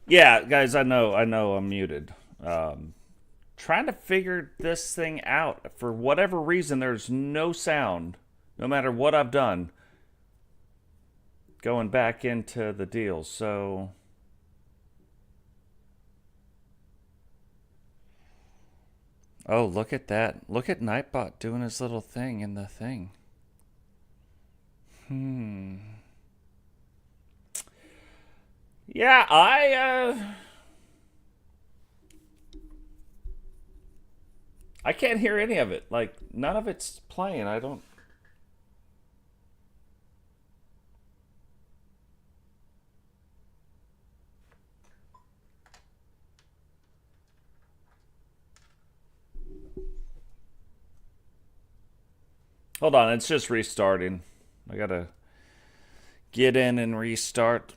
Yeah, guys, I know I'm muted. Trying to figure this thing out. For whatever reason, there's no sound, no matter what I've done, going back into the deal. So, oh, look at that. Look at Nightbot doing his little thing in the thing. Yeah, I can't hear any of it. Like none of it's playing. I don't. Hold on, it's just restarting. I gotta get in and restart.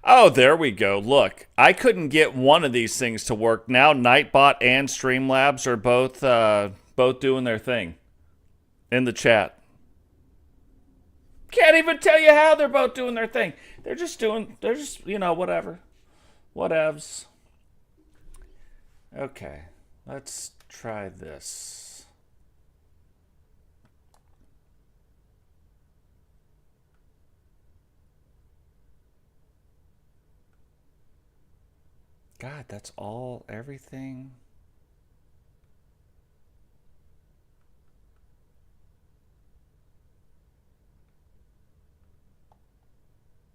Oh, there we go. Look, I couldn't get one of these things to work. Now Nightbot and Streamlabs are both doing their thing in the chat. Can't even tell you how they're both doing their thing. They're just whatever. Whatevs. Okay, let's try this. God, that's everything.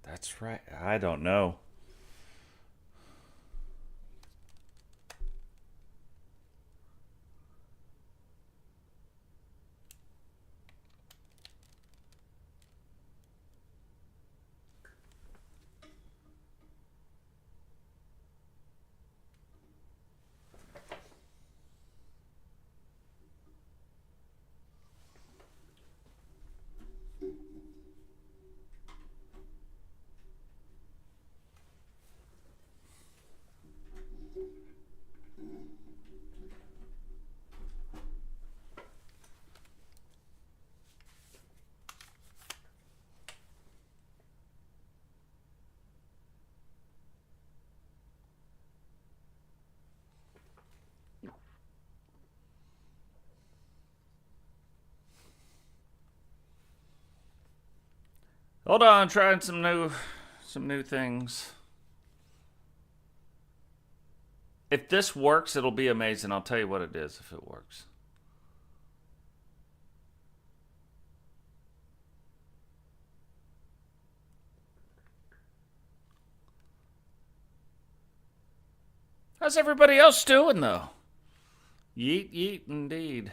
That's right. I don't know. Hold on, trying some new things. If this works, it'll be amazing. I'll tell you what it is if it works. How's everybody else doing, though? Yeet, yeet, indeed.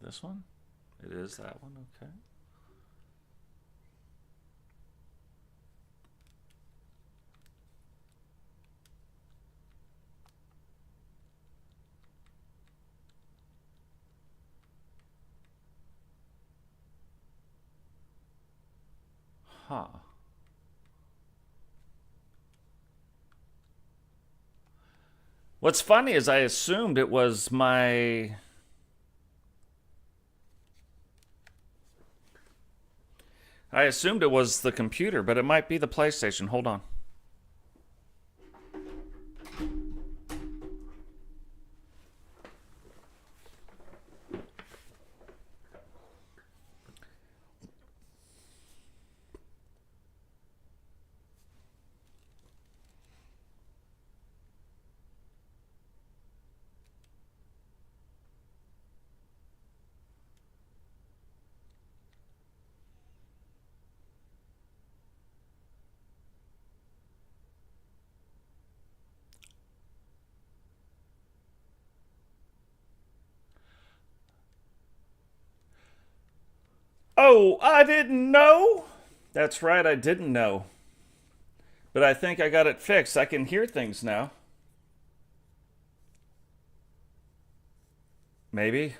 This one? It is that one, okay. Huh. What's funny is I assumed it was my... I assumed it was the computer, but it might be the PlayStation. Hold on. Oh, I didn't know? That's right, I didn't know. But I think I got it fixed. I can hear things now. Maybe.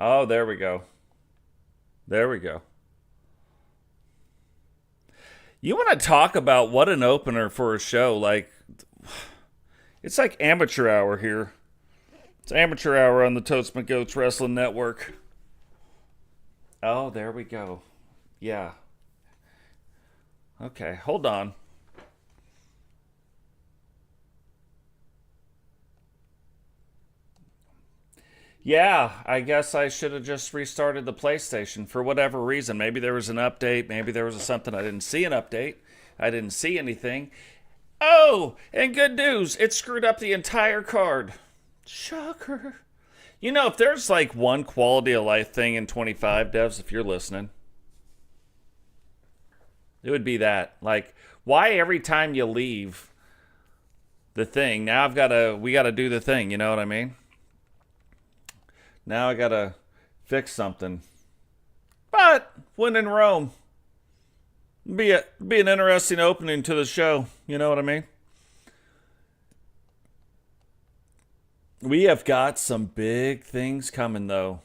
Oh, there we go. There we go. You want to talk about what an opener for a show? Like, it's like amateur hour here. It's amateur hour on the Totes Goats Wrestling Network. Oh, there we go. Yeah. Okay, hold on. Yeah, I guess I should have just restarted the PlayStation for whatever reason. Maybe there was an update. Maybe there was something. I didn't see an update. I didn't see anything. Oh, and good news. It screwed up the entire card. Shocker. You know, if there's like one quality of life thing in 25, devs, if you're listening, it would be that. Like, why every time you leave the thing, now we gotta do the thing, you know what I mean? Now I gotta fix something. But when in Rome, be an interesting opening to the show. You know what I mean? We have got some big things coming though.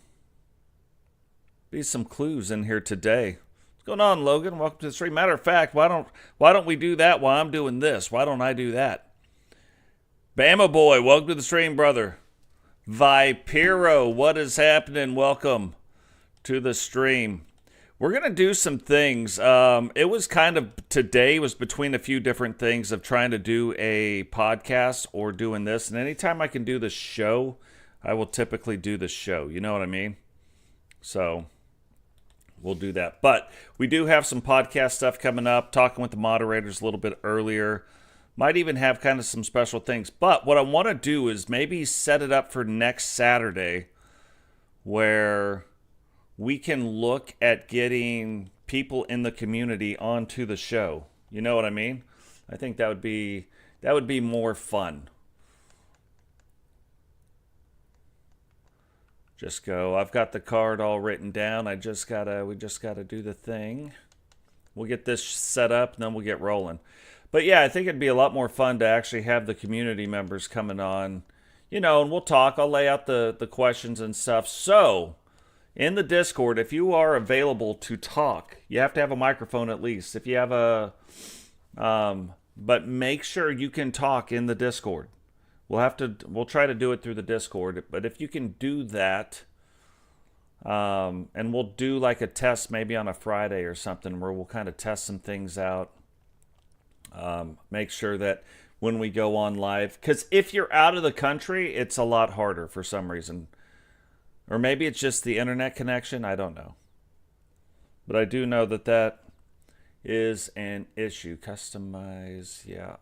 Be some clues in here today. What's going on, Logan? Welcome to the stream. Matter of fact, why don't we do that while I'm doing this? Why don't I do that? Bama Boy, welcome to the stream, brother. Vipero, what is happening? Welcome to the stream. We're going to do some things. It was kind of, today was between a few different things of trying to do a podcast or doing this. And anytime I can do the show, I will typically do the show. You know what I mean? So we'll do that. But we do have some podcast stuff coming up, talking with the moderators a little bit earlier. Might even have kind of some special things. But what I want to do is maybe set it up for next Saturday where we can look at getting people in the community onto the show. You know what I mean? I think that would be more fun. Just go. I've got the card all written down. We just gotta do the thing. We'll get this set up and then we'll get rolling. But yeah, I think it'd be a lot more fun to actually have the community members coming on, you know, and we'll talk. I'll lay out the questions and stuff. So, in the Discord, if you are available to talk, you have to have a microphone at least. If you have but make sure you can talk in the Discord. We'll try to do it through the Discord, but if you can do that, and we'll do like a test maybe on a Friday or something where we'll kind of test some things out. Make sure that when we go on live, because if you're out of the country, it's a lot harder for some reason. Or maybe it's just the internet connection. I don't know. But I do know that is an issue. Customize, yeah.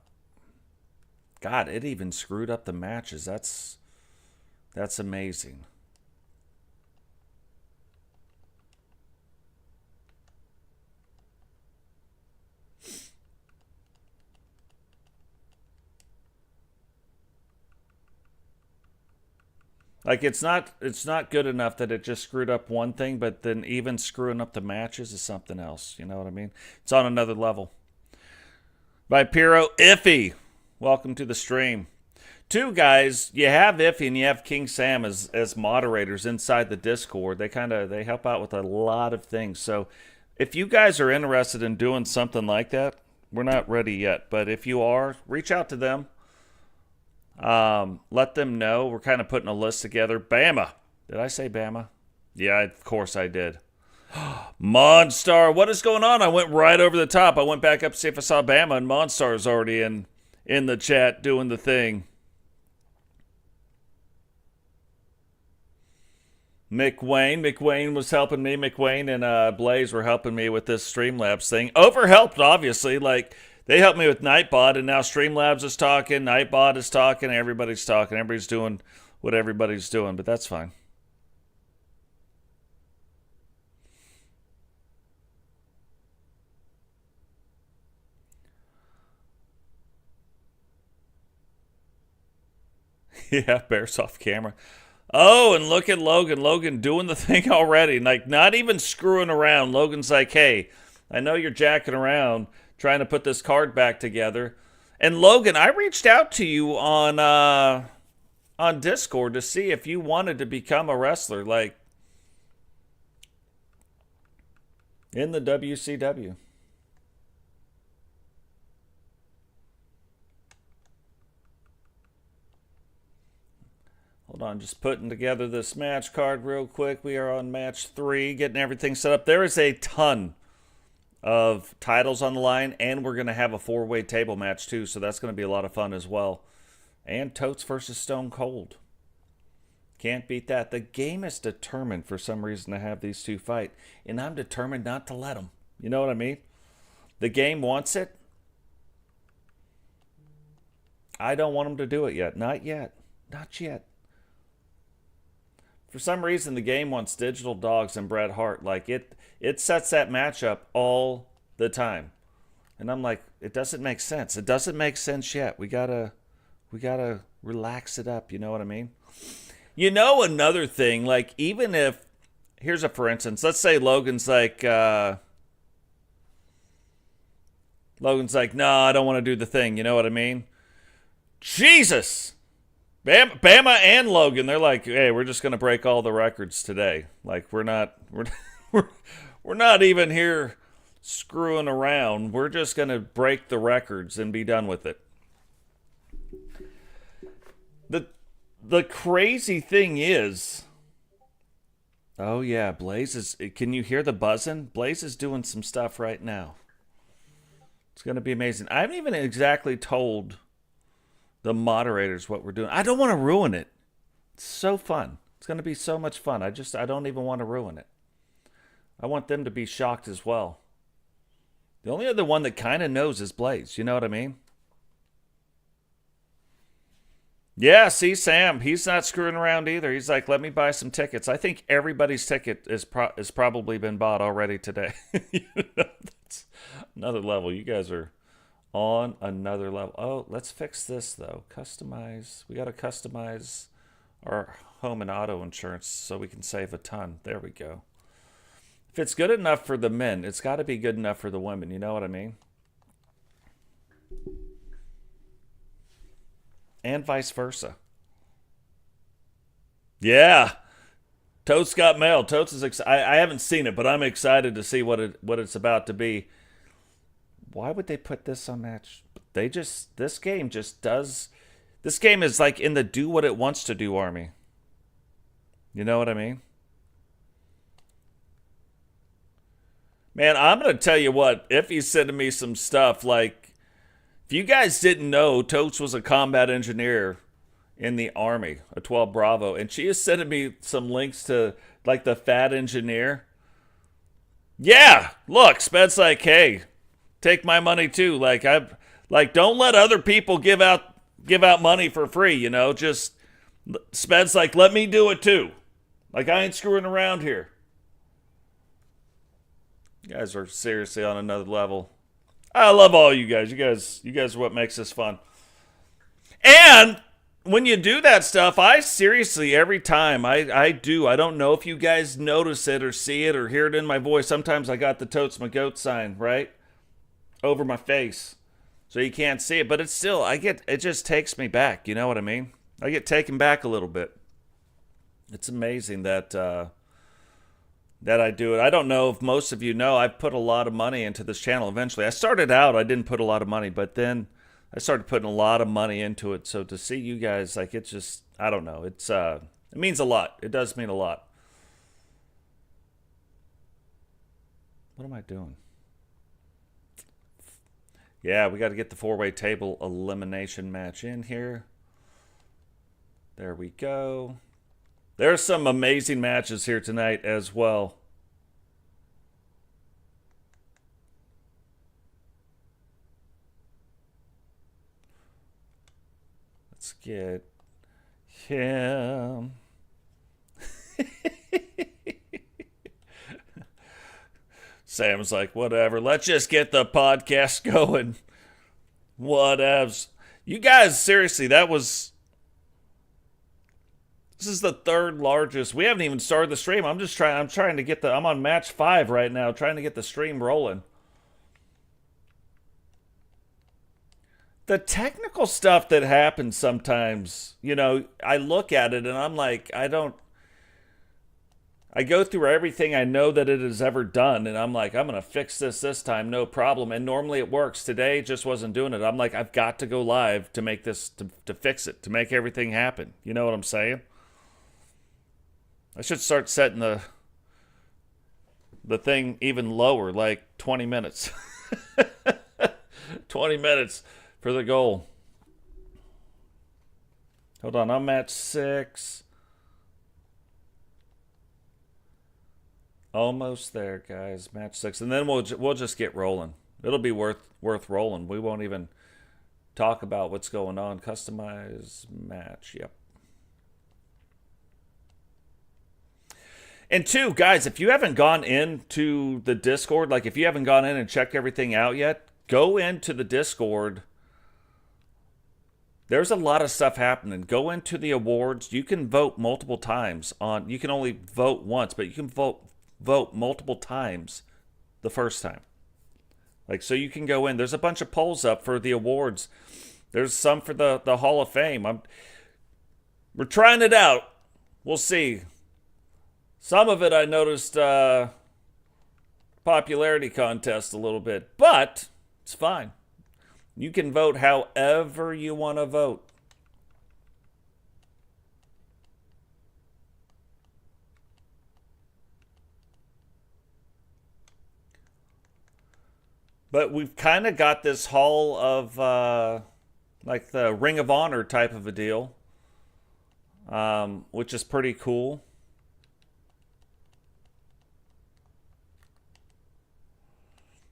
God, it even screwed up the matches. That's amazing. Like, it's not good enough that it just screwed up one thing, but then even screwing up the matches is something else. You know what I mean? It's on another level. Vipero, Iffy, welcome to the stream. Two guys, you have Iffy and you have King Sam as moderators inside the Discord. They help out with a lot of things. So if you guys are interested in doing something like that, we're not ready yet. But if you are, reach out to them. Let them know. We're kind of putting a list together. Bama. Did I say Bama? Yeah, of course I did. Monstar, what is going on? I went right over the top. I went back up to see if I saw Bama, and Monstar is already in the chat doing the thing. McWayne was helping me. McWayne and Blaze were helping me with this Streamlabs thing. Overhelped, obviously. Like, they helped me with Nightbot, and now Streamlabs is talking, Nightbot is talking, everybody's talking. Everybody's doing what everybody's doing, but that's fine. Yeah, Bear's off camera. Oh, and look at Logan. Logan doing the thing already. Like, not even screwing around. Logan's like, hey, I know you're jacking around trying to put this card back together. And Logan, I reached out to you on Discord to see if you wanted to become a wrestler, like, in the WCW. Hold on, just putting together this match card real quick. We are on match 3, getting everything set up. There is a ton of titles on the line, and we're going to have a 4-way table match too, so that's going to be a lot of fun as well. And Totes versus Stone Cold. Can't beat that. The game is determined for some reason to have these two fight, and I'm determined not to let them. You know what I mean? The game wants it. I don't want them to do it yet. Not yet. Not yet. For some reason, the game wants Digital Dogs and Bret Hart. Like, it sets that matchup all the time. And I'm like, it doesn't make sense. It doesn't make sense yet. We gotta relax it up. You know what I mean? You know, another thing, like, even if, here's a for instance, let's say Logan's like, no, I don't want to do the thing. You know what I mean? Jesus! Bama and Logan, they're like, hey, we're just going to break all the records today. Like, we're not even here screwing around. We're just going to break the records and be done with it. The crazy thing is, oh yeah, Blaze is, can you hear the buzzing? Blaze is doing some stuff right now. It's going to be amazing. I haven't even exactly told the moderators what we're doing. I don't want to ruin it. It's so fun. It's going to be so much fun. I don't even want to ruin it. I want them to be shocked as well. The only other one that kind of knows is Blaze. You know what I mean? Yeah, see, Sam, he's not screwing around either. He's like, let me buy some tickets. I think everybody's ticket is probably been bought already today. That's another level. You guys are on another level. Oh, let's fix this, though. Customize. We got to customize our home and auto insurance so we can save a ton. There we go. If it's good enough for the men, it's got to be good enough for the women. You know what I mean? And vice versa. Yeah. Totes got mail. Totes is I haven't seen it, but I'm excited to see what it's about to be. Why would they put this on match? This game is like in the do what it wants to do army. You know what I mean? Man, I'm going to tell you what, if he's sending me some stuff, like, if you guys didn't know, Totes was a combat engineer in the Army, a 12 Bravo, and she is sending me some links to, like, the Fat Engineer. Yeah, look, Sped's like, hey, take my money too. Like, don't let other people give out money for free, you know. Just, Sped's like, let me do it too. Like, I ain't screwing around here. You guys are seriously on another level. I love all you guys. You guys are what makes this fun. And when you do that stuff, I seriously, every time I don't know if you guys notice it or see it or hear it in my voice. Sometimes I got the Totes My Goat sign, right? Over my face. So you can't see it. But it's still, it just takes me back. You know what I mean? I get taken back a little bit. It's amazing that I do it. I don't know if most of you know, I've put a lot of money into this channel eventually. I started out, I didn't put a lot of money, but then I started putting a lot of money into it. So to see you guys, like, it's just, I don't know. It means a lot. It does mean a lot. What am I doing? Yeah, we got to get the 4-way table elimination match in here. There we go. There's some amazing matches here tonight as well. Let's get him. Sam's like, whatever. Let's just get the podcast going. Whatevs. You guys, seriously, this is the third largest. We haven't even started the stream. I'm trying to get I'm on match 5 right now, trying to get the stream rolling. The technical stuff that happens sometimes, you know, I look at it and I'm like, I go through everything I know that it has ever done, and I'm like, I'm going to fix this time, no problem. And normally it works. Today it just wasn't doing it. I'm like, I've got to go live to make this, to fix it, to make everything happen. You know what I'm saying? I should start setting the thing even lower, like 20 minutes. 20 minutes for the goal. Hold on, I'm match 6. Almost there, guys. Match 6, and then we'll just get rolling. It'll be worth rolling. We won't even talk about what's going on. Customize match. Yep. And 2, guys, if you haven't gone into the Discord, like if you haven't gone in and checked everything out yet, go into the Discord. There's a lot of stuff happening. Go into the awards. You can vote multiple times on. You can only vote once, but you can vote multiple times the first time. Like, so you can go in. There's a bunch of polls up for the awards. There's some for the Hall of Fame. We're trying it out. We'll see. Some of it I noticed popularity contest a little bit, but it's fine. You can vote however you want to vote. But we've kind of got this hall of like the Ring of Honor type of a deal, which is pretty cool.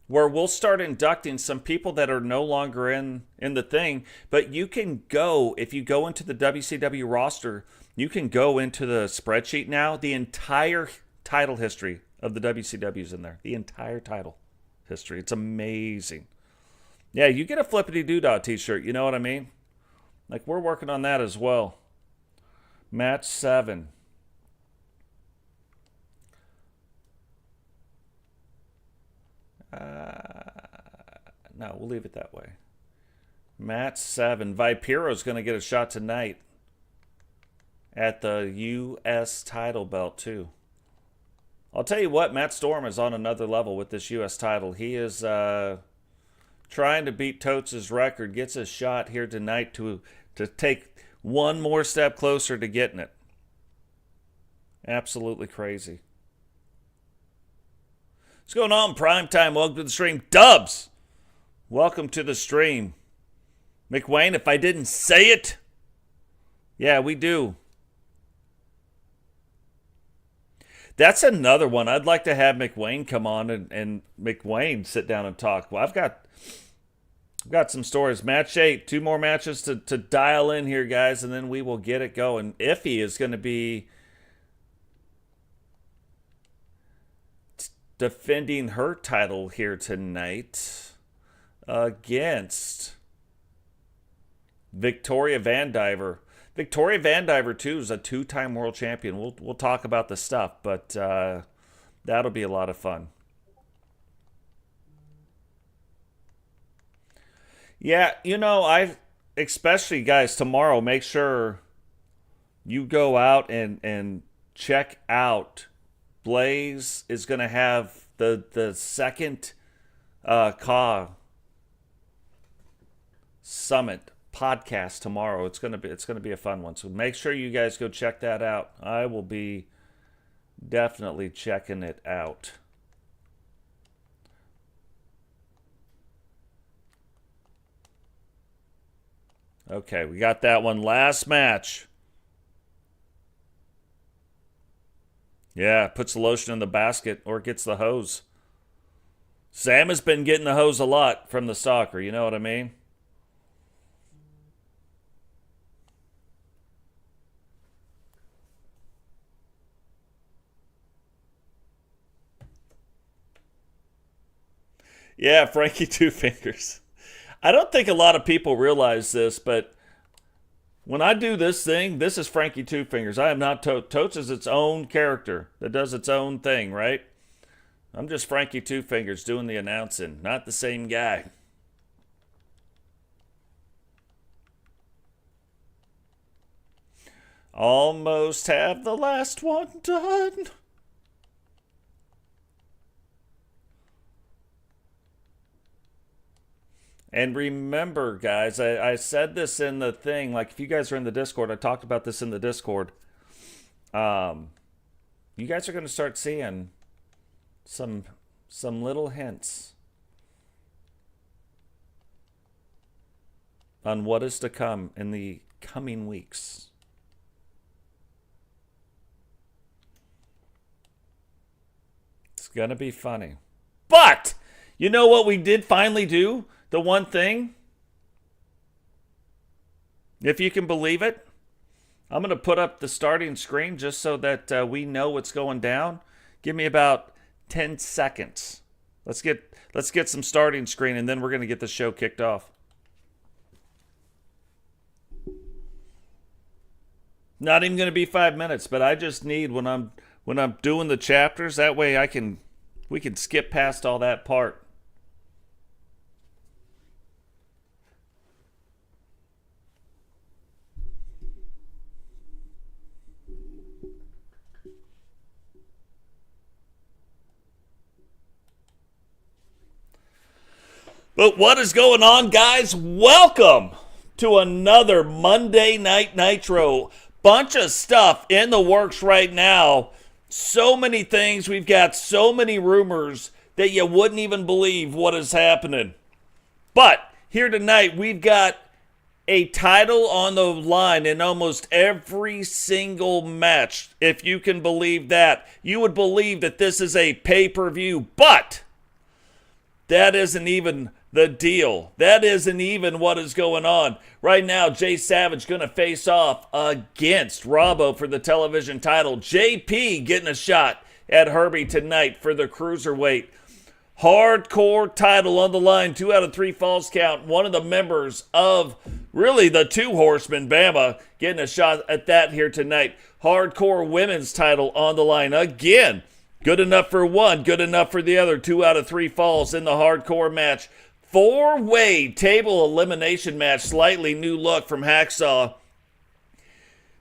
Where we'll start inducting some people that are no longer in the thing, but you can go, if you go into the WCW roster, you can go into the spreadsheet now. The entire title history of the WCW is in there. The entire title history. It's amazing. Yeah, you get a Flippity Doodah t-shirt, you know what I mean? Like, we're working on that as well. Match 7. No, we'll leave it that way. Match 7. Vipero's going to get a shot tonight at the U.S. title belt, too. I'll tell you what, Matt Storm is on another level with this U.S. title. He is trying to beat Totes' record. Gets a shot here tonight to take one more step closer to getting it. Absolutely crazy. What's going on, Primetime? Welcome to the stream. Dubs, welcome to the stream. McWayne, if I didn't say it, yeah, we do. That's another one. I'd like to have McWayne come on and McWayne sit down and talk. Well, I've got some stories. Match 8, 2 more matches to dial in here, guys, and then we will get it going. Iffy is going to be defending her title here tonight against Victoria VanDiver. Victoria VanDiver, too, is a 2-time world champion. We'll talk about the stuff, but that'll be a lot of fun. Yeah, you know, especially, guys, tomorrow, make sure you go out and check out. Blaze is going to have the second CAW Summit podcast tomorrow. It's going to be a fun one. So make sure you guys go check that out. I will be definitely checking it out. Okay, we got that one. Last match. Yeah, puts the lotion in the basket or gets the hose. Sam has been getting the hose a lot from the stalker, you know what I mean? Yeah, Frankie Two Fingers. I don't think a lot of people realize this, but when I do this thing, this is Frankie Two Fingers. I am not Totes. Totes is its own character that does its own thing, right? I'm just Frankie Two Fingers doing the announcing, not the same guy. Almost have the last one done. And remember, guys, I said this in the thing. Like, if you guys are in the Discord, I talked about this in the Discord. you guys are going to start seeing some little hints on what is to come in the coming weeks. It's going to be funny. But you know what we did finally do? The one thing, if you can believe it, I'm going to put up the starting screen just so that we know what's going down. Give me about 10 seconds. Let's get some starting screen, and then we're going to get the show kicked off. Not even going to be 5 minutes, but I just need when I'm doing the chapters, that way we can skip past all that part. But what is going on, guys? Welcome to another Monday Night Nitro. Bunch of stuff in the works right now. So many things. We've got so many rumors that you wouldn't even believe what is happening. But here tonight, we've got a title on the line in almost every single match. If you can believe that. You would believe that this is a pay-per-view. But that isn't even the deal. That isn't even what is going on. Right now, Jay Savage going to face off against Robbo for the television title. JP getting a shot at Herbie tonight for the Cruiserweight. Hardcore title on the line. 2 out of 3 falls count. One of the members of really the Two Horsemen, Bama, getting a shot at that here tonight. Hardcore women's title on the line again. Good enough for one, good enough for the other. 2 out of 3 falls in the hardcore match. 4-way table elimination match. Slightly new look from Hacksaw.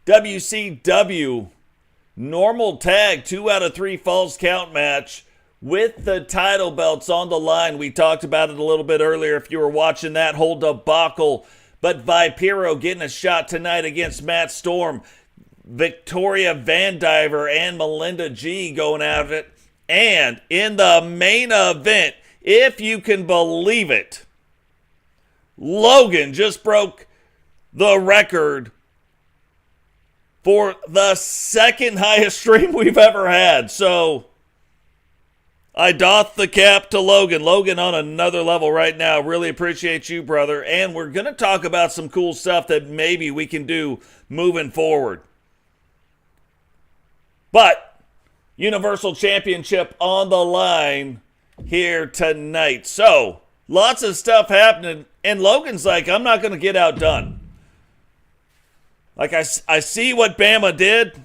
WCW normal tag. 2 out of 3 falls count match with the title belts on the line. We talked about it a little bit earlier if you were watching that whole debacle. But Vipero getting a shot tonight against Matt Storm. Victoria VanDiver and Melinda G going at it. And in the main event, if you can believe it, Logan just broke the record for the second highest stream we've ever had. So I doff the cap to Logan. Logan on another level right now. Really appreciate you, brother. And we're going to talk about some cool stuff that maybe we can do moving forward. But Universal Championship on the line here tonight. So, lots of stuff happening. And Logan's like, I'm not going to get outdone. Like, I see what Bama did,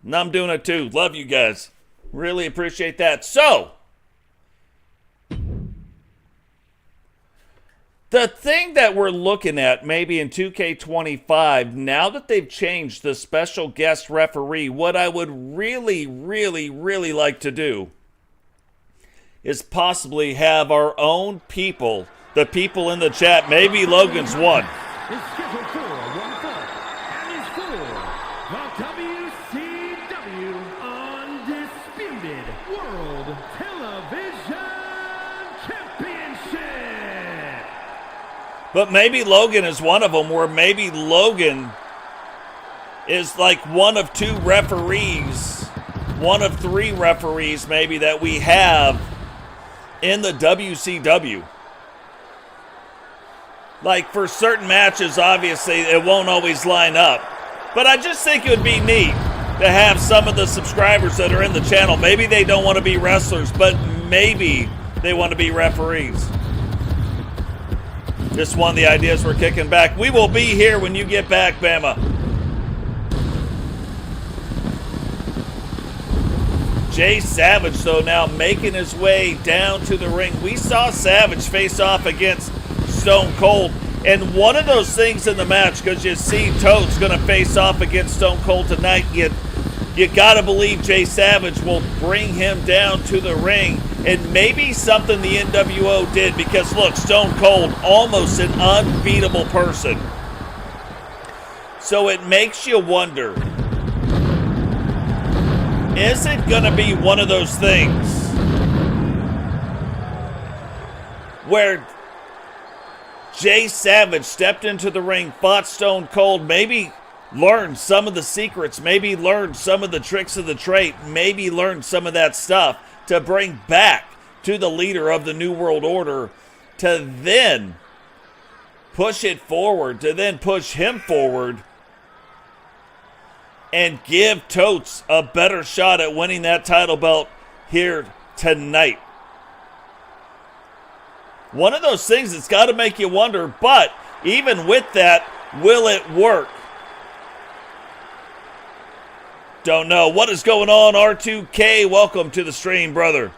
and I'm doing it too. Love you guys. Really appreciate that. So, the thing that we're looking at maybe in 2K25, now that they've changed the special guest referee, what I would really, really, really like to do is possibly have our own people, the people in the chat. Maybe Logan's one. Is scheduled for 1 fall and is for the WCW Undisputed World Television Championship. But maybe Logan is one of them, where maybe Logan is like one of 2 referees, one of 3 referees maybe that we have in the WCW. Like for certain matches, obviously, it won't always line up. But I just think it would be neat to have some of the subscribers that are in the channel. Maybe they don't want to be wrestlers, but maybe they want to be referees. Just one of the ideas we're kicking back. We will be here when you get back, Bama. Jay Savage, though, now making his way down to the ring. We saw Savage face off against Stone Cold. And one of those things in the match, because you see Totes going to face off against Stone Cold tonight, you got to believe Jay Savage will bring him down to the ring. And maybe something the NWO did, because look, Stone Cold, almost an unbeatable person. So it makes you wonder is it going to be one of those things where Jay Savage stepped into the ring, fought Stone Cold, maybe learned some of the secrets, maybe learned some of the tricks of the trade, maybe learned some of that stuff to bring back to the leader of the New World Order, to then push it forward, to then push him forward and give Totes a better shot at winning that title belt here tonight. One of those things that's got to make you wonder, but even with that, will it work? Don't know. What is going on, R2K? Welcome to the stream, brother.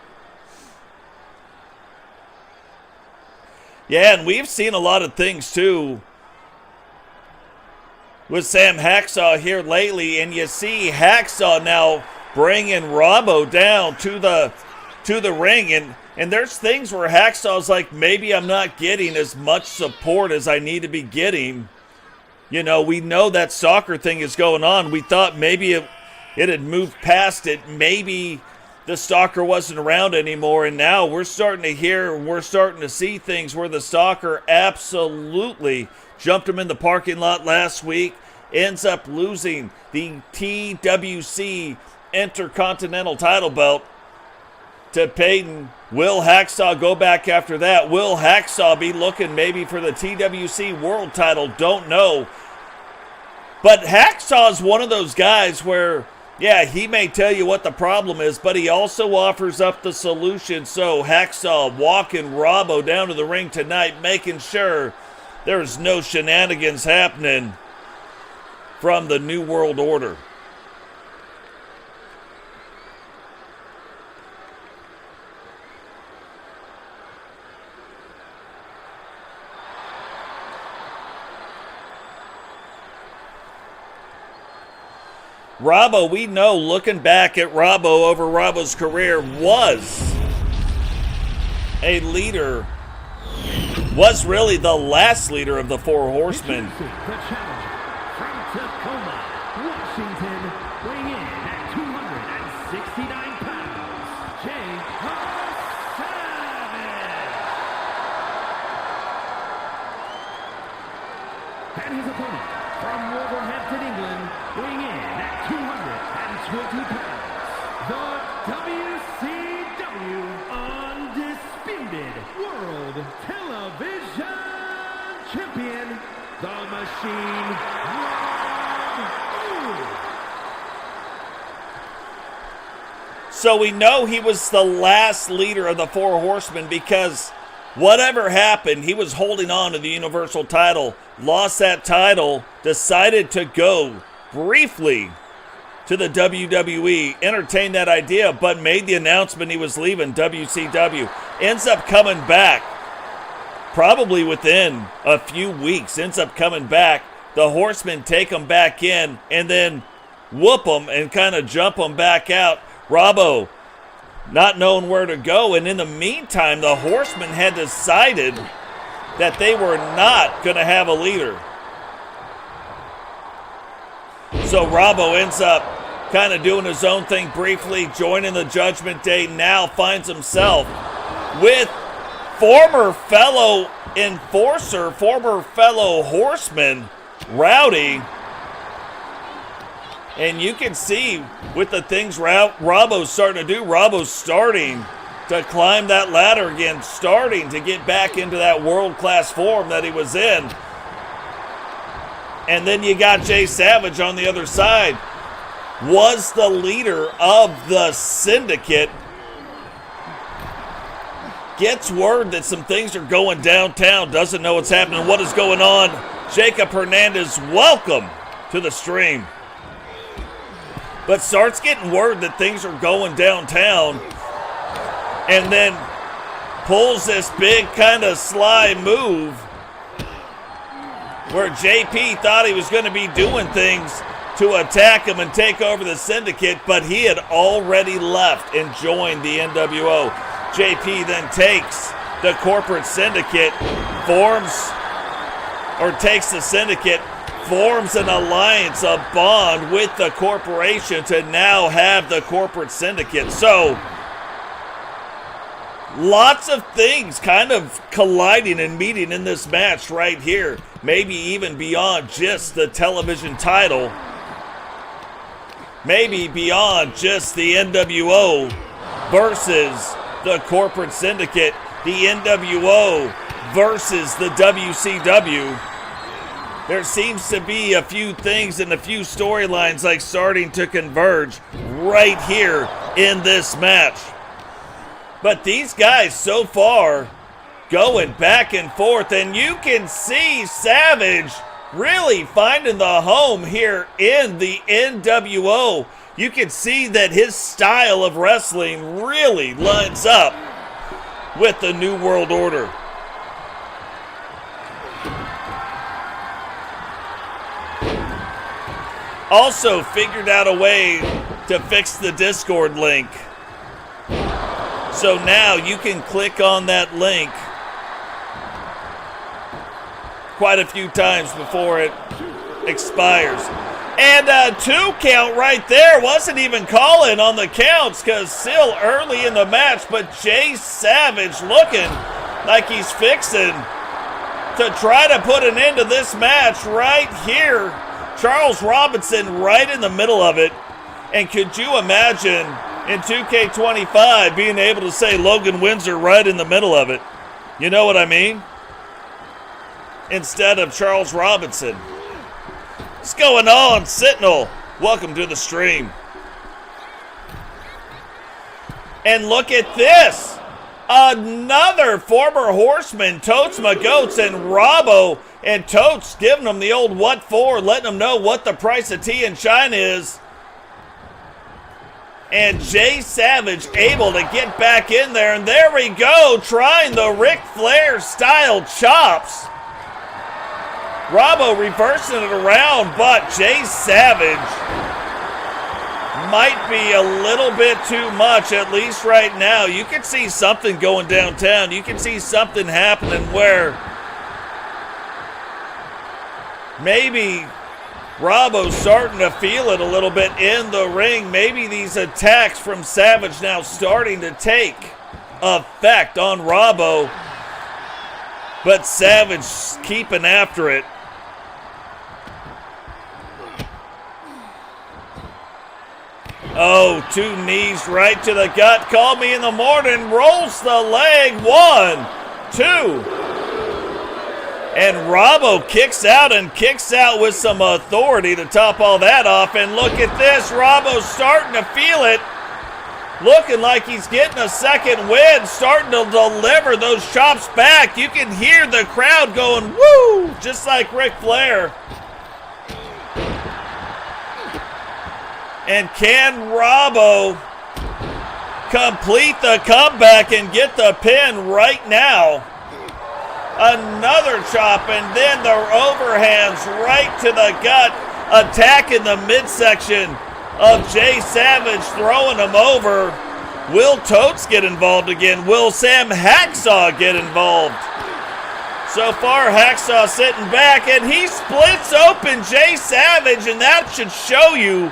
Yeah, and we've seen a lot of things, too, with Sam Hacksaw here lately, and you see Hacksaw now bringing Robbo down to the ring, and there's things where Hacksaw's like, maybe I'm not getting as much support as I need to be getting. You know, we know that soccer thing is going on. We thought maybe it had moved past it. Maybe the stalker wasn't around anymore, and now we're starting to hear, we're starting to see things where the stalker absolutely jumped him in the parking lot last week, ends up losing the TWC Intercontinental title belt to Peyton. Will Hacksaw go back after that? Will Hacksaw be looking maybe for the TWC World title? Don't know. But Hacksaw is one of those guys where, yeah, he may tell you what the problem is, but he also offers up the solution. So Hacksaw walking Robbo down to the ring tonight, making sure there's no shenanigans happening from the New World Order. Robbo, we know, looking back at Robbo over Robbo's career, was a leader, was really the last leader of the Four Horsemen. The challenger from Tacoma, Washington, weighing in at 269 pounds, Jay Savage. And his opponent from Wolverhampton, England, weighing in at 220 pounds, the WCW Undisputed World Television Champion, the Machine, Robbo. So we know he was the last leader of the Four Horsemen because whatever happened, he was holding on to the Universal title, lost that title, decided to go briefly to the WWE, entertained that idea, but made the announcement he was leaving WCW. Ends up coming back, probably within a few weeks, ends up coming back. The Horsemen take him back in and then whoop him and kind of jump him back out. Robbo not knowing where to go, and in the meantime, the Horsemen had decided that they were not going to have a leader. So Robbo ends up kind of doing his own thing briefly, joining the Judgment Day, now finds himself with former fellow enforcer, former fellow horseman, Rowdy. And you can see with the things Robbo's starting to do, Robbo's starting to climb that ladder again, starting to get back into that world-class form that he was in. And then you got Jay Savage on the other side, was the leader of the Syndicate. Gets word that some things are going downtown, doesn't know what's happening, what is going on. Jacob Hernandez, welcome to the stream. But starts getting word that things are going downtown, and then pulls this big kind of sly move where JP thought he was going to be doing things to attack him and take over the Syndicate, but he had already left and joined the NWO. JP then takes the corporate Syndicate, takes the Syndicate, forms an alliance, a bond with the corporation to now have the corporate syndicate. So, lots of things kind of colliding and meeting in this match right here. Maybe even beyond just the television title. Maybe beyond just the NWO versus the corporate syndicate. The NWO versus the WCW. There seems to be a few things and a few storylines like starting to converge right here in this match. But these guys so far going back and forth, and you can see Savage really finding the home here in the NWO. You can see that his style of wrestling really lines up with the New World Order. Also figured out a way to fix the Discord link. So now you can click on that link quite a few times before it expires. And a 2 count right there. Wasn't even calling on the counts because still early in the match, but Jay Savage looking like he's fixing to try to put an end to this match right here. Charles Robinson right in the middle of it. And could you imagine in 2K25 being able to say Logan Windsor right in the middle of it? You know what I mean? Instead of Charles Robinson. What's going on, Sentinel? Welcome to the stream. And look at this. Another former Horseman, Totes my Goats, and Robbo. And Totes giving them the old what for, letting them know what the price of tea and shine is. And Jay Savage able to get back in there. And there we go, trying the Ric Flair style chops. Robbo reversing it around, but Jay Savage might be a little bit too much, at least right now. You can see something going downtown. You can see something happening where maybe Robbo's starting to feel it a little bit in the ring. Maybe these attacks from Savage now starting to take effect on Robbo. But Savage keeping after it. Oh, 2 knees right to the gut. Call me in the morning. Rolls the leg. 1, 2. And Robbo kicks out and kicks out with some authority to top all that off. And look at this. Robbo's starting to feel it. Looking like he's getting a second win. Starting to deliver those chops back. You can hear the crowd going, woo! Just like Ric Flair. And can Robbo complete the comeback and get the pin right now? Another chop, and then the overhands right to the gut, attacking the midsection of Jay Savage, throwing him over. Will Totes get involved again? Will Sam Hacksaw get involved? So far, Hacksaw sitting back, and he splits open Jay Savage, and that should show you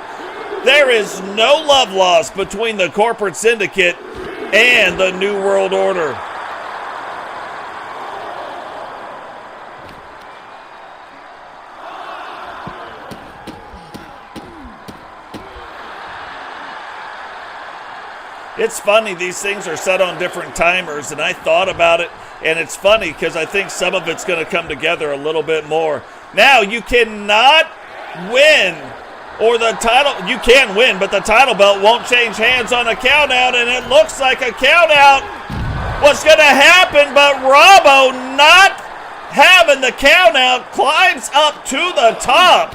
there is no love lost between the corporate syndicate and the New World Order. It's funny, these things are set on different timers, and I thought about it, and it's funny because I think some of it's going to come together a little bit more. Now, you cannot win, or the title, you can win, but the title belt won't change hands on a count out, and it looks like a count out was going to happen, but Robbo, not having the count out, climbs up to the top.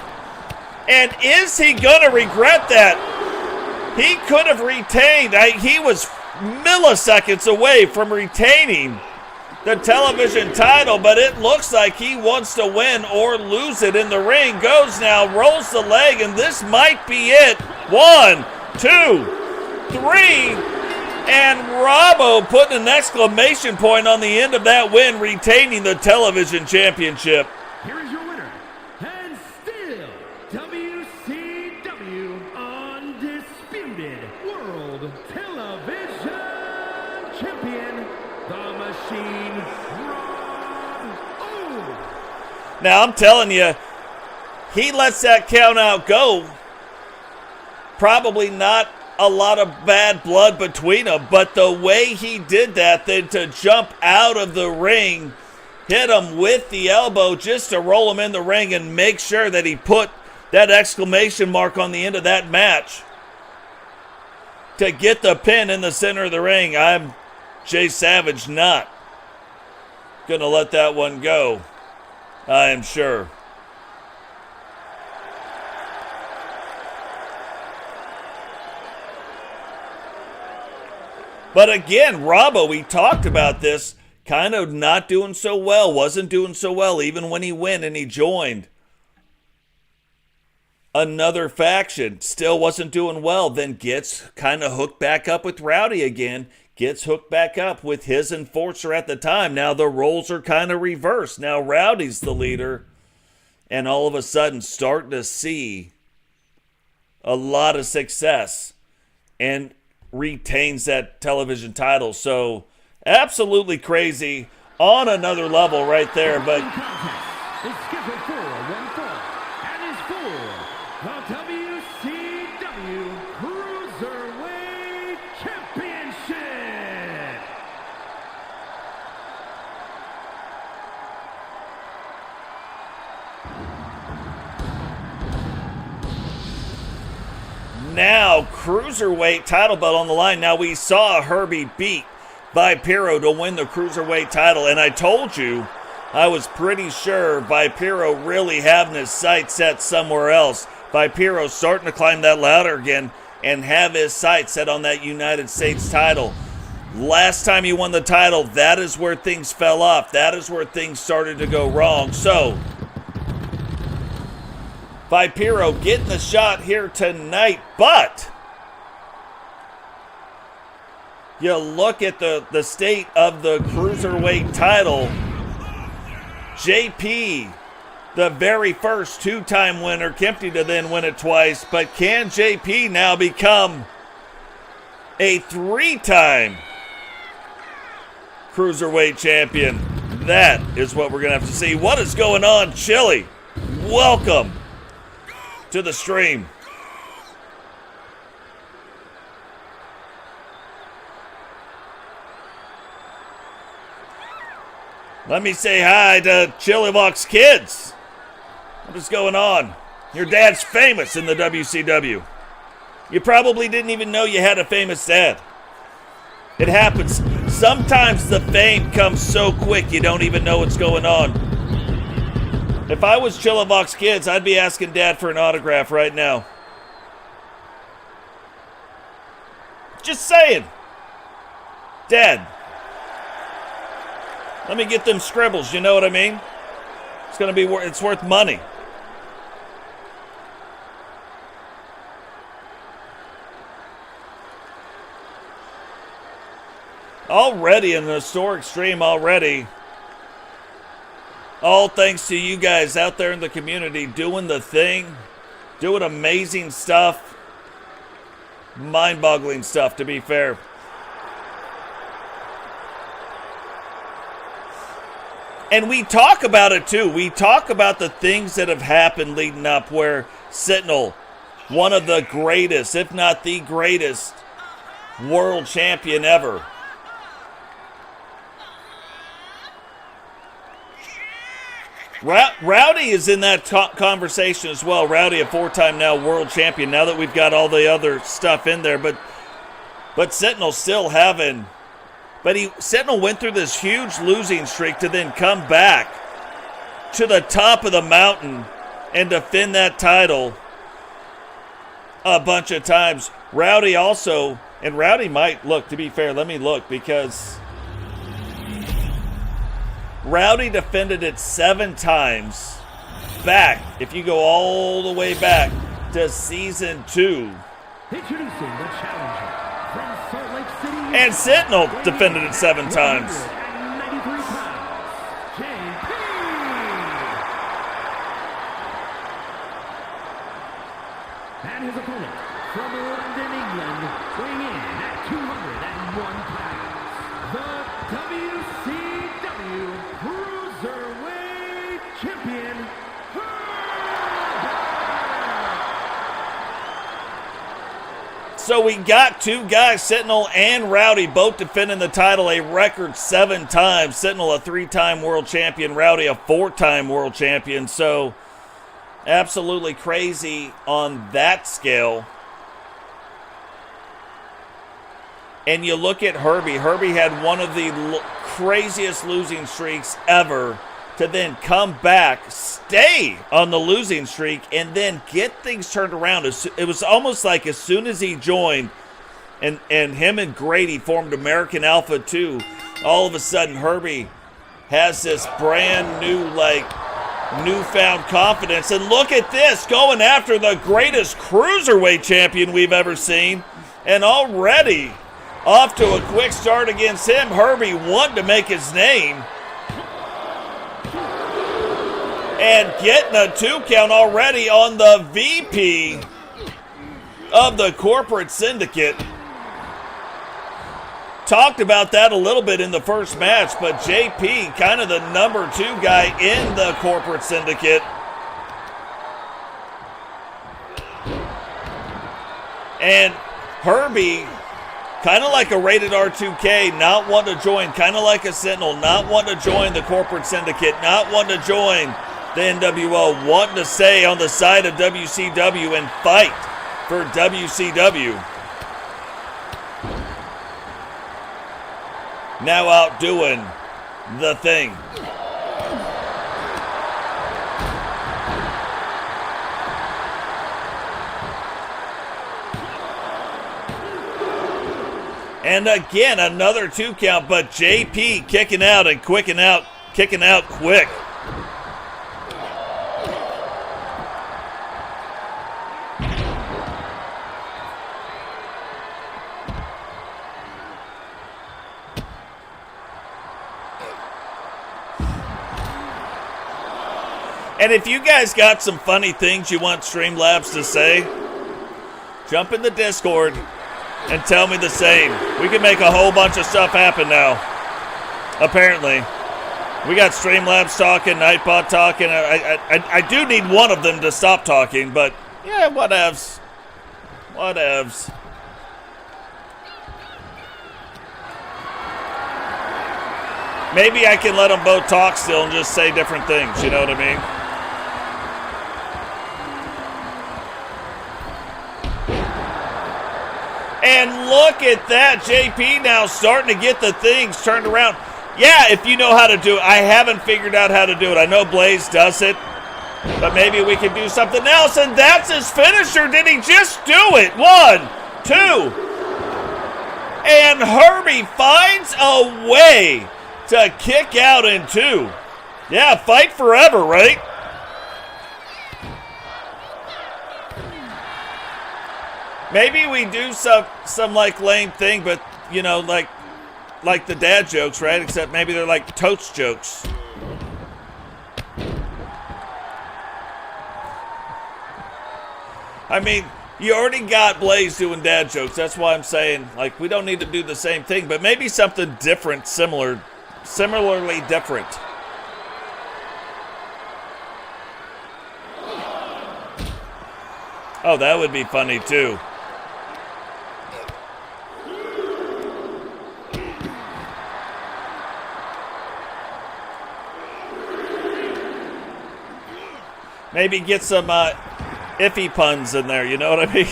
And is he going to regret that? He could have retained. He was milliseconds away from retaining the television title, but it looks like he wants to win or lose it in the ring. Goes now, rolls the leg, and this might be it. 1, 2, 3, and Robbo putting an exclamation point on the end of that win, retaining the television championship. Here is your winner, and still Machine, Robbo. Now, I'm telling you, he lets that count out go. Probably not a lot of bad blood between them, but the way he did that, then to jump out of the ring, hit him with the elbow just to roll him in the ring and make sure that he put that exclamation mark on the end of that match to get the pin in the center of the ring. I'm Jay Savage not going to let that one go, I am sure. But again, Robbo, we talked about this, kind of not doing so well, wasn't doing so well even when he went and he joined another faction, still wasn't doing well, then gets kind of hooked back up with Rowdy again, gets hooked back up with his enforcer at the time. Now the roles are kind of reversed. Now Rowdy's the leader, and all of a sudden starting to see a lot of success and retains that television title. So absolutely crazy on another level right there. But It's scheduled for one fall and is for the WCW Cruiserweight Championship. now Cruiserweight title belt on the line. Now we saw Herbie beat Vipero to win the Cruiserweight title, and I told you I was pretty sure Vipero really having his sights set somewhere else. Vipero starting to climb that ladder again and have his sights set on that United States title. Last time he won the title, that is where things fell off. That is where things started to go wrong. So, Vipero getting the shot here tonight, but you look at the state of the Cruiserweight title. JP, the very first two-time winner, Kempty to then win it twice, but can JP now become a three-time Cruiserweight champion? That is what we're going to have to see. What is going on, Chili? Welcome to the stream. Let me say hi to Chilivox Kids. What is going on? Your dad's famous in the WCW. You probably didn't even know you had a famous dad. It happens. Sometimes the fame comes so quick you don't even know what's going on. If I was Chilivox Kids, I'd be asking Dad for an autograph right now. Just saying. Dad, let me get them scribbles, you know what I mean? It's gonna be it's worth money. Already an historic stream already. All thanks to you guys out there in the community doing the thing, doing amazing stuff, mind-boggling stuff, to be fair. And we talk about it too. We talk about the things that have happened leading up where Sentinel, one of the greatest, if not the greatest, world champion ever. Rowdy is in that conversation as well. Rowdy, a four-time now world champion, now that we've got all the other stuff in there. But Sentinel still having... But Sentinel went through this huge losing streak to then come back to the top of the mountain and defend that title a bunch of times. Rowdy also, and Rowdy might, look, to be fair, let me look, because Rowdy defended it 7 times back, if you go all the way back to season 2. Introducing the challenger from Salt Lake City. And Sentinel defended it 7 times. 193 pounds, JP. And his opponent from London, England, weighing in at 201 pounds, the WCW Cruiserweight Champion, Herbie. So we got two guys, Sentinel and Rowdy, both defending the title a record 7 times. Sentinel a 3-time world champion, Rowdy a 4-time world champion. So absolutely crazy on that scale. And you look at Herbie. Herbie had one of the craziest losing streaks ever, to then come back, stay on the losing streak, and then get things turned around. It was almost like as soon as he joined and him and Grady formed American Alpha 2, all of a sudden Herbie has this brand new, newfound confidence. And look at this, going after the greatest cruiserweight champion we've ever seen. And already off to a quick start against him. Herbie wanting to make his name. And getting a 2 count already on the VP of the corporate syndicate. Talked about that a little bit in the first match, but JP, kind of the number 2 guy in the corporate syndicate. And Herbie, kind of like a rated R2K, not wanting to join, kind of like a Sentinel, not wanting to join the corporate syndicate, not wanting to join the NWO, wanting to stay on the side of WCW and fight for WCW. Now out doing the thing. And again, another 2 count, but JP kicking out and kicking out quick. And if you guys got some funny things you want Streamlabs to say, jump in the Discord and tell me the same. We can make a whole bunch of stuff happen now. Apparently. We got Streamlabs talking, Nightbot talking. I do need one of them to stop talking, but yeah, whatevs. Whatevs. Maybe I can let them both talk still and just say different things, you know what I mean? And look at that, JP now starting to get the things turned around. Yeah, if you know how to do it. I haven't figured out how to do it. I know Blaze does it, but maybe we can do something else. And that's his finisher. Did he just do it? 1, 2. And Herbie finds a way to kick out in 2. Yeah, fight forever, right? Maybe we do some like lame thing, but you know, like the dad jokes, right? Except maybe they're like Totes jokes. I mean, you already got Blaze doing dad jokes. That's why I'm saying, like, we don't need to do the same thing, but maybe something different, similarly different. Oh, that would be funny too. Maybe get some iffy puns in there, you know what I mean?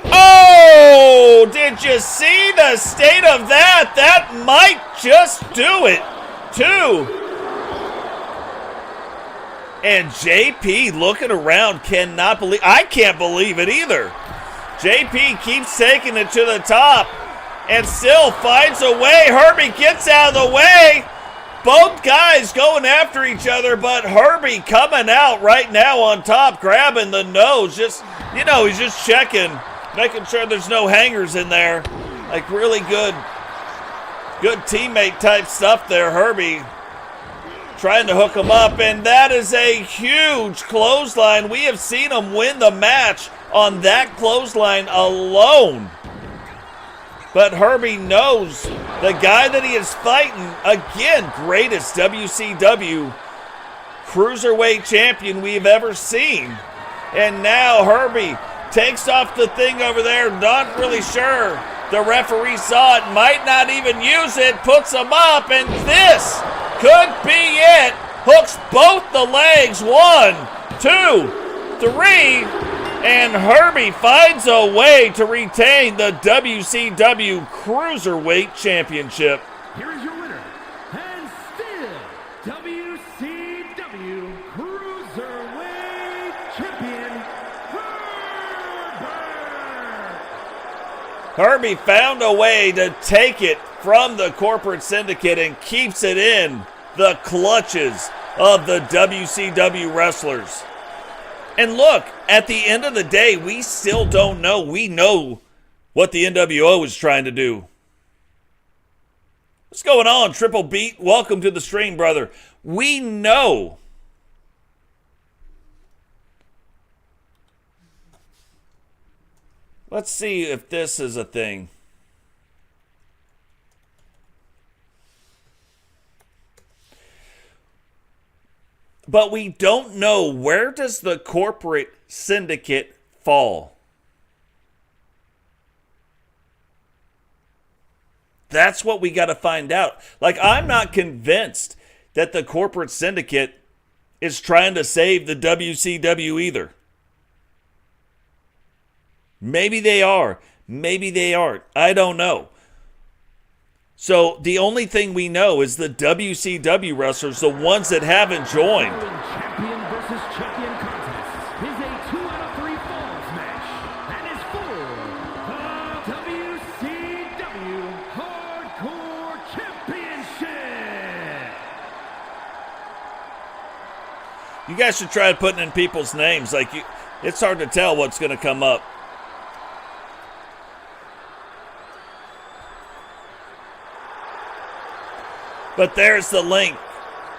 Oh, did you see the state of that? That might just do it, too. And JP looking around, cannot believe, I can't believe it either. JP keeps taking it to the top and still finds a way. Herbie gets out of the way. Both guys going after each other, but Herbie coming out right now on top, grabbing the nose. Just, you know, he's just checking, making sure there's no hangers in there. Like really good teammate type stuff there, Herbie. Trying to hook him up, and that is a huge clothesline. We have seen him win the match on that clothesline alone. But Herbie knows the guy that he is fighting, again, greatest WCW Cruiserweight champion we've ever seen. And now Herbie takes off the thing over there, not really sure. The referee saw it, might not even use it, puts him up, and this could be it. Hooks both the legs, 1, 2, 3, and Herbie finds a way to retain the WCW Cruiserweight Championship. Here is your winner, and still WCW Cruiserweight Champion, Herbie found a way to take it from the corporate syndicate and keeps it in the clutches of the WCW wrestlers. And look, at the end of the day, we still don't know. We know what the NWO is trying to do. What's going on, Triple Beat? Welcome to the stream, brother. We know. Let's see if this is a thing. But we don't know, where does the corporate syndicate fall? That's what we got to find out. Like, I'm not convinced that the corporate syndicate is trying to save the WCW either. Maybe they are. Maybe they aren't. I don't know. So the only thing we know is the WCW wrestlers, the ones that haven't joined. Champion versus champion contest is a 2 out of 3 falls match and is for the WCW Hardcore Championship. You guys should try putting in people's names. Like, it's hard to tell what's going to come up. But there's the link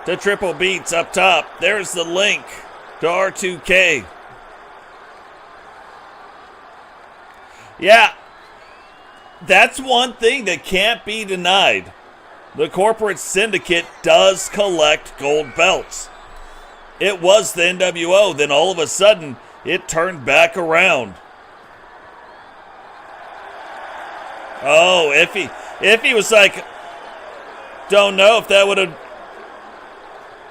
to Triple Beats up top. There's the link to R2K. Yeah, that's one thing that can't be denied. The corporate syndicate does collect gold belts. It was the NWO, then all of a sudden, it turned back around. Oh, Iffy was like, don't know if that would have,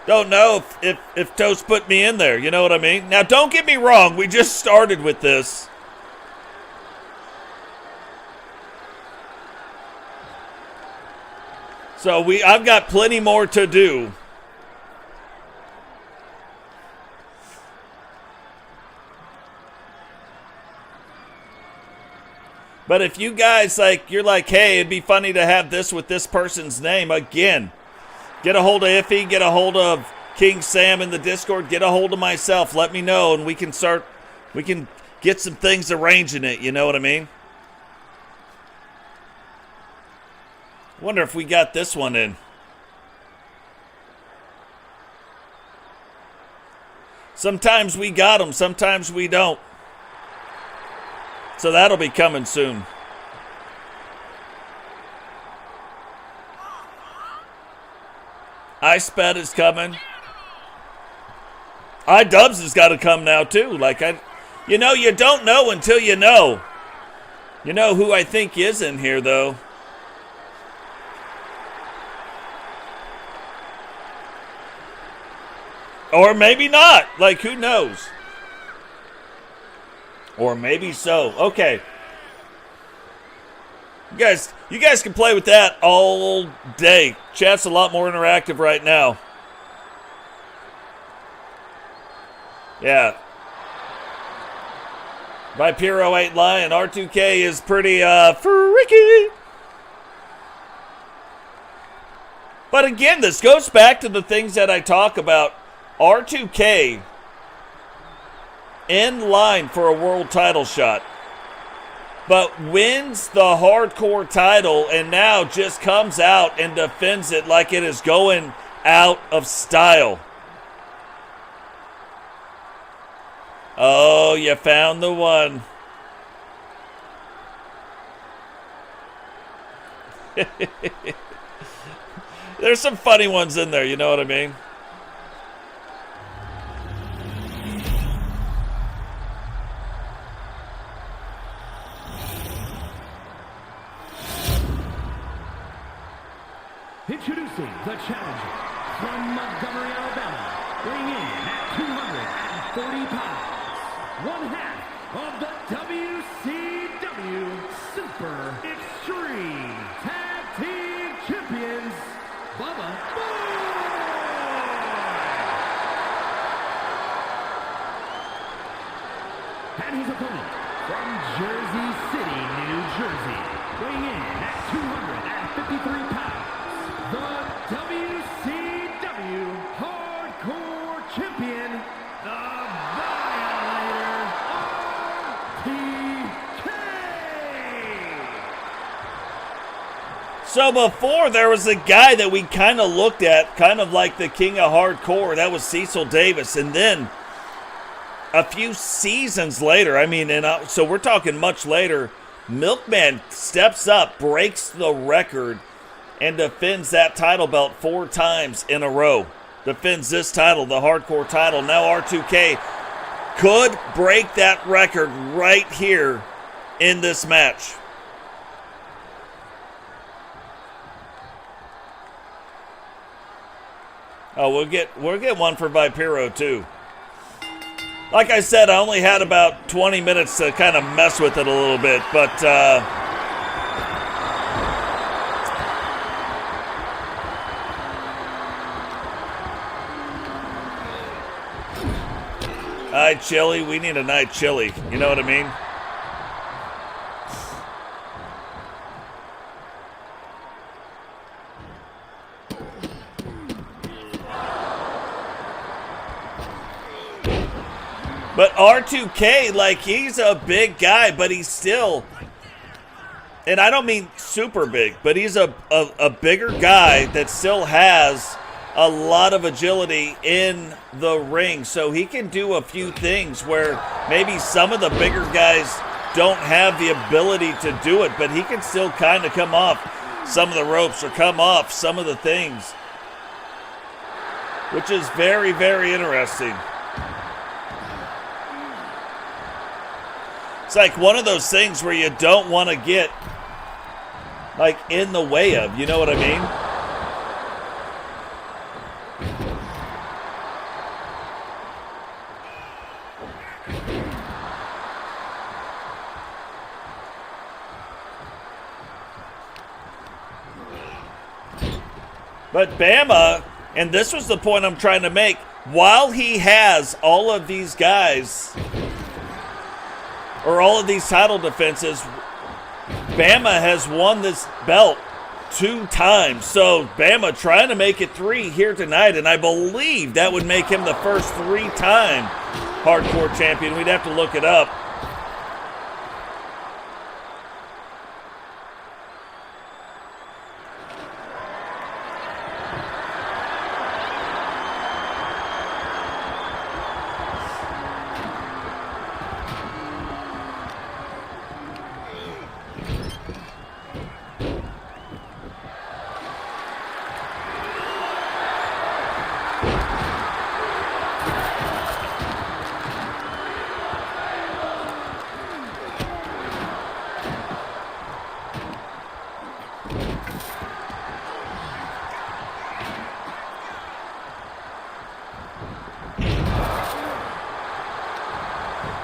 don't know if Totes put me in there, you know what I mean? Now, don't get me wrong, we just started with this. So I've got plenty more to do. But if you guys, you're like, hey, it'd be funny to have this with this person's name, again, get a hold of Iffy, get a hold of King Sam in the Discord, get a hold of myself, let me know, and we can get some things arranging it, you know what I mean? Wonder if we got this one in. Sometimes we got them, sometimes we don't. So that'll be coming soon. Ice Bet is coming. iDubbbz has got to come now too. You don't know until you know. You know who I think is in here though? Or maybe not. Who knows? Or maybe so. Okay. You guys can play with that all day. Chat's a lot more interactive right now. Yeah. Vipero ain't lying. R2K is pretty freaky. But again, this goes back to the things that I talk about. R2K in line for a world title shot, but wins the hardcore title and now just comes out and defends it like it is going out of style. Oh, you found the one. There's some funny ones in there, you know what I mean? Introducing the challenger from Montgomery, Alabama, weighing in at 240 pounds, one half of the WCW Super Extreme Tag Team Champions, Bama Boy! And his opponent from Jersey City, New Jersey, weighing in at 253 pounds, the WCW Hardcore Champion, the Violator, RTK! So before, there was a guy that we kind of looked at, kind of like the king of hardcore. That was Cecil Davis. And then a few seasons later, so we're talking much later, Milkman steps up, breaks the record, and defends that title belt 4 times in a row. Defends this title, the hardcore title. Now R2K could break that record right here in this match. Oh, we'll get one for Vipero too. Like I said, I only had about 20 minutes to kind of mess with it a little bit, but night chili, we need a night chili. You know what I mean? But R2K, like, he's a big guy, but he's still, and I don't mean super big, but he's a bigger guy that still has a lot of agility in the ring. So he can do a few things where maybe some of the bigger guys don't have the ability to do it, but he can still kind of come off some of the ropes or come off some of the things, which is very, very interesting. It's like one of those things where you don't want to get, like, in the way of, you know what I mean? But Bama, and this was the point I'm trying to make, while he has all of these guys, or all of these title defenses, Bama has won this belt 2 times. So Bama trying to make it 3 here tonight, and I believe that would make him the first 3-time hardcore champion. We'd have to look it up.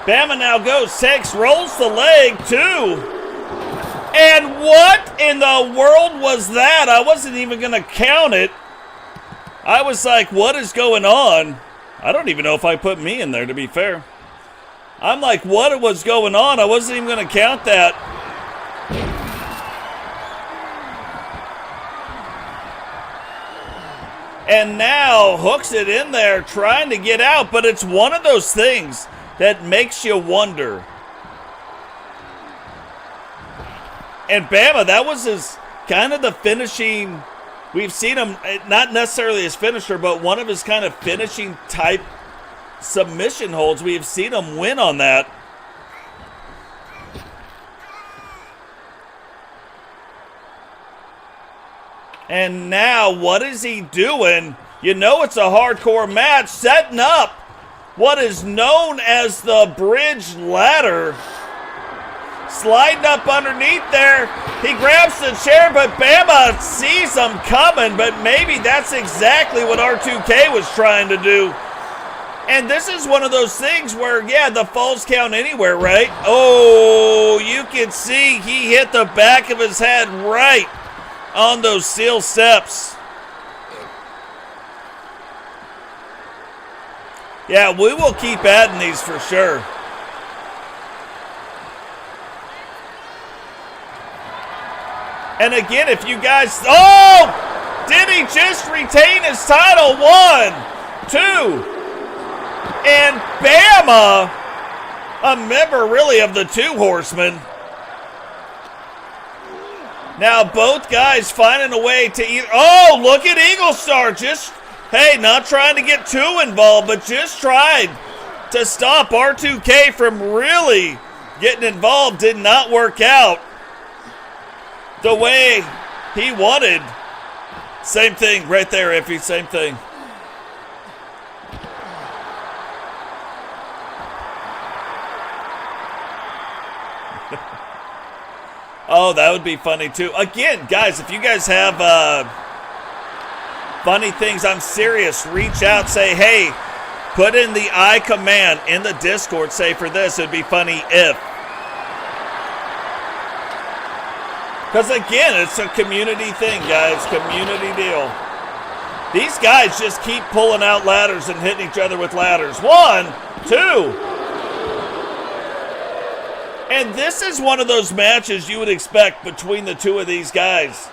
Bama now goes, takes, rolls the leg, too. And what in the world was that? I wasn't even going to count it. I was like, what is going on? I don't even know if I put me in there, to be fair. I'm like, what was going on? I wasn't even going to count that. And now hooks it in there, trying to get out, but it's one of those things that makes you wonder. And Bama, that was his kind of the finishing. We've seen him, not necessarily his finisher, but one of his kind of finishing type submission holds. We have seen him win on that. And now, what is he doing? You know it's a hardcore match, setting up what is known as the bridge ladder. Sliding up underneath there. He grabs the chair, but Bama sees him coming, but maybe that's exactly what R2K was trying to do. And this is one of those things where, yeah, the falls count anywhere, right? Oh, you can see he hit the back of his head right on those steel steps. Yeah, we will keep adding these for sure. And again, if you guys, oh, did he just retain his title? 1, 2, and Bama, a member really of the Two Horsemen. Now both guys finding a way to either, oh, look at Eagle Star, just, hey, not trying to get too involved, but just tried to stop R2K from really getting involved. Did not work out the way he wanted. Same thing right there, Iffy, same thing. Oh, that would be funny too. Again, guys, if you guys have funny things, I'm serious, reach out, say, hey, put in the I command in the Discord, say for this, it'd be funny if. Because again, it's a community thing, guys, community deal. These guys just keep pulling out ladders and hitting each other with ladders. 1, 2. And this is one of those matches you would expect between the two of these guys.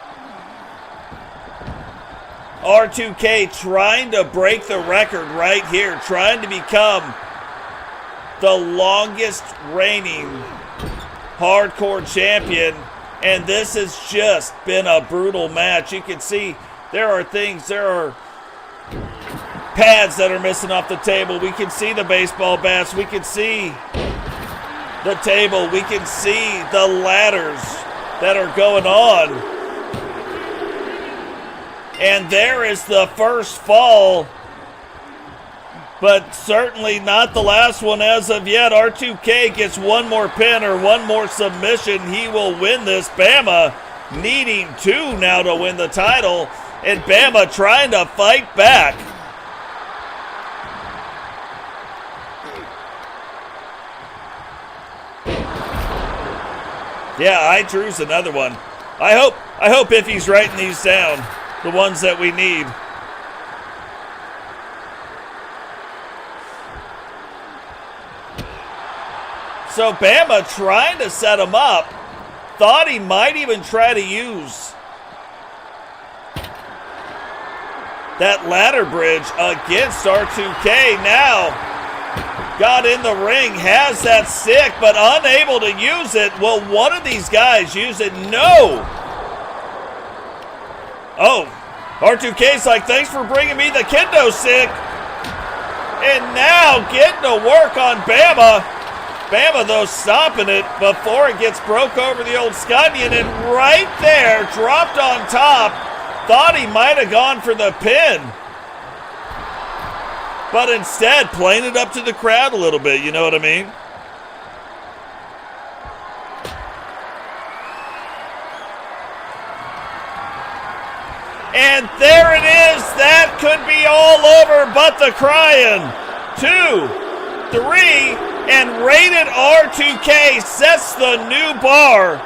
R2K trying to break the record right here, trying to become the longest reigning hardcore champion. And this has just been a brutal match. You can see there are things, there are pads that are missing off the table. We can see the baseball bats. We can see the table. We can see the ladders that are going on. And there is the first fall, but certainly not the last one as of yet. R2K gets one more pin or one more submission. He will win this. Bama needing 2 now to win the title, and Bama trying to fight back. Yeah, I Drew's another one. I hope Iffy's writing these down, the ones that we need. So Bama trying to set him up. Thought he might even try to use that ladder bridge against R2K. Now got in the ring, has that stick, but unable to use it. Will one of these guys use it? No. Oh, R2K's like, thanks for bringing me the kendo stick. And now getting to work on Bama. Bama, though, stopping it before it gets broke over the old scunion. And right there, dropped on top. Thought he might have gone for the pin, but instead playing it up to the crowd a little bit, you know what I mean? And there it is. That could be all over but the crying. 2, 3, and Rated R2K sets the new bar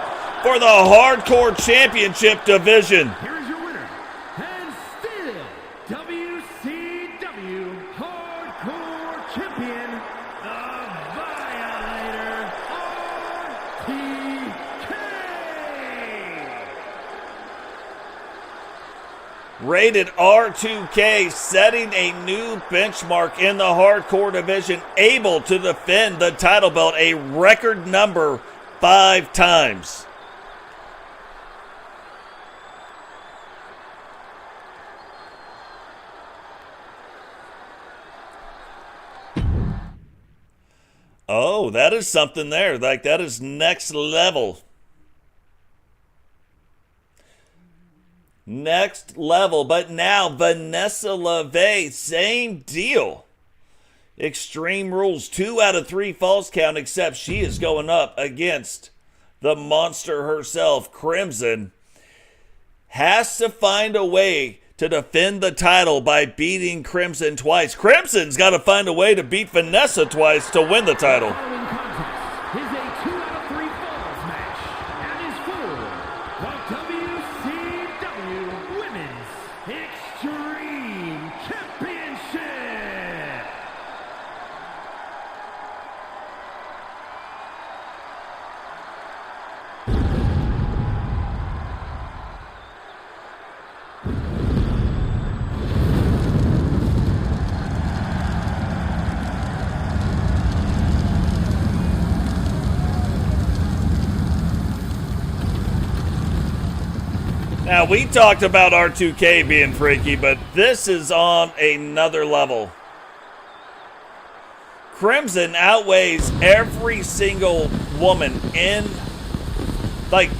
for the Hardcore Championship division. Here is your winner, and still WCW Hardcore Champion, the Violator, R2K. Rated R2K setting a new benchmark in the hardcore division, able to defend the title belt a record number 5 times. Oh, that is something there. Like, that is next level. next level. But now Vanessa Levey, same deal. Extreme Rules, 2 out of 3 falls count, except she is going up against the monster herself. Crimson has to find a way to defend the title by beating Crimson twice. Crimson's got to find a way to beat Vanessa twice to win the title. Following contest is a 2 out of 3 falls match and is for the WCW Women's Extreme Championship. Now, we talked about R2K being freaky, but this is on another level. Crimson outweighs every single woman in, like,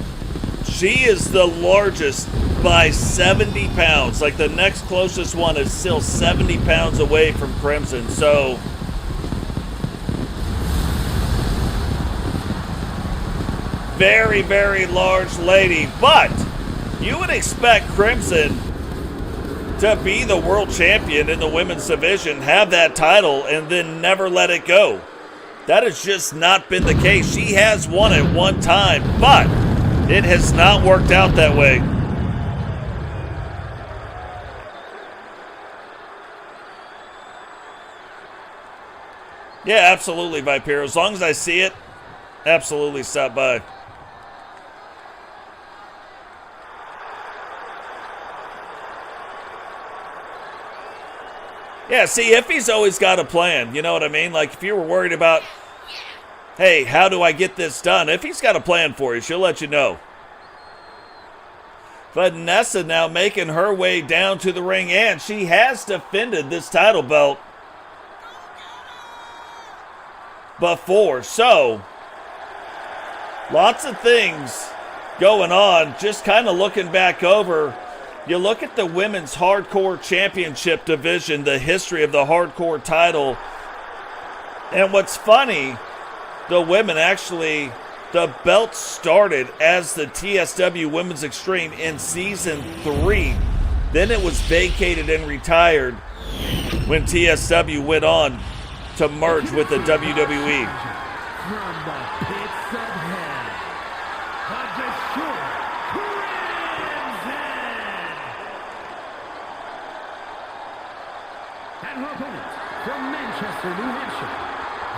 she is the largest by 70 pounds. Like, the next closest one is still 70 pounds away from Crimson. So, very, very large lady. But you would expect Crimson to be the world champion in the women's division, have that title, and then never let it go. That has just not been the case. She has won it one time, but it has not worked out that way. Yeah, absolutely, Vipero. As long as I see it, absolutely stop by. Yeah, see, Iffy's always got a plan. You know what I mean? Like, if you were worried about, hey, how do I get this done? Iffy's got a plan for you. She'll let you know. Vanessa now making her way down to the ring, and she has defended this title belt before. So, lots of things going on. Just kind of looking back over. You look at the women's hardcore championship division, the history of the hardcore title. And what's funny, the women actually, the belt started as the TSW Women's Extreme in season 3. Then it was vacated and retired when TSW went on to merge with the WWE. From the pits of hell, the Destroyer Crimson! And her opponent from Manchester, New Hampshire,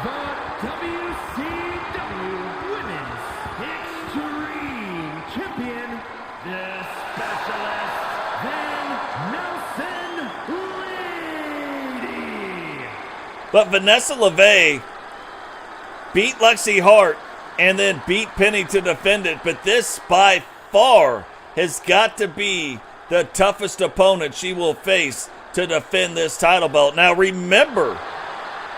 the WCW Women's Extreme Champion, the Specialist Lady. But Vanessa Levey beat Lexi Hart and then beat Penny to defend it. But this, by far, has got to be the toughest opponent she will face to defend this title belt. Now, remember,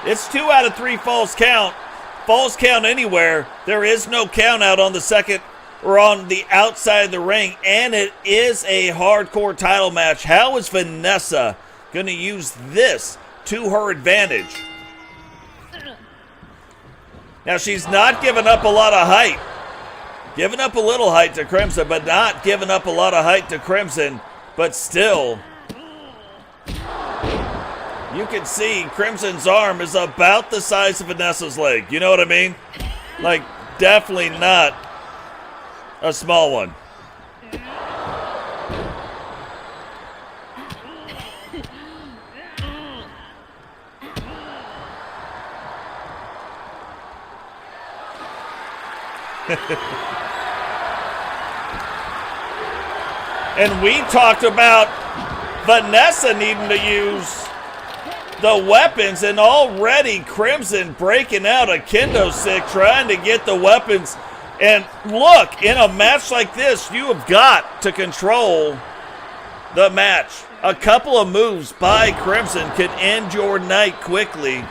it's 2 out of 3 falls count. Falls count anywhere. There is no count out on the second or on the outside of the ring. And it is a hardcore title match. How is Vanessa going to use this to her advantage? Now, she's not giving up a lot of height. Giving up a little height to Crimson, but not giving up a lot of height to Crimson. But still, you can see Crimson's arm is about the size of Vanessa's leg. You know what I mean? Like, definitely not a small one. And we talked about Vanessa needing to use the weapons, and already Crimson breaking out a kendo stick, trying to get the weapons. And look, in a match like this, you have got to control the match. A couple of moves by Crimson could end your night quickly.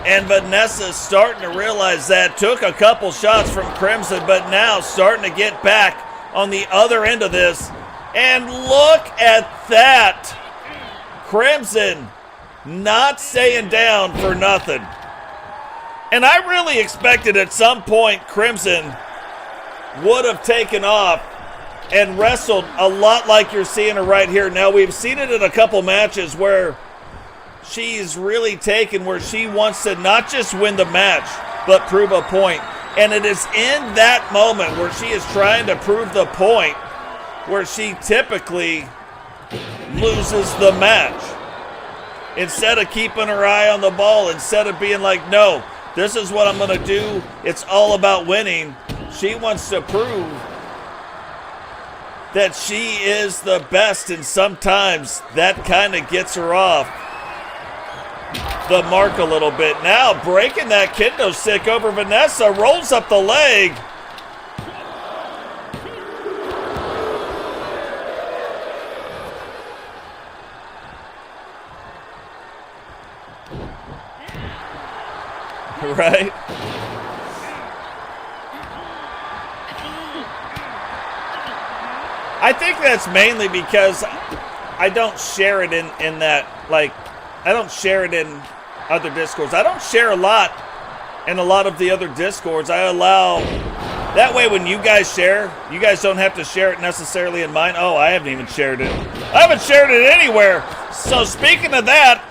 And Vanessa's starting to realize that. Took a couple shots from Crimson, but now starting to get back on the other end of this. And look at that. Crimson not staying down for nothing. And I really expected at some point Crimson would have taken off and wrestled a lot like you're seeing her right here. Now, we've seen it in a couple matches where she's really taken where she wants to not just win the match, but prove a point. And it is in that moment where she is trying to prove the point where she typically loses the match. Instead of keeping her eye on the ball, instead of being like, no, this is what I'm going to do. It's all about winning. She wants to prove that she is the best, and sometimes that kind of gets her off the mark a little bit. Now breaking that kendo stick over Vanessa, rolls up the leg. Right? I think that's mainly because I don't share it in that, like, I don't share it in other Discords. I don't share a lot in a lot of the other Discords. I allow, that way when you guys share, you guys don't have to share it necessarily in mine. Oh, I haven't even shared it. I haven't shared it anywhere. So speaking of that,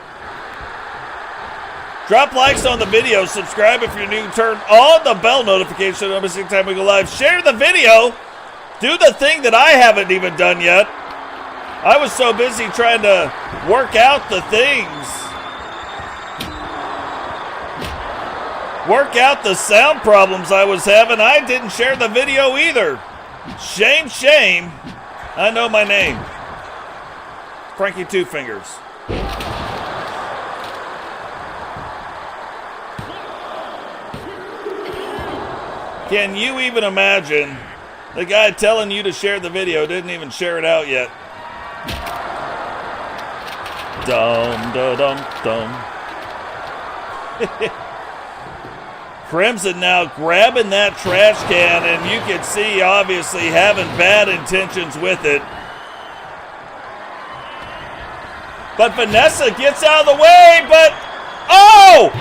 drop likes on the video, subscribe if you're new, turn on the bell notification every single time we go live, share the video, do the thing that I haven't even done yet. I was so busy trying to work out the things, work out the sound problems I was having. I didn't share the video either. Shame, shame. I know my name. Frankie Two Fingers. Can you even imagine the guy telling you to share the video didn't even share it out yet? Dum da dum dum. Crimson now grabbing that trash can, and you can see obviously having bad intentions with it. But Vanessa gets out of the way, but oh!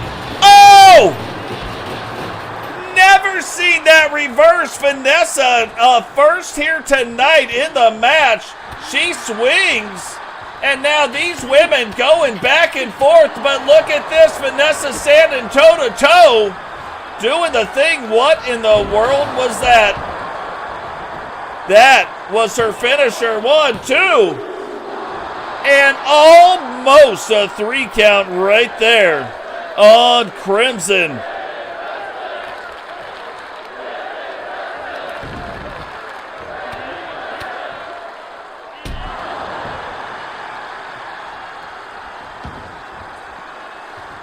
Never seen that reverse. Vanessa first here tonight in the match. She swings. And now these women going back and forth. But look at this. Vanessa standing toe-to-toe. Doing the thing. What in the world was that? That was her finisher. 1, 2. And almost a 3 count right there on Crimson.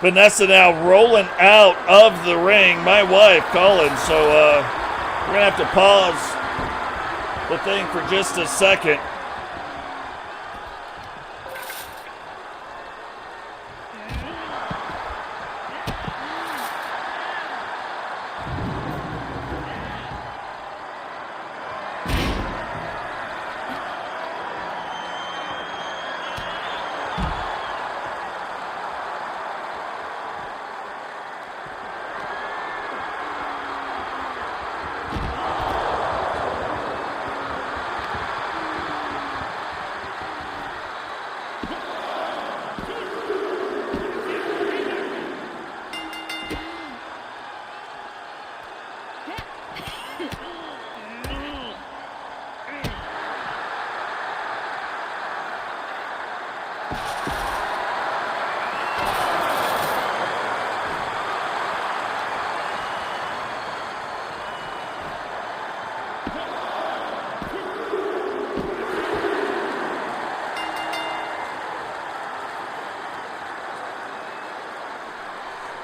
Vanessa now rolling out of the ring. My wife calling, so we're going to have to pause the thing for just a second.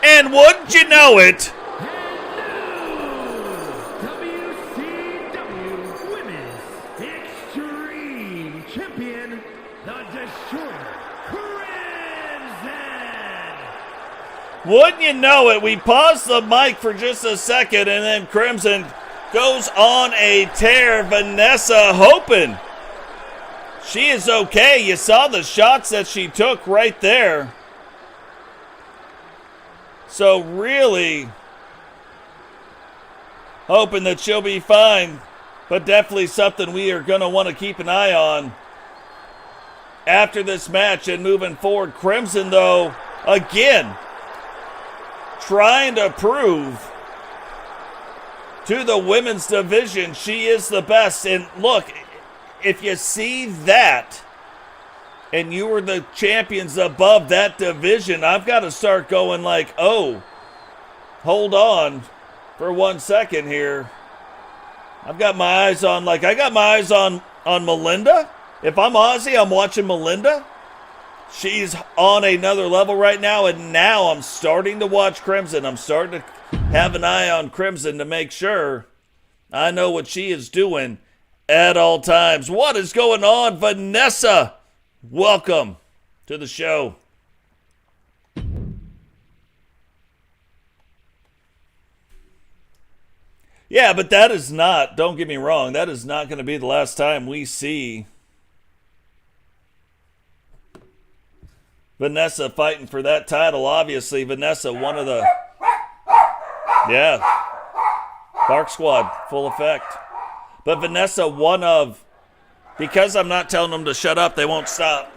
And wouldn't you know it? WCW Women's Extreme Champion, the Destroyer, Crimson. Wouldn't you know it, we paused the mic for just a second, and then Crimson goes on a tear. Vanessa hoping she is okay. You saw the shots that she took right there. So really hoping that she'll be fine, but definitely something we are going to want to keep an eye on after this match and moving forward. Crimson, though, again, trying to prove to the women's division she is the best. And look, if you see that and you were the champions above that division, I've got to start going like, oh, hold on for 1 second here. I've got my eyes on, like, I got my eyes on Melinda. If I'm Aussie, I'm watching Melinda. She's on another level right now, and now I'm starting to watch Crimson. I'm starting to have an eye on Crimson to make sure I know what she is doing at all times. What is going on, Vanessa? Welcome to the show. Yeah, but that is not, don't get me wrong, that is not going to be the last time we see Vanessa fighting for that title. Obviously, Vanessa, one of the, yeah, Bark Squad, full effect. But Vanessa, one of, because I'm not telling them to shut up, they won't stop.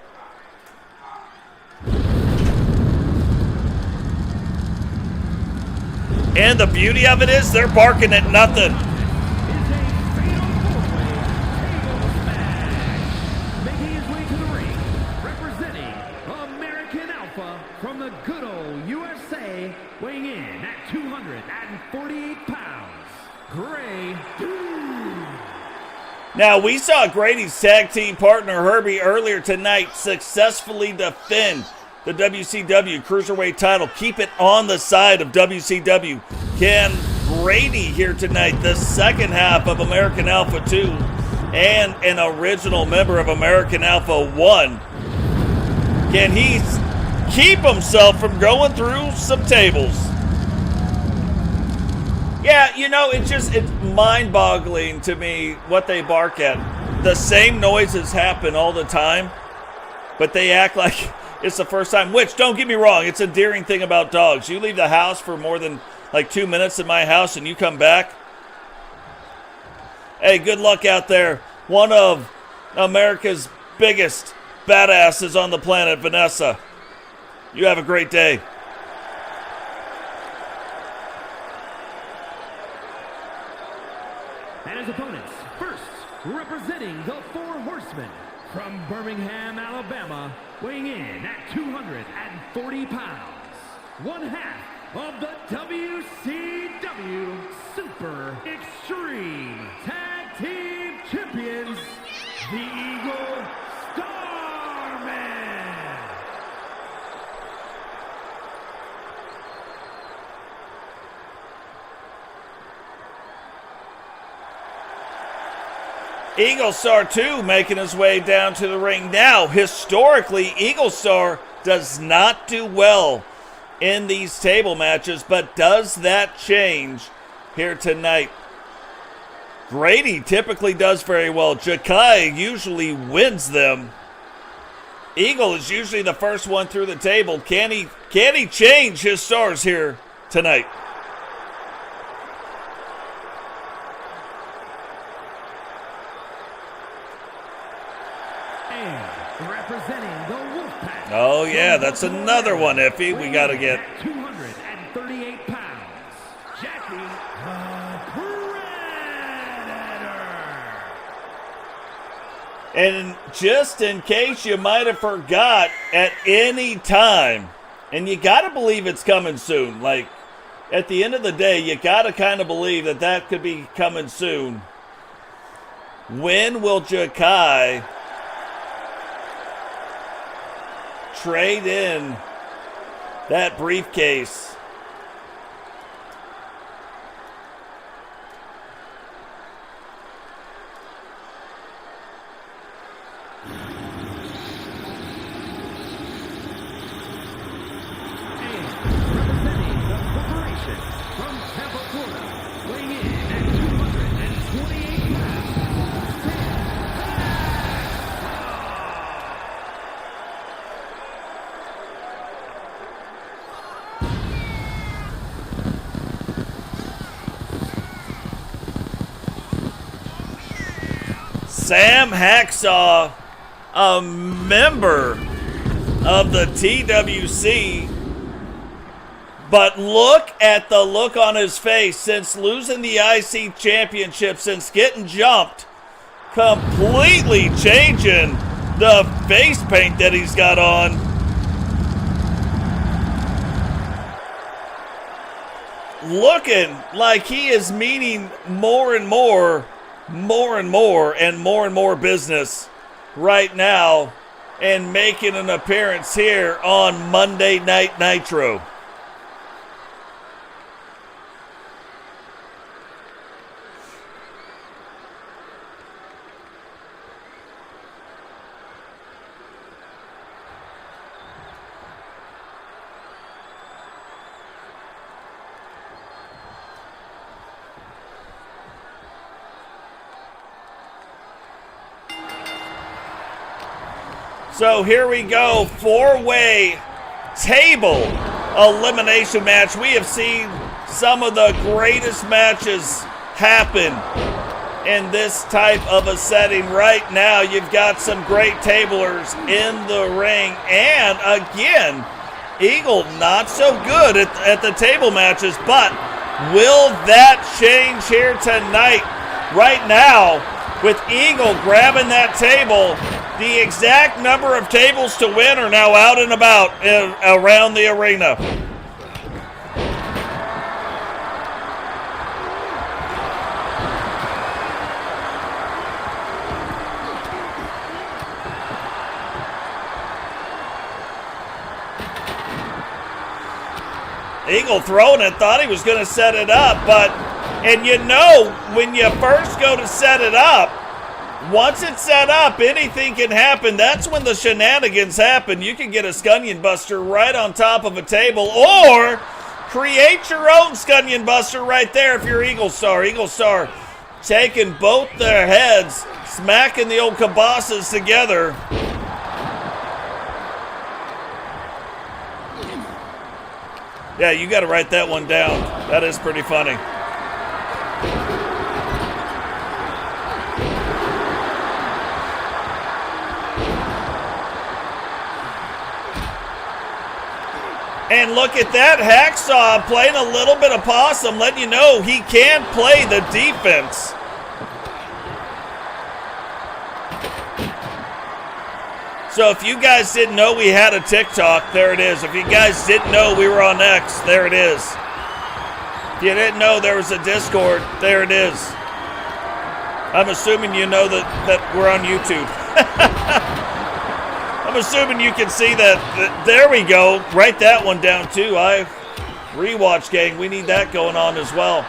And the beauty of it is they're barking at nothing. Making his way to the ring, representing American Alpha from the good old USA, weighing in at 248 pounds, Grady. Now, we saw Grady's tag team partner Herbie earlier tonight successfully defend the WCW Cruiserweight title. Keep it on the side of WCW. Can Grady here tonight, the second half of American Alpha 2 and an original member of American Alpha 1, can he keep himself from going through some tables? Yeah, you know, it's mind-boggling to me what they bark at. The same noises happen all the time, but they act like it's the first time, which, don't get me wrong, it's an endearing thing about dogs. You leave the house for more than like 2 minutes in my house and you come back. Hey, good luck out there. One of America's biggest badasses on the planet, Vanessa. You have a great day. And his opponents, first, representing the Four Horsemen from Birmingham, Alabama, weighing in at 240 pounds, one half of the WCW Super Extreme Tag Team Champions, the Eagle Starman. Eagle Star 2 making his way down to the ring. Now, historically, Eagle Star does not do well in these table matches, but does that change here tonight? Grady typically does very well. Jahki usually wins them. Eagle is usually the first one through the table. Can he change his stars here tonight? Representing the Wolfpack. Oh, yeah, that's another one, Iffy. We got to get. 238 pounds, Jahki, the Predator. And just in case you might have forgot, at any time, and you got to believe it's coming soon. Like, at the end of the day, you got to kind of believe that that could be coming soon. When will Jahki trade in that briefcase? Representing Sam Hacksaw, a member of the TWC. But look at the look on his face since losing the IC championship, since getting jumped, completely changing the face paint that he's got on. Looking like he is meeting more and more business right now and making an appearance here on Monday Night Nitro. So here we go, four-way table elimination match. We have seen some of the greatest matches happen in this type of a setting. Right now, you've got some great tablers in the ring. And again, Eagle not so good at the table matches, but will that change here tonight? Right now, with Eagle grabbing that table, the exact number of tables to win are now out and about around the arena. Eagle throwing it, thought he was going to set it up, and you know, when you first go to set it up, once it's set up, anything can happen. That's when the shenanigans happen. You can get a Scunion Buster right on top of a table, or create your own Scunion Buster right there if you're Eagle Star. Eagle Star taking both their heads, smacking the old kibosses together. Yeah, you got to write that one down. That is pretty funny. And look at that, Hacksaw playing a little bit of possum, letting you know he can play the defense. So if you guys didn't know we had a TikTok, there it is. If you guys didn't know we were on X, there it is. If you didn't know there was a Discord, there it is. I'm assuming you know that we're on YouTube. I'm assuming you can see that. There we go. Write that one down too. Rewatch gang, we need that going on as well.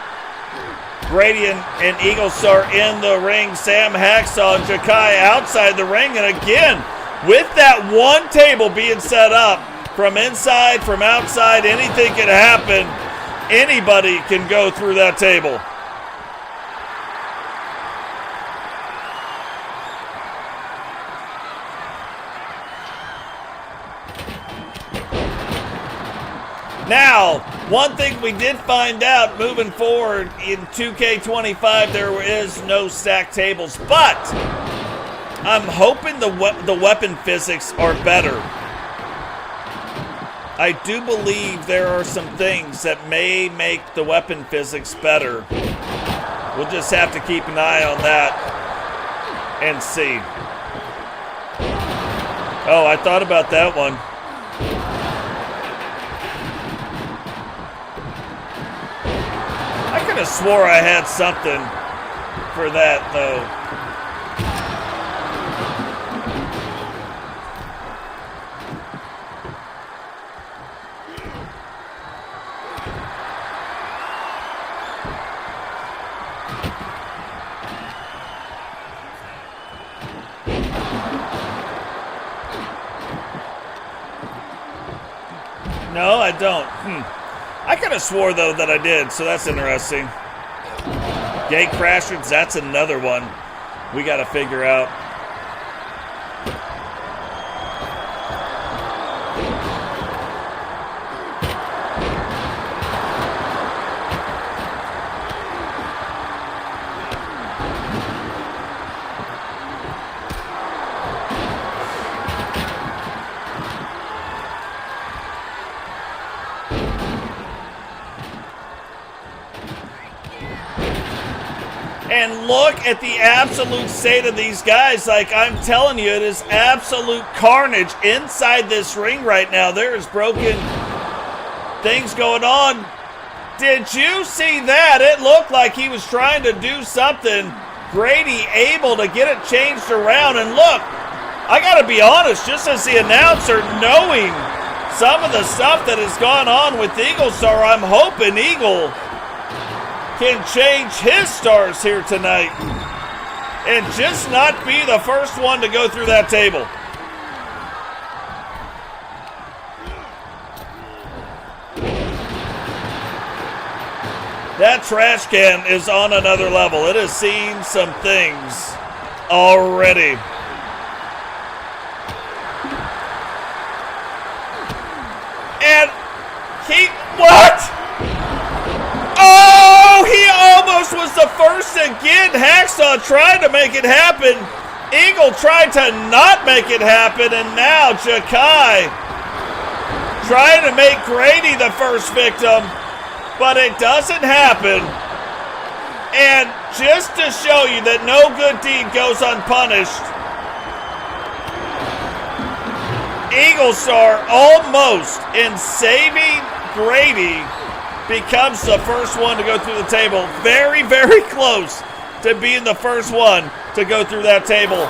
Grady and Eagle Star in the ring. Sam Hacksaw and Jahki outside the ring. And again, with that one table being set up, from inside, from outside, anything can happen. Anybody can go through that table. Now, one thing we did find out moving forward in 2K25, there is no stacked tables, but I'm hoping the weapon physics are better. I do believe there are some things that may make the weapon physics better. We'll just have to keep an eye on that and see. Oh, I thought about that one. I could have swore I had something for that, though. No, I don't. I could have swore, though, that I did, so that's interesting. Gate Crashers, that's another one we got to figure out. look at the absolute state of these guys. Like, I'm telling you, it is absolute carnage inside this ring right now. There is broken things going on. Did you see that? It looked like he was trying to do something. Grady able to get it changed around. And look, I got to be honest, just as the announcer, knowing some of the stuff that has gone on with Eagle Star, I'm hoping Eagle can change his stars here tonight and just not be the first one to go through that table. That trash can is on another level. It has seen some things already. And what? Oh, he almost was the first again. Hacksaw tried to make it happen. Eagle tried to not make it happen, and now Jahki trying to make Grady the first victim. But it doesn't happen. And just to show you that no good deed goes unpunished, Eagle Star almost in saving Grady becomes the first one to go through the table. Very, very close to being the first one to go through that table.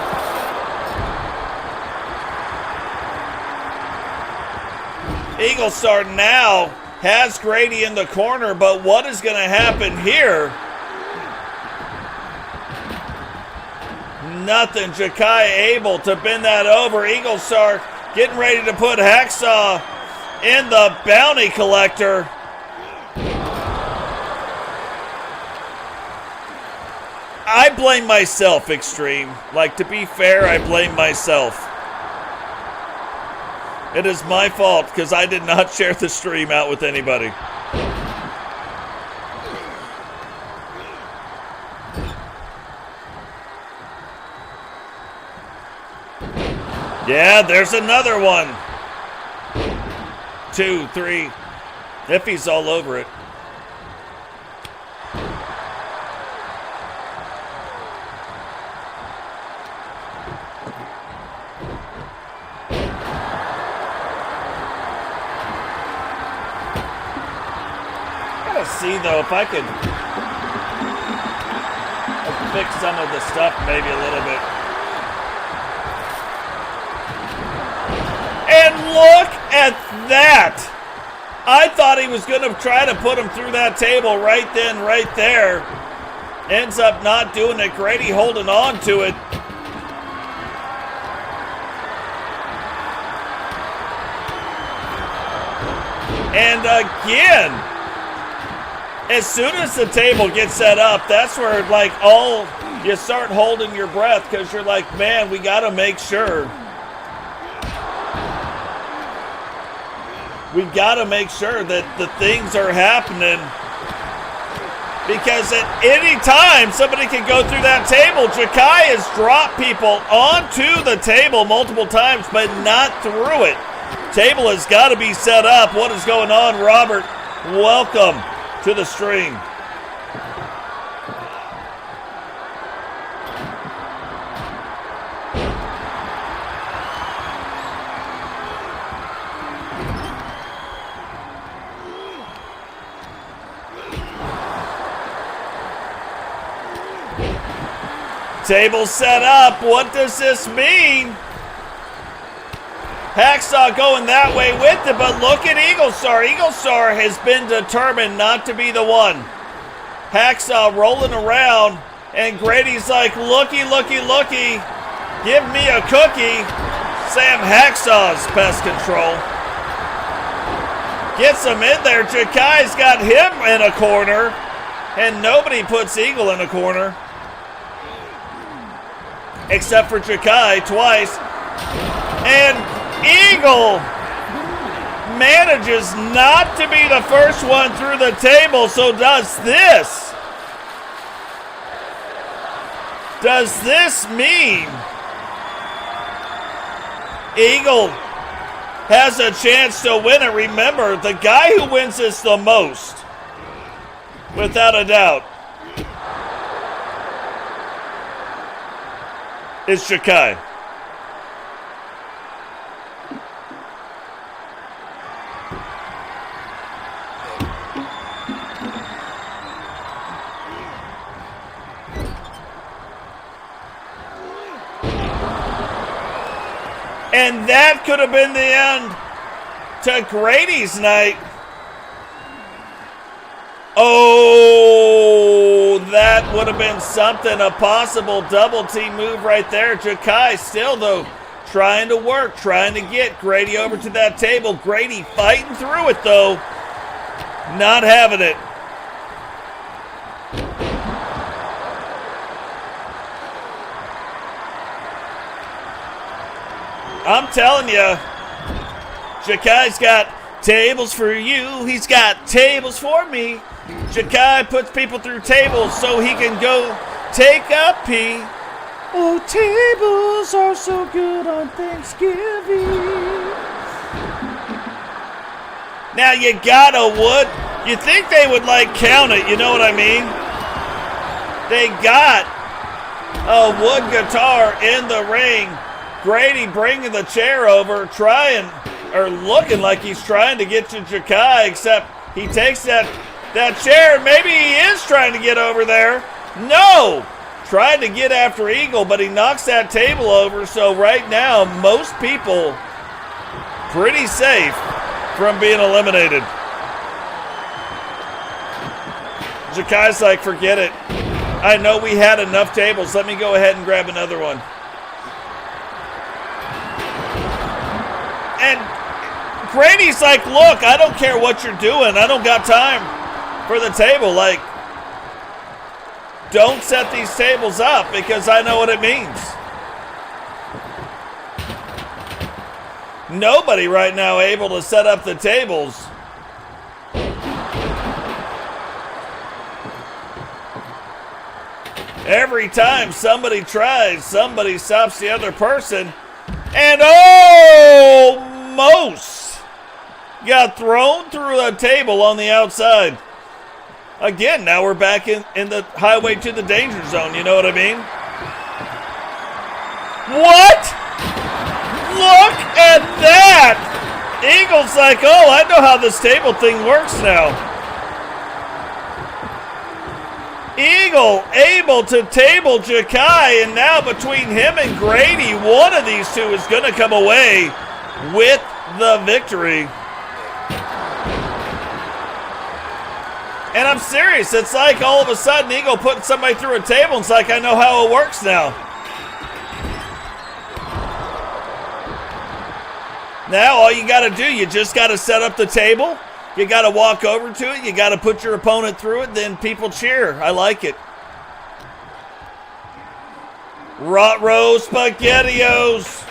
Eagle Star now has Grady in the corner, but what is going to happen here? Nothing. Jahki able to bend that over. Eagle Star getting ready to put Hacksaw in the bounty collector. I blame myself, Extreme. Like, to be fair, I blame myself. It is my fault because I did not share the stream out with anybody. Yeah, there's another one. 2, 3. Iffy's all over it. See though if I could fix some of the stuff maybe a little bit. And look at that! I thought he was going to try to put him through that table right then, right there. Ends up not doing it. Grady holding on to it. And again, as soon as the table gets set up, that's where like all you start holding your breath because you're like, man, we got to make sure. We got to make sure that the things are happening because at any time somebody can go through that table. Jahki has dropped people onto the table multiple times, but not through it. Table has got to be set up. What is going on, Robert? Welcome to the stream. Table set up. What does this mean? Hacksaw going that way with it, but look at Eagle Star. Eagle Star has been determined not to be the one. Hacksaw rolling around, and Grady's like, looky, looky, looky. Give me a cookie. Sam Hacksaw's pest control. Gets him in there. Jahki's got him in a corner, and nobody puts Eagle in a corner. Except for Jahki twice. And Eagle manages not to be the first one through the table, so does this. Does this mean Eagle has a chance to win it? Remember, the guy who wins this the most, without a doubt, is Jahki. And that could have been the end to Grady's night. Oh, that would have been something, a possible double team move right there. Jahki still, though, trying to work, trying to get Grady over to that table. Grady fighting through it, though. Not having it. I'm telling you, Jahki's got tables for you. He's got tables for me. Jahki puts people through tables so he can go take a pee. Oh, tables are so good on Thanksgiving. Now you you think they would like count it, you know what I mean? They got a wood guitar in the ring. Grady bringing the chair over, looking like he's trying to get to Jahki, except he takes that chair, and maybe he is trying to get over there. No! Trying to get after Eagle, but he knocks that table over, so right now, most people pretty safe from being eliminated. Jahki's like, forget it. I know we had enough tables. Let me go ahead and grab another one. And Grady's like, look, I don't care what you're doing. I don't got time for the table. Like, don't set these tables up because I know what it means. Nobody right now able to set up the tables. Every time somebody tries, somebody stops the other person. And almost got thrown through a table on the outside. Again, now we're back in the highway to the danger zone, you know what I mean? What? Look at that! Eagle's like, oh, I know how this table thing works now. Eagle able to table Jahki, and now between him and Grady, one of these two is going to come away with the victory. And I'm serious, it's like all of a sudden Eagle putting somebody through a table, and it's like, I know how it works now. Now all you got to do, you just got to set up the table. You got to walk over to it. You got to put your opponent through it. Then people cheer. I like it. Rot-row SpaghettiOs.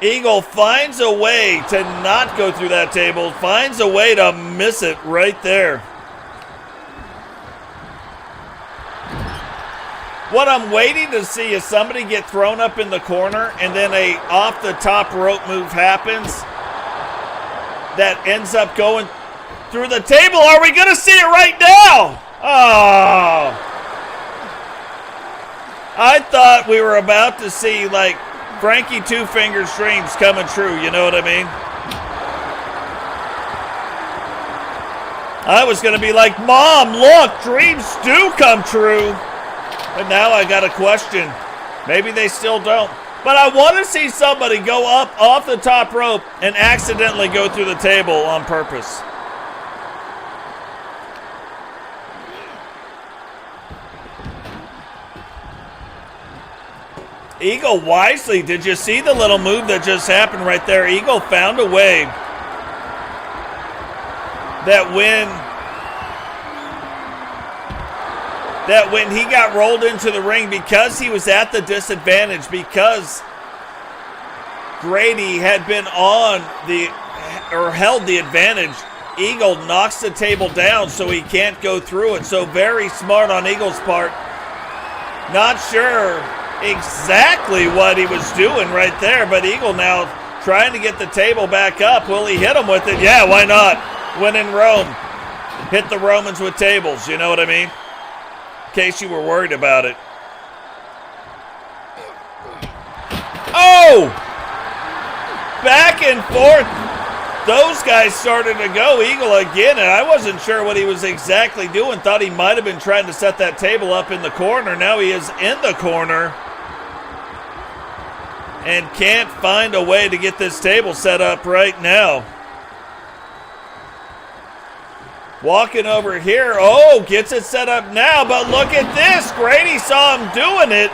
Eagle finds a way to not go through that table. Finds a way to miss it right there. What I'm waiting to see is somebody get thrown up in the corner and then a off-the-top rope move happens that ends up going through the table. Are we going to see it right now? Oh. I thought we were about to see, like, Frankie Two Fingers dreams coming true. You know what I mean? I was going to be like, Mom, look, dreams do come true. But now I got a question. Maybe they still don't. But I want to see somebody go up off the top rope and accidentally go through the table on purpose. Eagle wisely, did you see the little move that just happened right there? Eagle found a way that when he got rolled into the ring, because he was at the disadvantage, because Grady had been held the advantage, Eagle knocks the table down so he can't go through it. So very smart on Eagle's part. Not sure exactly what he was doing right there, but Eagle now trying to get the table back up. Will he hit him with it? Yeah, why not? When in Rome, hit the Romans with tables, you know what I mean? In case you were worried about it. Oh! Back and forth. Those guys started to go Eagle again, and I wasn't sure what he was exactly doing. Thought he might have been trying to set that table up in the corner. Now he is in the corner and can't find a way to get this table set up right now. Walking over here. Oh, gets it set up now, but look at this. Grady saw him doing it.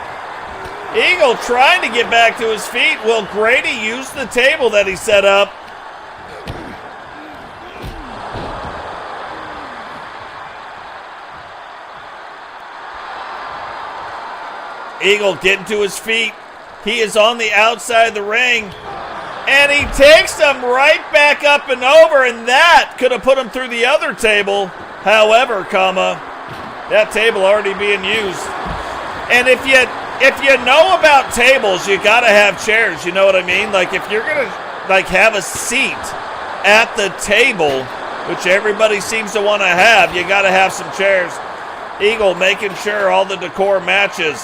Eagle trying to get back to his feet. Will Grady use the table that he set up? Eagle getting to his feet. He is on the outside of the ring. And he takes them right back up and over, and that could have put him through the other table. However, that table already being used. And if you know about tables, you got to have chairs, you know what I mean? Like if you're going to have a seat at the table, which everybody seems to want to have, you got to have some chairs. Eagle making sure all the decor matches.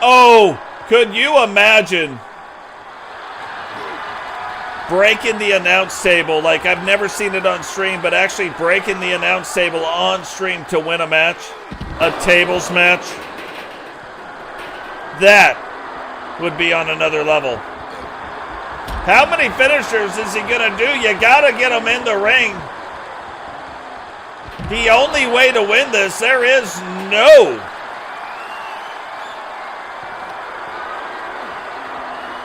Oh, could you imagine breaking the announce table? Like, I've never seen it on stream, but actually breaking the announce table on stream to win a match, a tables match. That would be on another level. How many finishers is he going to do? You got to get him in the ring. The only way to win this, there is no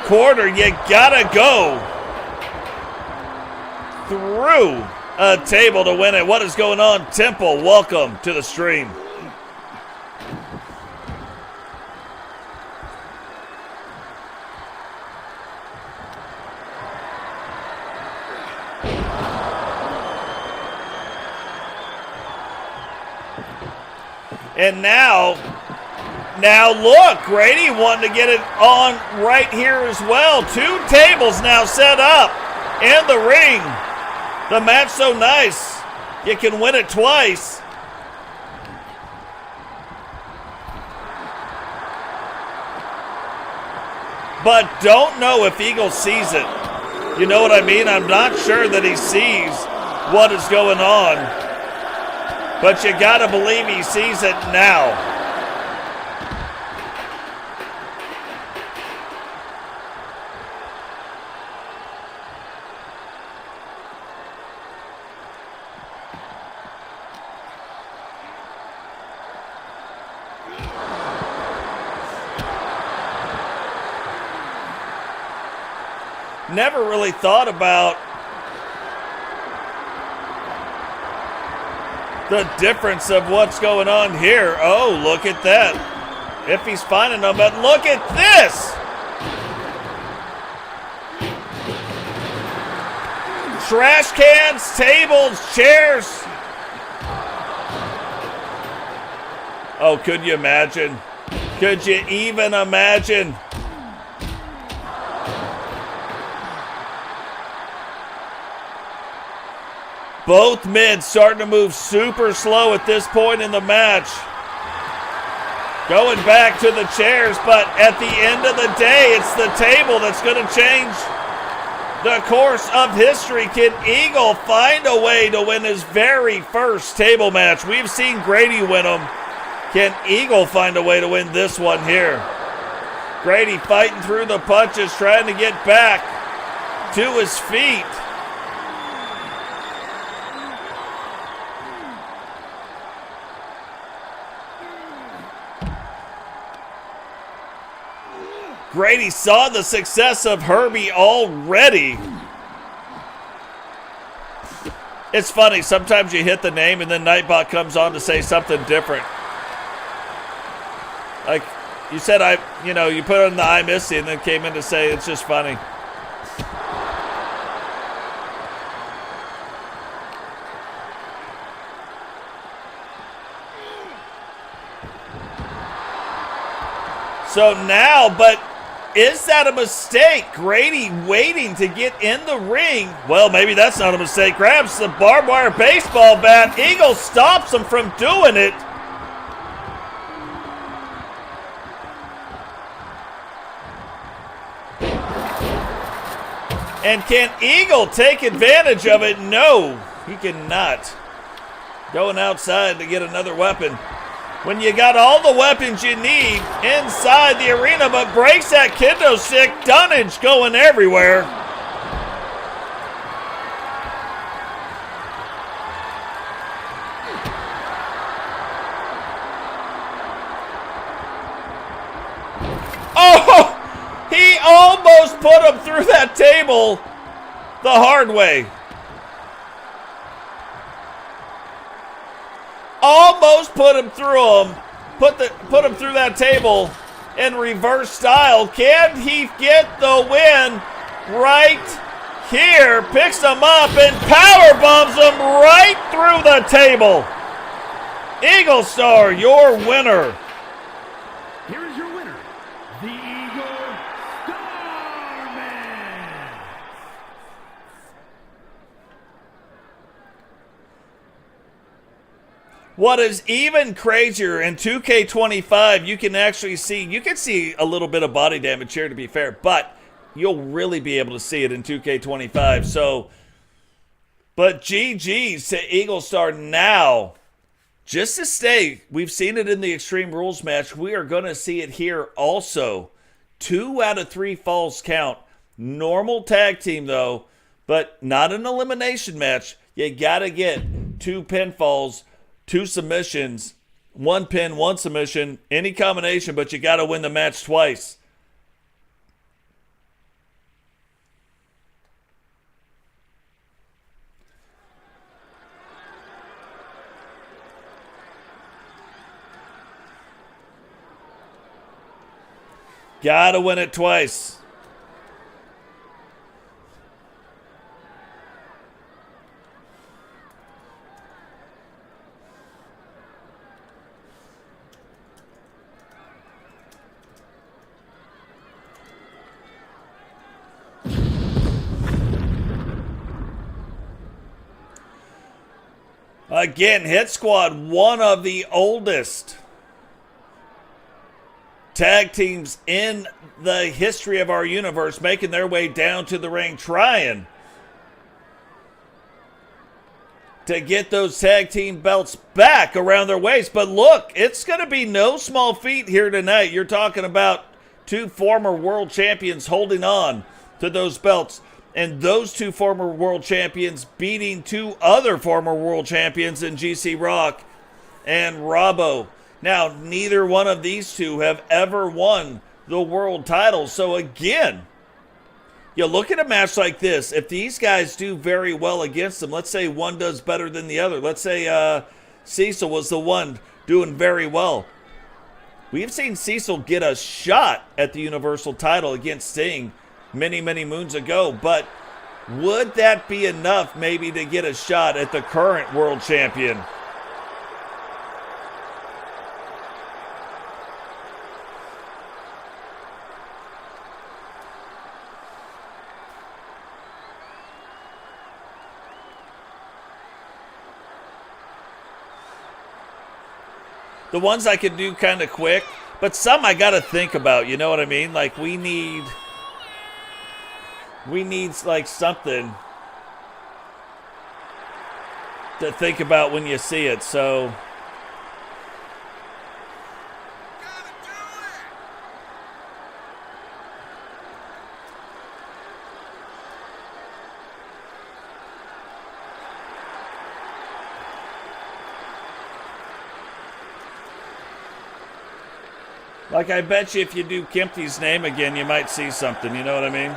quarter. You gotta go through a table to win it. What is going on, Temple? Welcome to the stream. And now look, Grady wanting to get it on right here as well. Two tables now set up in the ring. The match so nice, you can win it twice. But don't know if Eagle sees it. You know what I mean? I'm not sure that he sees what is going on. But you gotta believe he sees it now. Never really thought about the difference of what's going on here. Oh, look at that. If he's finding them, but look at this. Trash cans, tables, chairs. Oh, could you imagine? Could you even imagine? Both men starting to move super slow at this point in the match. Going back to the chairs, but at the end of the day, it's the table that's going to change the course of history. Can Eagle find a way to win his very first table match? We've seen Grady win them. Can Eagle find a way to win this one here? Grady fighting through the punches, trying to get back to his feet. Grady saw the success of Herbie already. It's funny, sometimes you hit the name and then Nightbot comes on to say something different. Like you said, you put on the I miss you and then came in to say it's just funny. So now, but Is that a mistake? Grady waiting to get in the ring. Well, maybe that's not a mistake. Grabs the barbed wire baseball bat. Eagle stops him from doing it. And can Eagle take advantage of it? No, he cannot. Going outside to get another weapon. When you got all the weapons you need inside the arena, but breaks that kendo stick, dunnage going everywhere. Oh, he almost put him through that table the hard way. Almost put him through him. Put him through that table in reverse style. Can he get the win right here? Picks him up and power bombs him right through the table. Eagle Star, your winner. Here is your winner, the Eagle Starman. What is even crazier in 2K25, you can see a little bit of body damage here, to be fair, but you'll really be able to see it in 2K25. So, but GG's to Eagle Star. Now, just to stay, we've seen it in the Extreme Rules match. We are going to see it here also. 2 out of 3 falls count. Normal tag team though, but not an elimination match. You got to get 2 pinfalls, 2 submissions, 1 pin, 1 submission, any combination, but you got to win the match twice. Got to win it twice. Again, Hit Squad, one of the oldest tag teams in the history of our universe, making their way down to the ring, trying to get those tag team belts back around their waist. But look, it's going to be no small feat here tonight. You're talking about 2 former world champions holding on to those belts. And those 2 former world champions beating 2 other former world champions in GC Rock and Robbo. Now, neither one of these 2 have ever won the world title. So again, you look at a match like this. If these guys do very well against them, let's say one does better than the other. Let's say Cecil was the one doing very well. We've seen Cecil get a shot at the Universal title against Sting many, many moons ago, but would that be enough maybe to get a shot at the current world champion? The ones I could do kind of quick, but some I got to think about, you know what I mean? Like we need like something to think about when you see it. So like I bet you if you do Kempty's name again, you might see something, you know what I mean?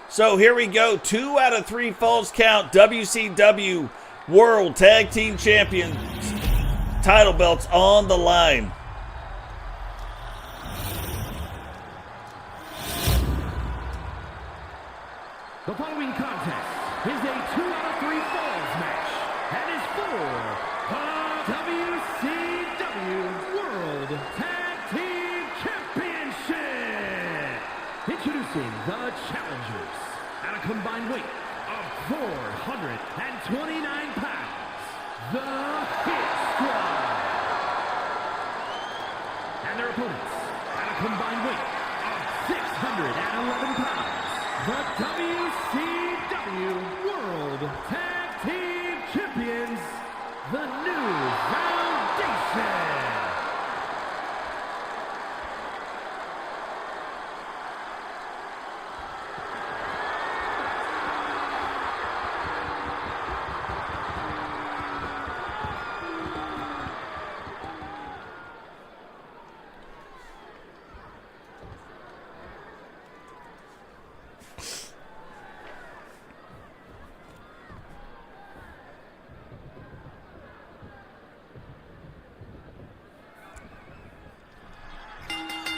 So here we go. 2 out of 3 falls count. WCW World Tag Team Champions title belts on the line. the Hit Squad. And their opponents, at a combined weight of 611 pounds, the WCW World Tag Team Champions, the New Foundation.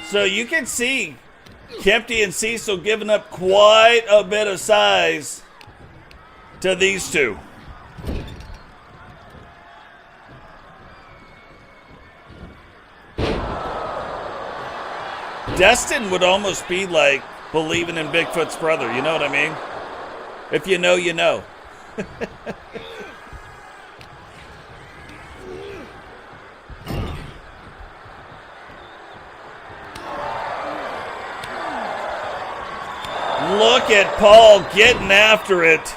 So you can see Kempty and Cecil giving up quite a bit of size to these two. Destin would almost be like believing in Bigfoot's brother, you know what I mean? If you know, you know. Look at Paul getting after it.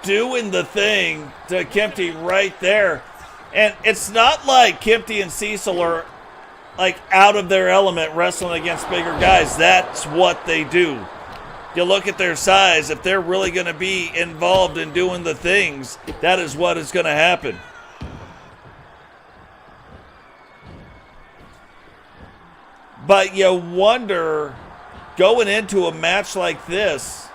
Doing the thing to Kempty right there. And it's not like Kempty and Cecil are like out of their element wrestling against bigger guys. That's what they do. You look at their size, if they're really going to be involved in doing the things, that is what is going to happen. But you wonder, going into a match like this,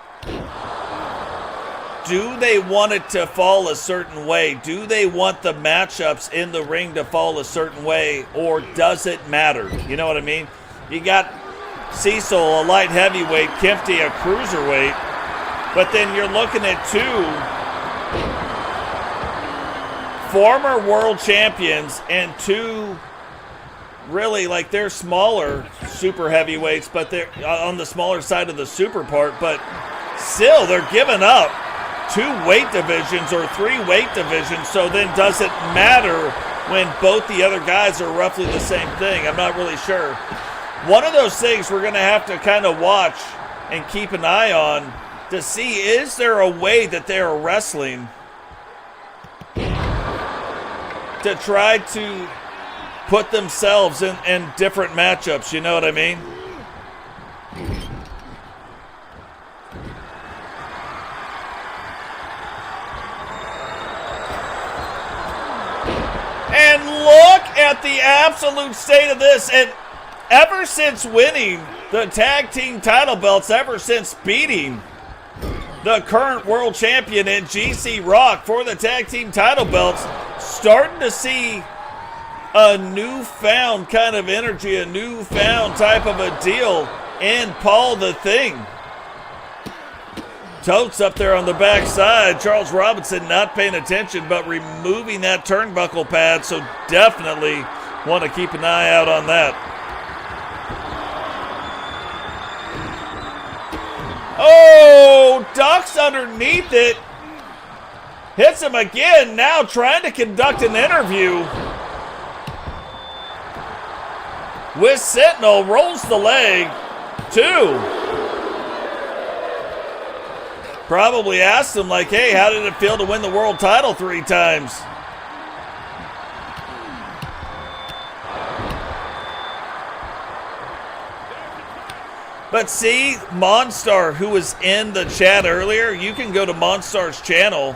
do they want it to fall a certain way? Do they want the matchups in the ring to fall a certain way, or does it matter? You know what I mean? You got Cecil, a light heavyweight, Kempty, a cruiserweight, but then you're looking at two former world champions and two really, like, they're smaller super heavyweights, but they're on the smaller side of the super part, but still they're giving up 2 weight divisions or 3 weight divisions. So then does it matter when both the other guys are roughly the same thing? I'm not really sure. One of those things we're going to have to kind of watch and keep an eye on to see, is there a way that they are wrestling to try to put themselves in different matchups, you know what I mean? And look at the absolute state of this. And ever since winning the tag team title belts, ever since beating the current world champion in GC Rock for the tag team title belts, starting to see a newfound kind of energy, a newfound type of a deal in Paul the Thing. Totes up there on the backside. Charles Robinson not paying attention, but removing that turnbuckle pad, so definitely want to keep an eye out on that. Oh, ducks underneath it. Hits him again, now trying to conduct an interview with Sentinel, rolls the leg, 2. Probably asked him, like, hey, how did it feel to win the world title 3 times? But see, Monstar, who was in the chat earlier, you can go to Monstar's channel,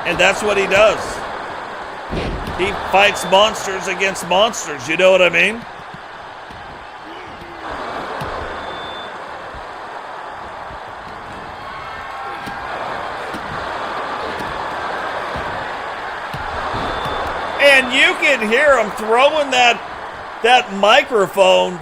and that's what he does. He fights monsters against monsters, you know what I mean? And you can hear him throwing that microphone,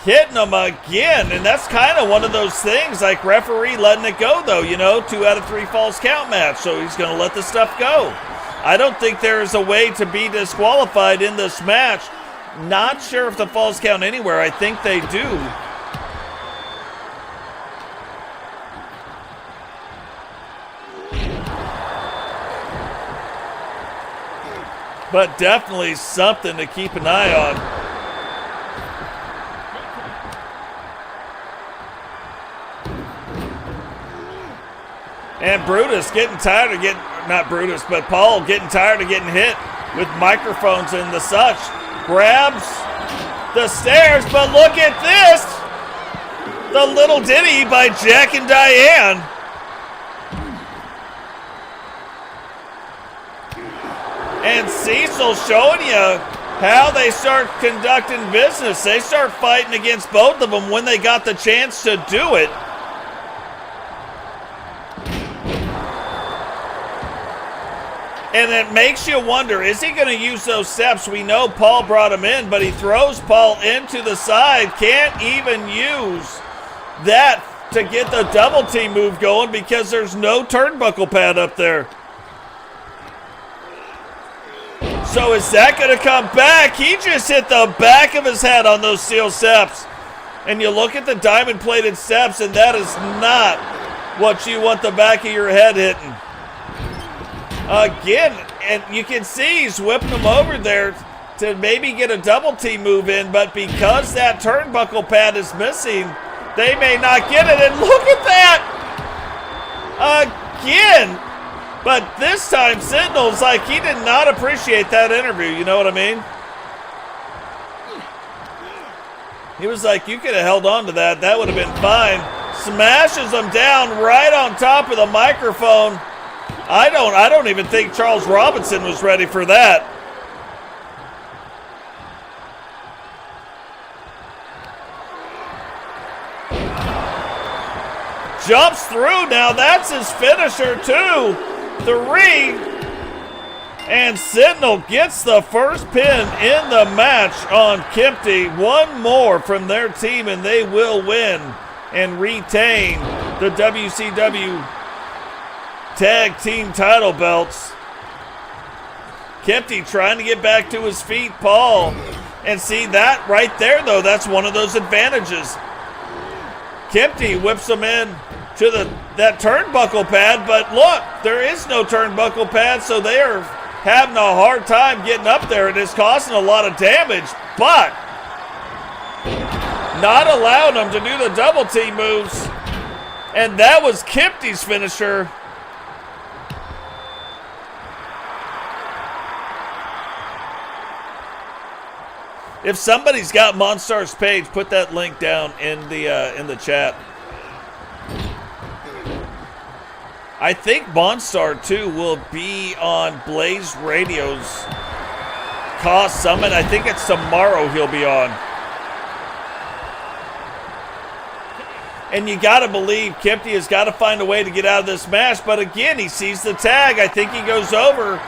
hitting him again. And that's kind of one of those things, like referee letting it go, though, you know, 2 out of 3 falls count match. So he's going to let the stuff go. I don't think there is a way to be disqualified in this match. Not sure if the falls count anywhere. I think they do. but definitely something to keep an eye on. And Brutus getting tired of getting, not Brutus, but Paul getting tired of getting hit with microphones and the such. Grabs the stairs, but look at this! The little ditty by Jack and Diane. And Cecil showing you how they start conducting business. They start fighting against both of them when they got the chance to do it. And it makes you wonder, is he going to use those steps? We know Paul brought him in, but he throws Paul into the side. Can't even use that to get the double team move going because there's no turnbuckle pad up there. So is that going to come back? He just hit the back of his head on those steel steps. And you look at the diamond-plated steps, and that is not what you want the back of your head hitting. Again, and you can see he's whipping them over there to maybe get a double team move in, but because that turnbuckle pad is missing, they may not get it. And look at that! Again! But this time, Sentinel's like he did not appreciate that interview, you know what I mean? He was like, you could have held on to that. That would have been fine. Smashes him down right on top of the microphone. I don't even think Charles Robinson was ready for that. Jumps through now. That's his finisher too. 3. And Sentinel gets the first pin in the match on Kempty. One more from their team and they will win and retain the WCW Tag Team title belts. Kempty trying to get back to his feet, Paul. And see that right there, though, that's one of those advantages. Kempty whips him in to that turnbuckle pad, but look, there is no turnbuckle pad, so they are having a hard time getting up there. It is causing a lot of damage, but not allowing them to do the double team moves. And that was Kempty's finisher. If somebody's got Monstar's page, put that link down in the chat. I think Monstar too will be on Blaze Radio's Cost Summit. I think it's tomorrow he'll be on. And you got to believe Kempty has got to find a way to get out of this match. But again, he sees the tag. I think he goes over.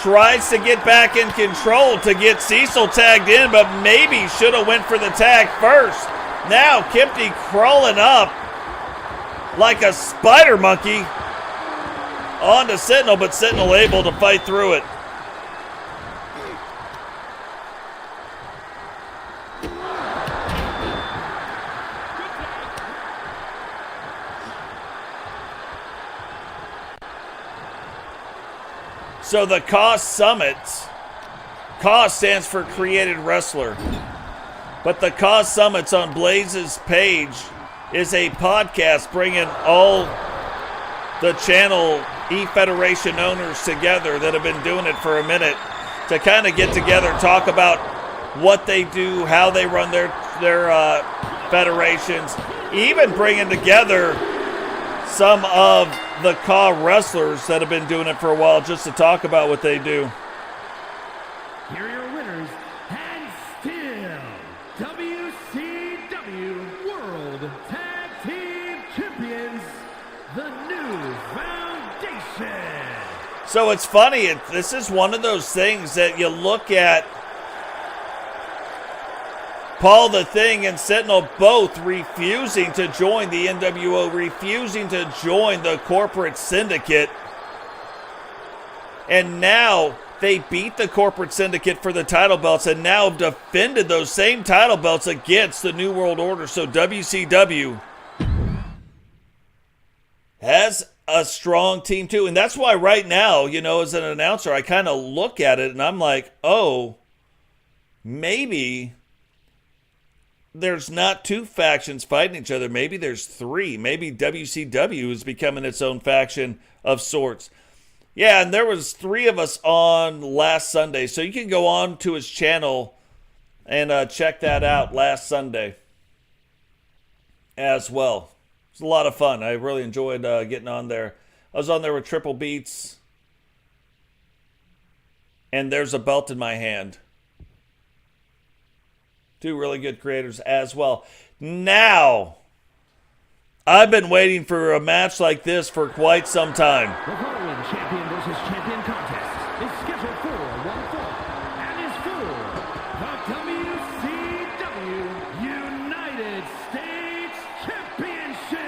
Tries to get back in control to get Cecil tagged in, but maybe should have went for the tag first. Now Kempty crawling up like a spider monkey onto Sentinel, but Sentinel able to fight through it. So the Cost Summit, Cost stands for Created Wrestler, but the Cost Summits on Blaze's page is a podcast bringing all the channel E-Federation owners together that have been doing it for a minute to kind of get together, talk about what they do, how they run their federations, even bringing together some of the CAW wrestlers that have been doing it for a while just to talk about what they do. Here are your winners, and still WCW World Tag Team Champions, the New Foundation. So it's funny, this is one of those things that you look at Paul the Thing and Sentinel both refusing to join the NWO, refusing to join the corporate syndicate. And now they beat the corporate syndicate for the title belts and now have defended those same title belts against the New World Order. So WCW has a strong team too. And that's why right now, as an announcer, I kind of look at it and I'm like, oh, maybe there's not two factions fighting each other. Maybe there's three. Maybe WCW is becoming its own faction of sorts. Yeah, and there was 3 of us on last Sunday. So you can go on to his channel and check that out last Sunday as well. It was a lot of fun. I really enjoyed getting on there. I was on there with Triple Beats. And there's a belt in my hand. 2 really good creators as well. Now, I've been waiting for a match like this for quite some time. The following champion versus champion contest is scheduled for one fall and is for the WCW United States Championship.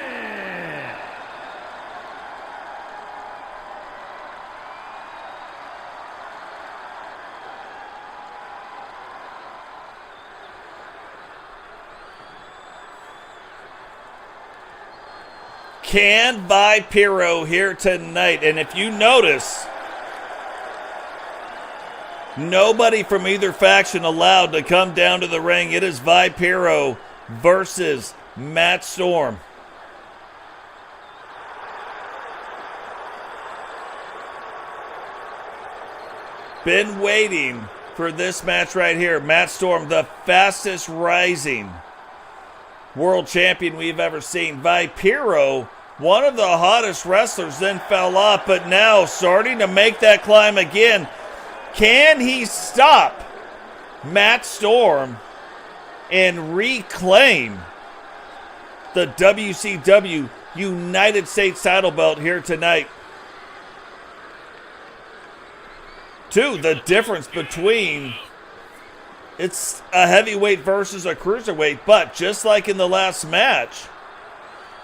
Can Vipero here tonight. And if you notice, nobody from either faction allowed to come down to the ring. It is Vipero versus Matt Storm. Been waiting for this match right here. Matt Storm, the fastest rising world champion we've ever seen. Vipero, one of the hottest wrestlers, then fell off, but now starting to make that climb again. Can he stop Matt Storm and reclaim the WCW United States title belt here tonight? The difference between it's a heavyweight versus a cruiserweight, but just like in the last match,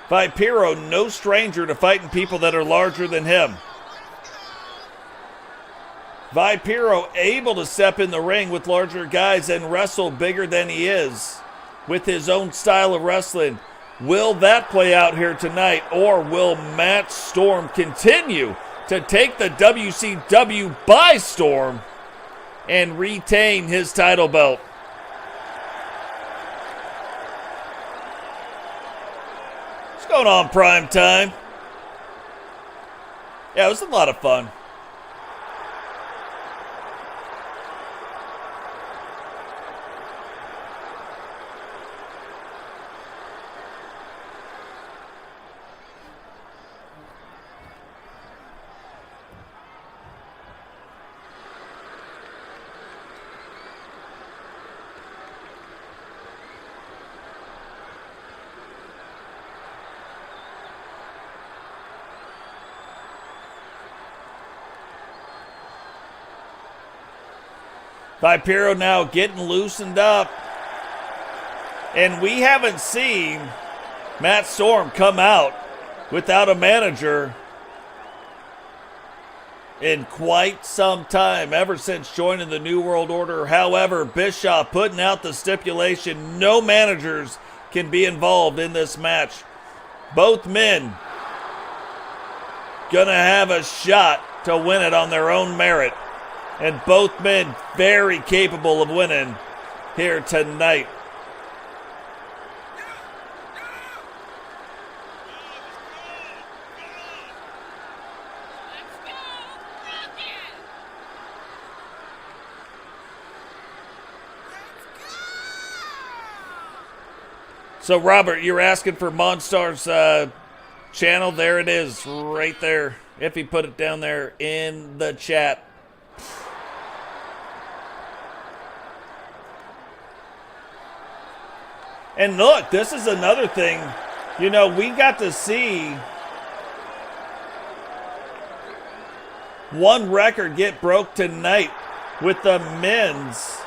Vipero, no stranger to fighting people that are larger than him. Vipero able to step in the ring with larger guys and wrestle bigger than he is with his own style of wrestling. Will that play out here tonight, or will Matt Storm continue to take the WCW by storm and retain his title belt? What's going on, Prime Time? Yeah, it was a lot of fun. Vipero now getting loosened up. And we haven't seen Matt Storm come out without a manager in quite some time, ever since joining the New World Order. However, Bischoff putting out the stipulation, no managers can be involved in this match. Both men gonna have a shot to win it on their own merit. And both men very capable of winning here tonight. So, Robert, you're asking for Monstar's channel. There it is, right there. If he put it down there in the chat. And look, this is another thing. You know, we got to see one record get broke tonight with the men's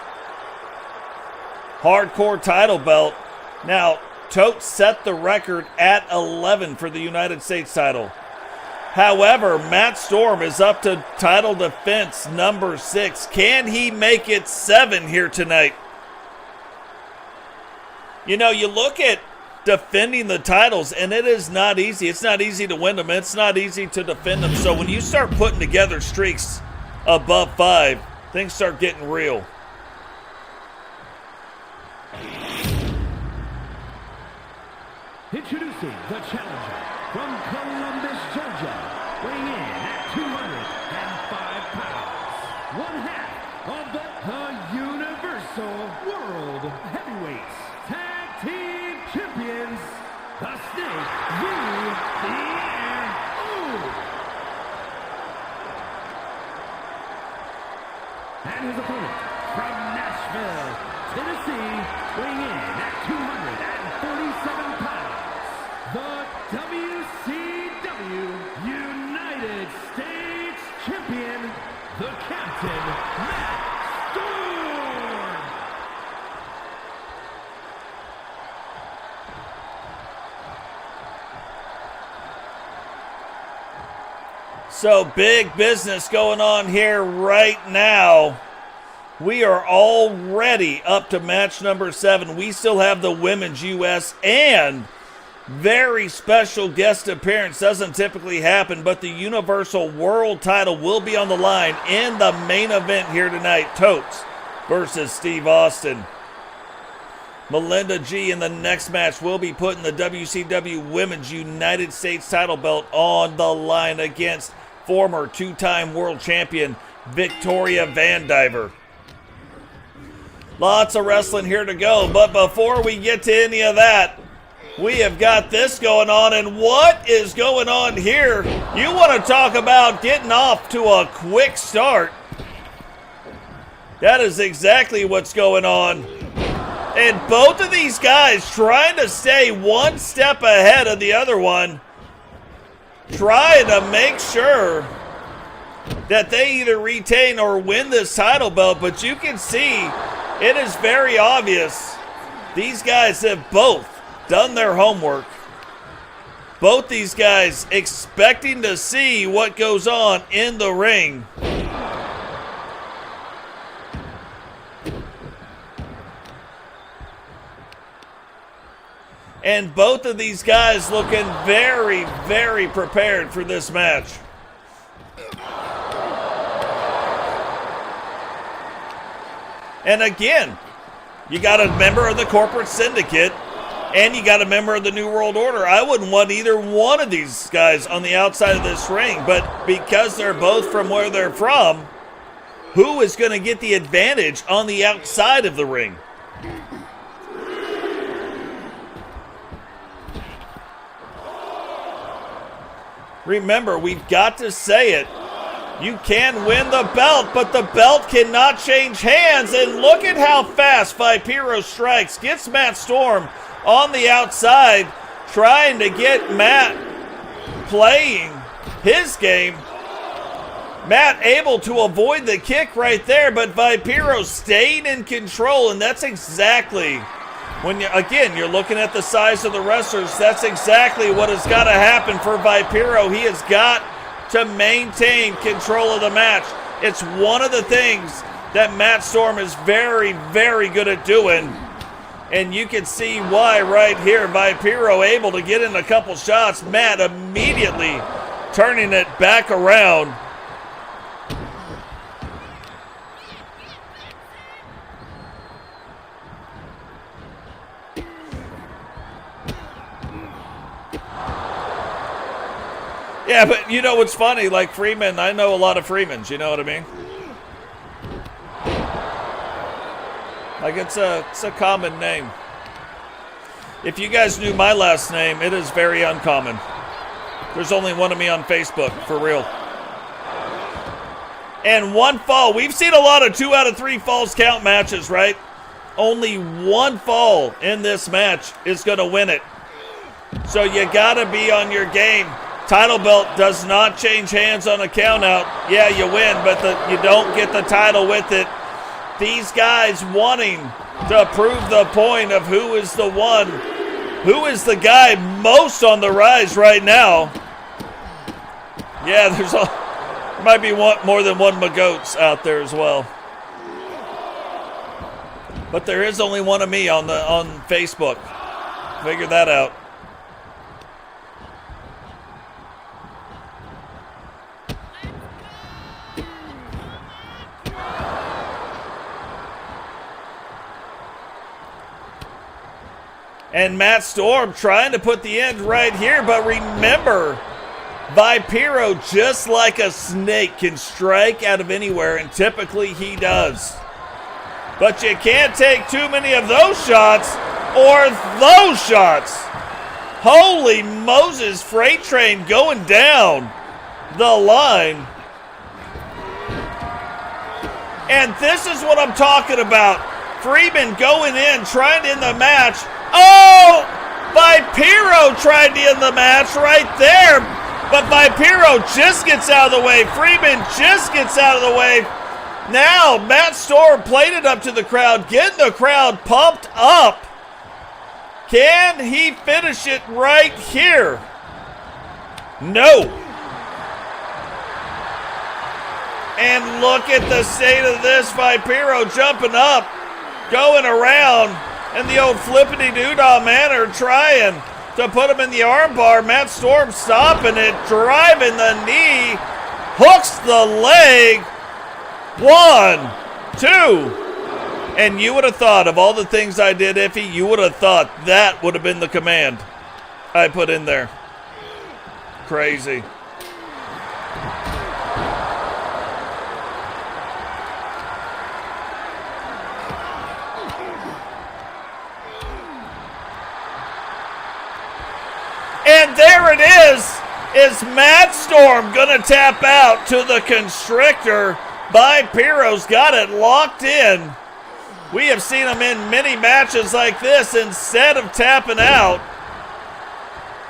hardcore title belt. Now, Totes set the record at 11 for the United States title. However, Matt Storm is up to title defense number 6. Can he make it 7 here tonight? You know, you look at defending the titles, and it is not easy. It's not easy to win them. It's not easy to defend them. So when you start putting together streaks above 5, things start getting real. Introducing the challenger from Columbus, Georgia, weighing in at 205 pounds, one half of the Universal World Heavyweights Tag Team Champions, the Snake Vipero. And his opponent from Nashville, Tennessee, weighing in at 247 pounds, the WCW United States Champion, the Captain, Matt Storm. So big business going on here right now. We are already up to match number 7. We still have the Women's US and very special guest appearance. Doesn't typically happen, but the Universal World title will be on the line in the main event here tonight. Totes versus Steve Austin. Melinda G in the next match will be putting the WCW Women's United States title belt on the line against former 2-time world champion Victoria VanDiver. Lots of wrestling here to go, but before we get to any of that, we have got this going on, and what is going on here? You want to talk about getting off to a quick start. That is exactly what's going on. And both of these guys trying to stay one step ahead of the other one, trying to make sure that they either retain or win this title belt, but you can see it is very obvious these guys have both done their homework. Both these guys expecting to see what goes on in the ring. And both of these guys looking very, very prepared for this match. And again, you got a member of the corporate syndicate and you got a member of the New World Order. I wouldn't want either one of these guys on the outside of this ring, but because they're both from where they're from, who is going to get the advantage on the outside of the ring? Remember, we've got to say it. You can win the belt, but the belt cannot change hands. And look at how fast Vipero strikes. Gets Matt Storm on the outside, trying to get Matt playing his game. Matt able to avoid the kick right there, but Vipero staying in control, and that's exactly when you're looking at the size of the wrestlers. That's exactly what has got to happen for Vipero. He has got to maintain control of the match. It's one of the things that Matt Storm is very, very good at doing. And you can see why right here. Vipero able to get in a couple shots. Matt immediately turning it back around. Yeah, but you know what's funny? Like Freeman, I know a lot of Freemans, you know what I mean? Like it's a common name. If you guys knew my last name, it is very uncommon. There's only one of me on Facebook, for real. And one fall. We've seen a lot of 2 out of 3 falls count matches, right? Only one fall in this match is going to win it. So you got to be on your game. Title belt does not change hands on a count out. Yeah, you win, but you don't get the title with it. These guys wanting to prove the point of who is the one, who is the guy most on the rise right now. Yeah, there might be more than one Magoats out there as well. But there is only one of me on Facebook. Figure that out. And Matt Storm trying to put the end right here, but remember, Vipero, just like a snake, can strike out of anywhere, and typically he does. But you can't take too many of those shots or those shots. Holy Moses, freight train going down the line. And this is what I'm talking about. Freeman going in, trying to end the match. Oh! Vipero tried to end the match right there. But Vipero just gets out of the way. Freeman just gets out of the way. Now, Matt Storm played it up to the crowd, getting the crowd pumped up. Can he finish it right here? No. And look at the state of this. Vipero jumping up, going around, and the old flippity-doo-dah manner trying to put him in the armbar. Matt Storm stopping it, driving the knee, hooks the leg. 1, 2. And you would have thought, of all the things I did, Iffy, you would have thought that would have been the command I put in there. Crazy. And there it is. Is Matt Storm going to tap out to the constrictor? Vipero's got it locked in. We have seen him in many matches like this. Instead of tapping out,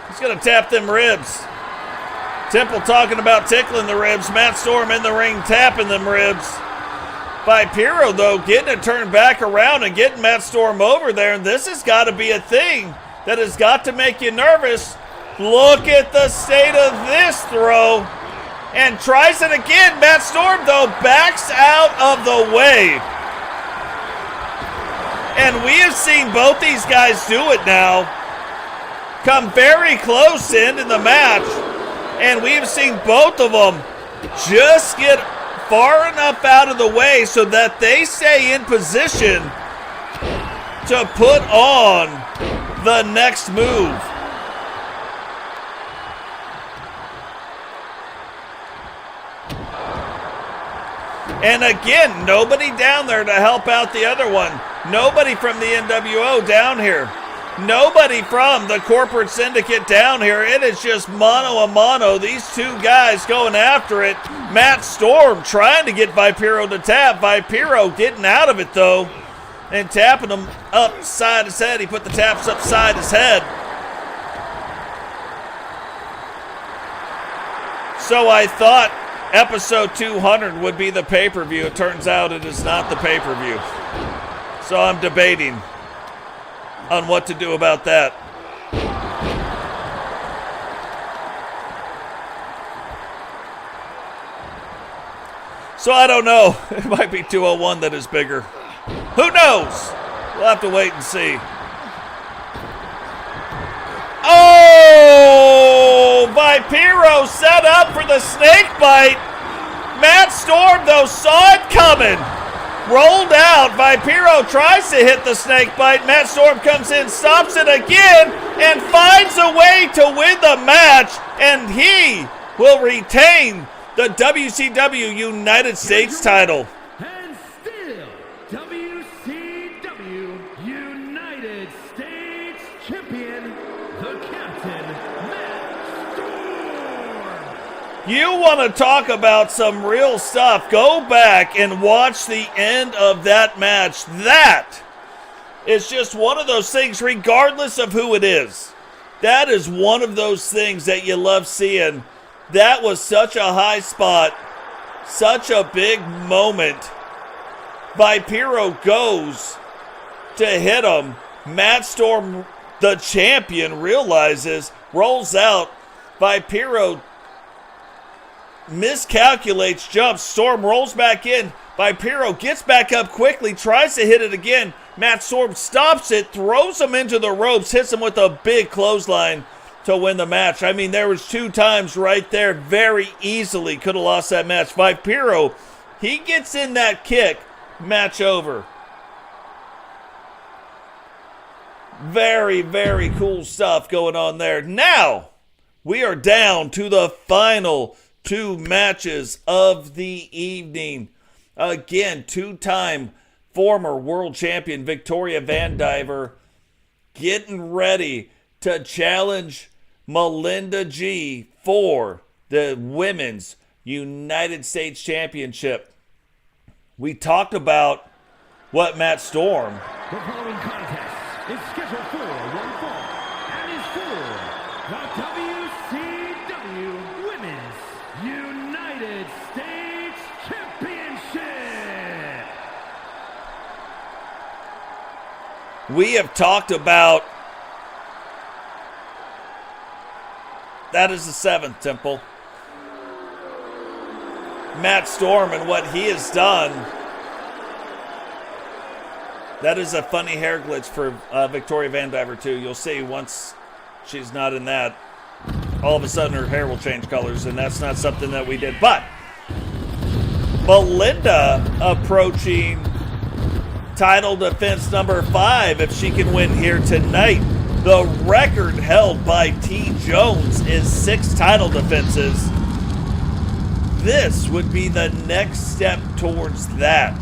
he's going to tap them ribs. Temple talking about tickling the ribs. Matt Storm in the ring tapping them ribs. Vipero, though, getting it turned back around and getting Matt Storm over there. And this has got to be a thing that has got to make you nervous. Look at the state of this throw. And tries it again. Matt Storm, though, backs out of the way. And we have seen both these guys do it now. Come very close in the match. And we have seen both of them just get far enough out of the way so that they stay in position to put on the next move. And again, nobody down there to help out the other one. Nobody from the NWO down here. Nobody from the corporate syndicate down here. It is just mano a mano. These two guys going after it. Matt Storm trying to get Vipero to tap. Vipero getting out of it, though, and tapping him upside his head. He put the taps upside his head. So I thought episode 200 would be the pay-per-view. It turns out it is not the pay-per-view. So I'm debating on what to do about that. So I don't know. It might be 201 that is bigger. Who knows? We'll have to wait and see. Oh! Vipero set up for the snake bite. Matt Storm, though, saw it coming. Rolled out. Vipero tries to hit the snake bite. Matt Storm comes in, stops it again, and finds a way to win the match. And he will retain the WCW United States title. And still, WCW United States Champion, the Captain, Matt Storm. You want to talk about some real stuff, go back and watch the end of that match. That is just one of those things, regardless of who it is. That is one of those things that you love seeing. That was such a high spot, such a big moment. Vipero goes to hit him. Matt Storm, the champion, realizes, rolls out. Vipero miscalculates, jumps. Storm rolls back in. Vipero gets back up quickly, tries to hit it again, Matt Storm stops it, throws him into the ropes, hits him with a big clothesline to win the match. I mean, there was 2 times right there, very easily could have lost that match. Vipero, he gets in that kick, match over. Very, very cool stuff going on there. Now, we are down to the final 2 matches of the evening. Again, 2-time former world champion Victoria VanDiver getting ready to challenge Melinda G for the Women's United States Championship. We talked about what Matt Storm. The following contest is scheduled for one fall and is for the WCW Women's United States Championship. We have talked about that is the 7th, Temple. Matt Storm and what he has done. That is a funny hair glitch for Victoria VanDiver, too. You'll see once she's not in that, all of a sudden her hair will change colors, and that's not something that we did. But Melinda approaching title defense number 5 if she can win here tonight. The record held by T. Jones is 6 title defenses. This would be the next step towards that.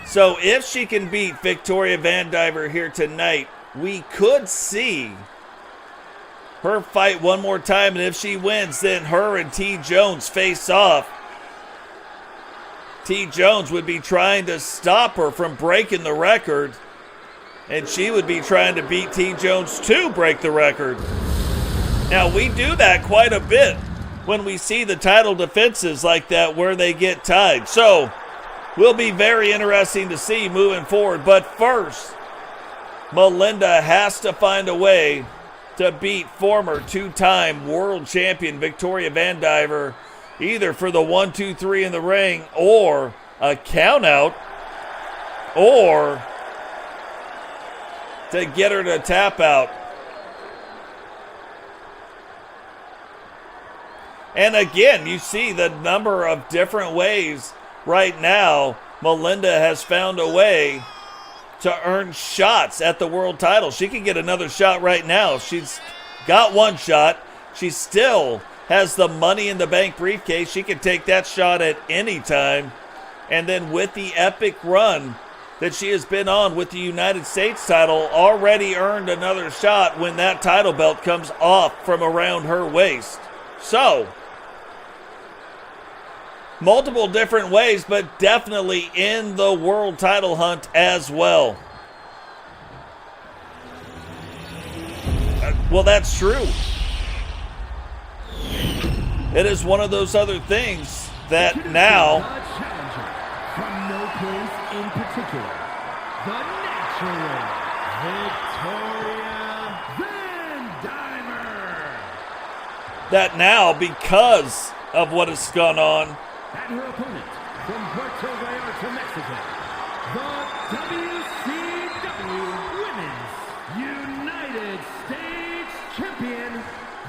So if she can beat Victoria VanDiver here tonight, we could see her fight one more time. And if she wins, then her and T. Jones face off. T. Jones would be trying to stop her from breaking the record. And she would be trying to beat T. Jones to break the record. Now, we do that quite a bit when we see the title defenses like that where they get tied. So, will be very interesting to see moving forward. But first, Melinda has to find a way to beat former 2-time world champion Victoria VanDiver, either for the 1, 2, 3 in the ring, or a countout, or to get her to tap out. And again, you see the number of different ways right now Melinda has found a way to earn shots at the world title. She can get another shot right now. She's got 1 shot. She still has the Money in the Bank briefcase. She can take that shot at any time. And then with the epic run that she has been on with the United States title, already earned another shot when that title belt comes off from around her waist. So, multiple different ways, but definitely in the world title hunt as well. Well, that's true. It is one of those other things that now, from no place in particular, the natural Victoria VanDiver. that now, because of what has gone on, And her opponent from Puerto Vallarta, Mexico, the WCW Women's United States Champion,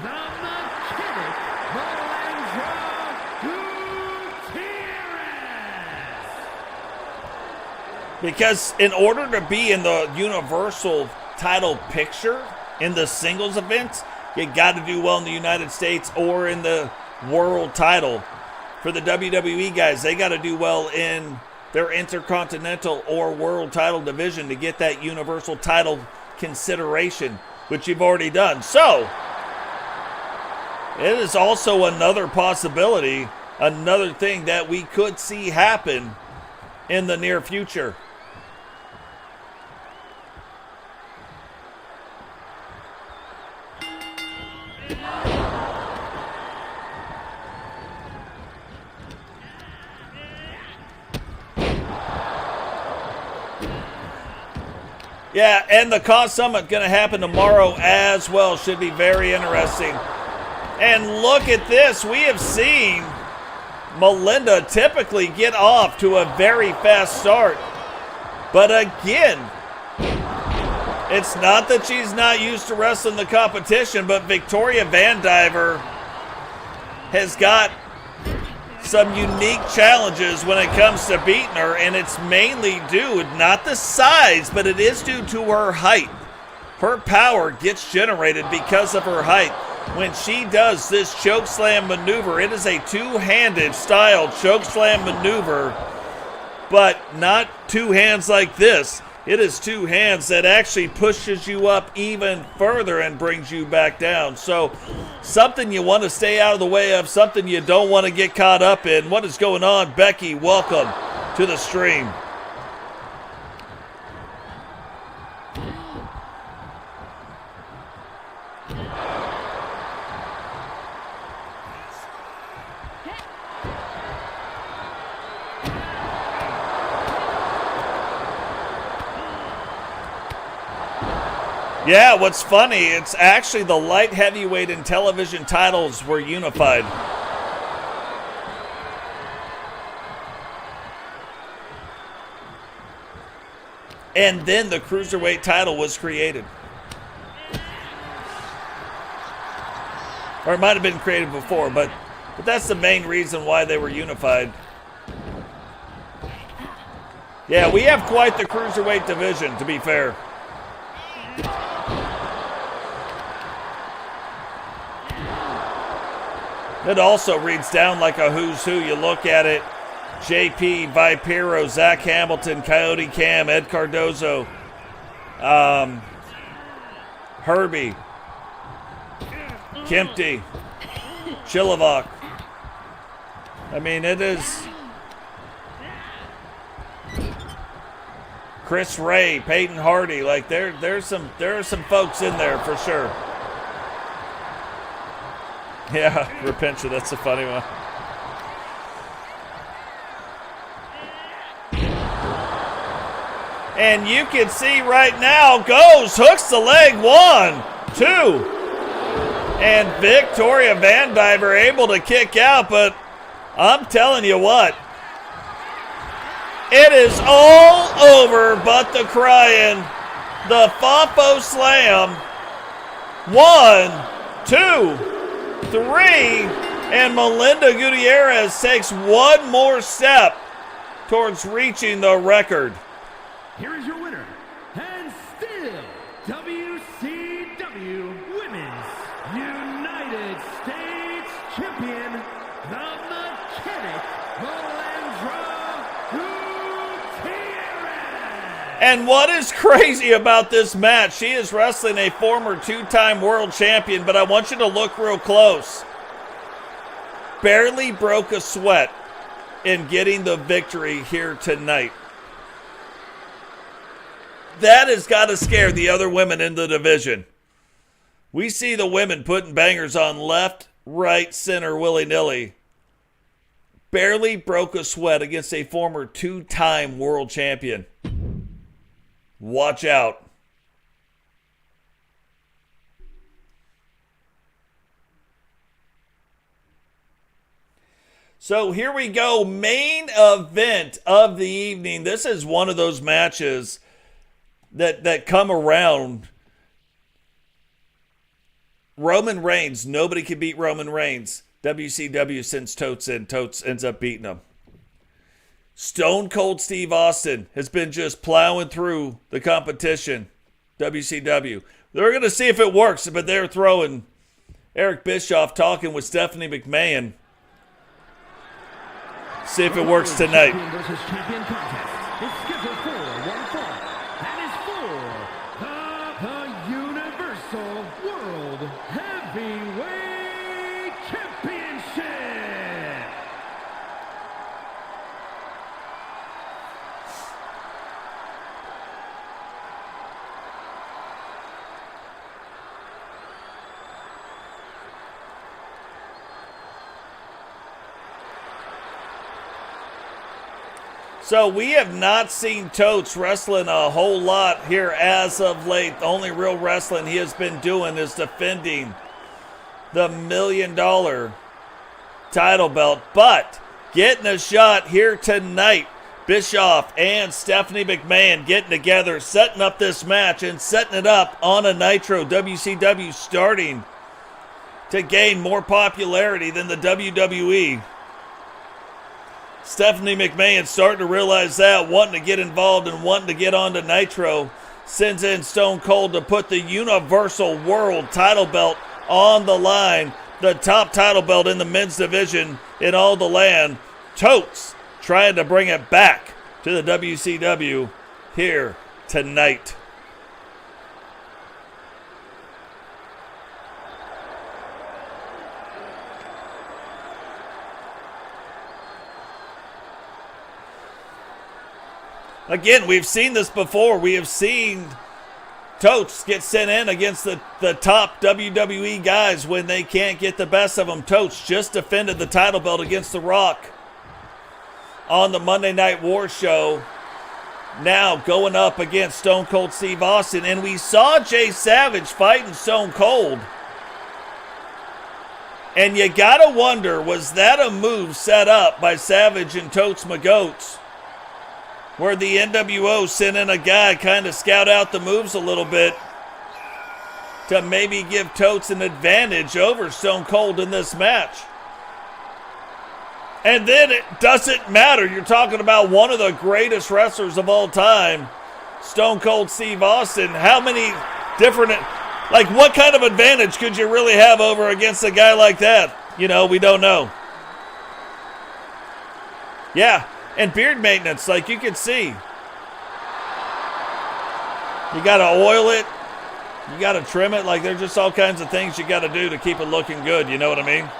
the Mechanic, Melinda Gutierrez. because in order to be in the Universal title picture in the singles events, you got to do well in the United States or in the world title. For the WWE guys, they got to do well in their Intercontinental or World title division to get that Universal title consideration, which you've already done. So, it is also another possibility, another thing that we could see happen in the near future. Yeah, and the Cause Summit going to happen tomorrow as well. Should be very interesting. And look at this. We have seen Melinda typically get off to a very fast start. But again, it's not that she's not used to wrestling the competition, but Victoria VanDiver has got some unique challenges when it comes to beating her, and it's mainly due, not the size, but it is due to her height. Her power gets generated because of her height. When she does this chokeslam maneuver, it is a two-handed style chokeslam maneuver, but not two hands like this. It is two hands that actually pushes you up even further and brings you back down. So something you want to stay out of the way of, something you don't want to get caught up in. What is going on, Becky? Welcome to the stream. Yeah, what's funny, it's actually the light heavyweight and television titles were unified. And then the cruiserweight title was created. Or it might have been created before, but that's the main reason why they were unified. Yeah, we have quite the cruiserweight division, to be fair. It also reads down like a who's who. You look at it, JP, Vipero, Zach Hamilton, Coyote Cam, Ed Cardozo, Herbie, Kempty, Chilavok. I mean, it is Chris Ray, Peyton Hardy. Like there are some folks in there for sure. Yeah, Repentia, that's a funny one. And you can see right now, goes, hooks the leg, 1, 2. And Victoria VanDiver able to kick out, but I'm telling you what, it is all over but the crying. The Fafo Slam, 1, 2, 3, and Melinda Gutierrez takes one more step towards reaching the record. Here is your winner, and still WCW Women's United States Champion, the Mechanic, Melinda Gutierrez. And what is crazy about this match, she is wrestling a former two-time world champion, but I want you to look real close. Barely broke a sweat in getting the victory here tonight. That has got to scare the other women in the division. We see the women putting bangers on left, right, center, willy-nilly. Barely broke a sweat against a former two-time world champion. Watch out. So here we go. Main event of the evening. This is one of those matches that come around. Roman Reigns. Nobody can beat Roman Reigns. WCW sends Totes in. Totes ends up beating him. Stone Cold Steve Austin has been just plowing through the competition. WCW. They're going to see if it works, but they're throwing Eric Bischoff talking with Stephanie McMahon. See if it works tonight. Champion versus champion contest is scheduled for one fall. That is for the Universal World Heavyweight Championship. So we have not seen Totes wrestling a whole lot here as of late. The only real wrestling he has been doing is defending the $1 million title belt. But getting a shot here tonight. Bischoff and Stephanie McMahon getting together, setting up this match and setting it up on a Nitro. WCW starting to gain more popularity than the WWE. Stephanie McMahon starting to realize that, wanting to get involved and wanting to get onto Nitro. Sends in Stone Cold to put the Universal World title belt on the line. The top title belt in the men's division in all the land. Totes trying to bring it back to the WCW here tonight. Again, we've seen this before. We have seen Totes get sent in against the top WWE guys when they can't get the best of them. Totes just defended the title belt against The Rock on the Monday Night War show. Now going up against Stone Cold Steve Austin. And we saw Jay Savage fighting Stone Cold. And you gotta wonder, was that a move set up by Savage and Totes McGoats, where the NWO sent in a guy kind of scout out the moves a little bit to maybe give Totes an advantage over Stone Cold in this match? And then it doesn't matter. You're talking about one of the greatest wrestlers of all time, Stone Cold Steve Austin. How many different, like what kind of advantage could you really have over against a guy like that? You know, we don't know. Yeah. And beard maintenance, like you can see. You got to oil it. You got to trim it. Like there's just all kinds of things you got to do to keep it looking good. You know what I mean?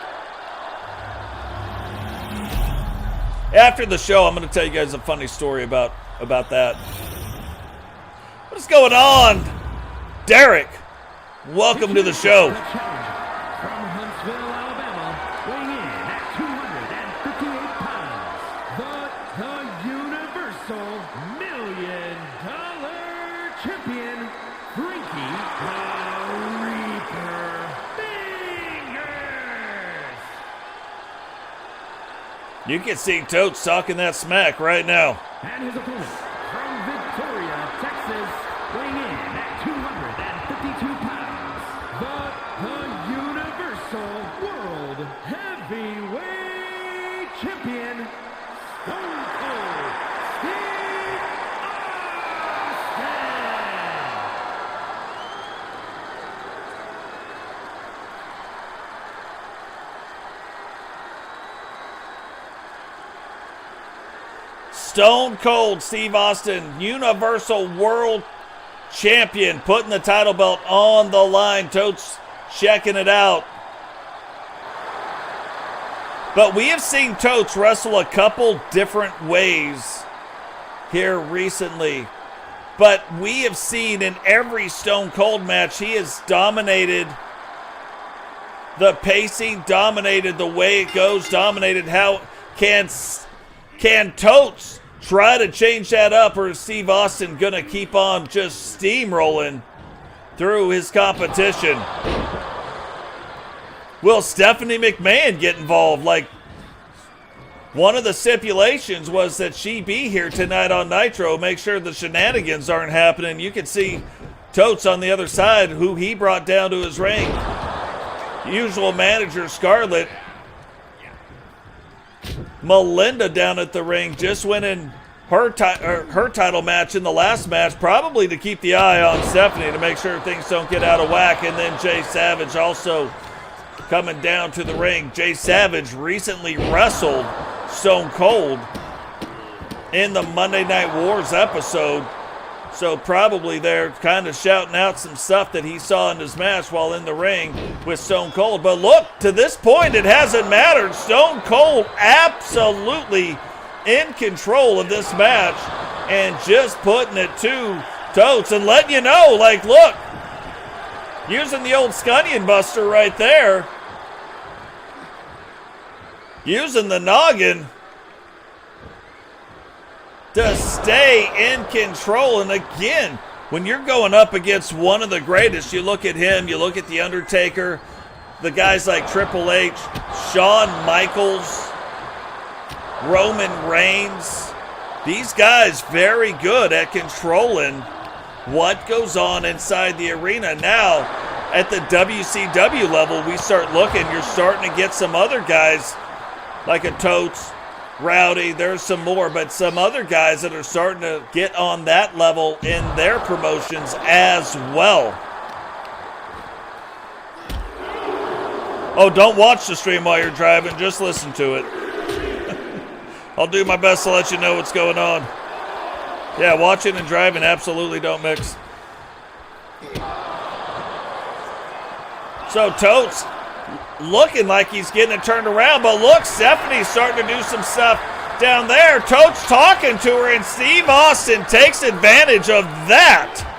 After the show, I'm going to tell you guys a funny story about that. What's going on? Derek, welcome to the show. From Huntsville, Alabama, weighing in at 258 pounds, the Universal $1 Million Champion, Frankie the Reaper Fingers. You can see Totes talking that smack right now. And his opponent from Victoria, Texas, weighing in at 252 pounds, the Universal World Heavyweight Champion, Stone Cold Steve Austin. Stone Cold Steve Austin, Universal World Champion, putting the title belt on the line. Totes checking it out. But we have seen Totes wrestle a couple different ways here recently. But we have seen in every Stone Cold match, he has dominated the pacing, dominated the way it goes, dominated how can Totes try to change that up, or is Steve Austin going to keep on just steamrolling through his competition? Will Stephanie McMahon get involved? Like, one of the stipulations was that she be here tonight on Nitro, make sure the shenanigans aren't happening. You can see Totes on the other side, who he brought down to his ring. Usual manager Scarlett. Melinda down at the ring, just winning her title match in the last match, probably to keep the eye on Stephanie to make sure things don't get out of whack. And then Jay Savage also coming down to the ring. Jay Savage recently wrestled Stone Cold in the Monday Night Wars episode, so probably they're kind of shouting out some stuff that he saw in his match while in the ring with Stone Cold. But look, to this point, it hasn't mattered. Stone Cold absolutely in control of this match and just putting it to Totes and letting you know, like, look, using the old Scunion Buster right there, using the noggin to stay in control. And again, when you're going up against one of the greatest, you look at him, you look at The Undertaker, the guys like Triple H, Shawn Michaels, Roman Reigns. These guys very good at controlling what goes on inside the arena. Now, at the WCW level, we start looking, you're starting to get some other guys like a Totes, Rowdy, there's some more, but some other guys that are starting to get on that level in their promotions as well. Oh, don't watch the stream while you're driving, just listen to it. I'll do my best to let you know what's going on. Yeah, watching and driving absolutely don't mix. So Totes looking like he's getting it turned around, but look, Stephanie's starting to do some stuff down there. Totes talking to her, and Steve Austin takes advantage of that.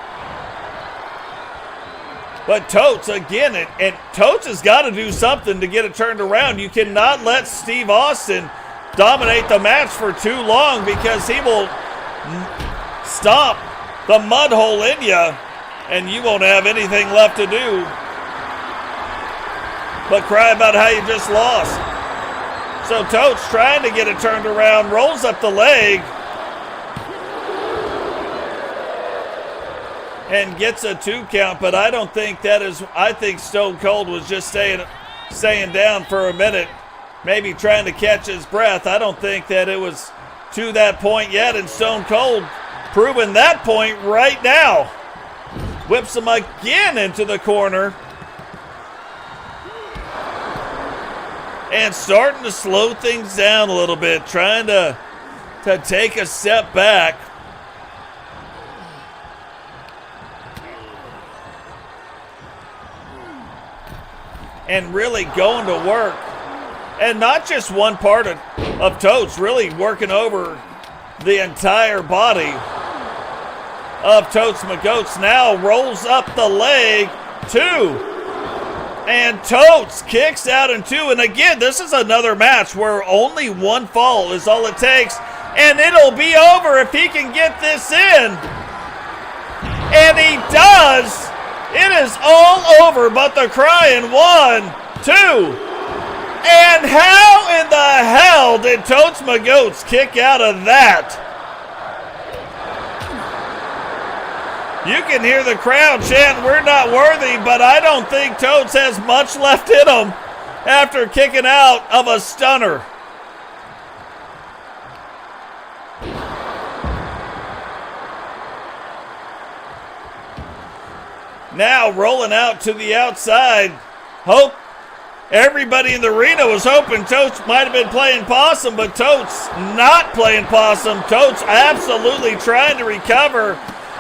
But Totes, again, and Totes has got to do something to get it turned around. You cannot let Steve Austin dominate the match for too long, because he will stomp the mud hole in you, and you won't have anything left to do but cry about how you just lost. So Totes trying to get it turned around, rolls up the leg, and gets a 2 count, but I don't think that is, I think Stone Cold was just staying down for a minute, maybe trying to catch his breath. I don't think that it was to that point yet, and Stone Cold proving that point right now. Whips him again into the corner. And starting to slow things down a little bit, trying to take a step back. And really going to work. And not just one part of Totes, really working over the entire body of Totes McGoats. Now rolls up the leg, 2. And Totes kicks out in 2. And again, this is another match where only one fall is all it takes. And it'll be over if he can get this in. And he does. It is all over but the crying 1, 2. And how in the hell did Totes McGoats kick out of that? You can hear the crowd chanting, "We're not worthy," but I don't think Totes has much left in him after kicking out of a stunner. Now rolling out to the outside. Everybody in the arena was hoping Totes might have been playing possum, but Totes not playing possum. Totes absolutely trying to recover.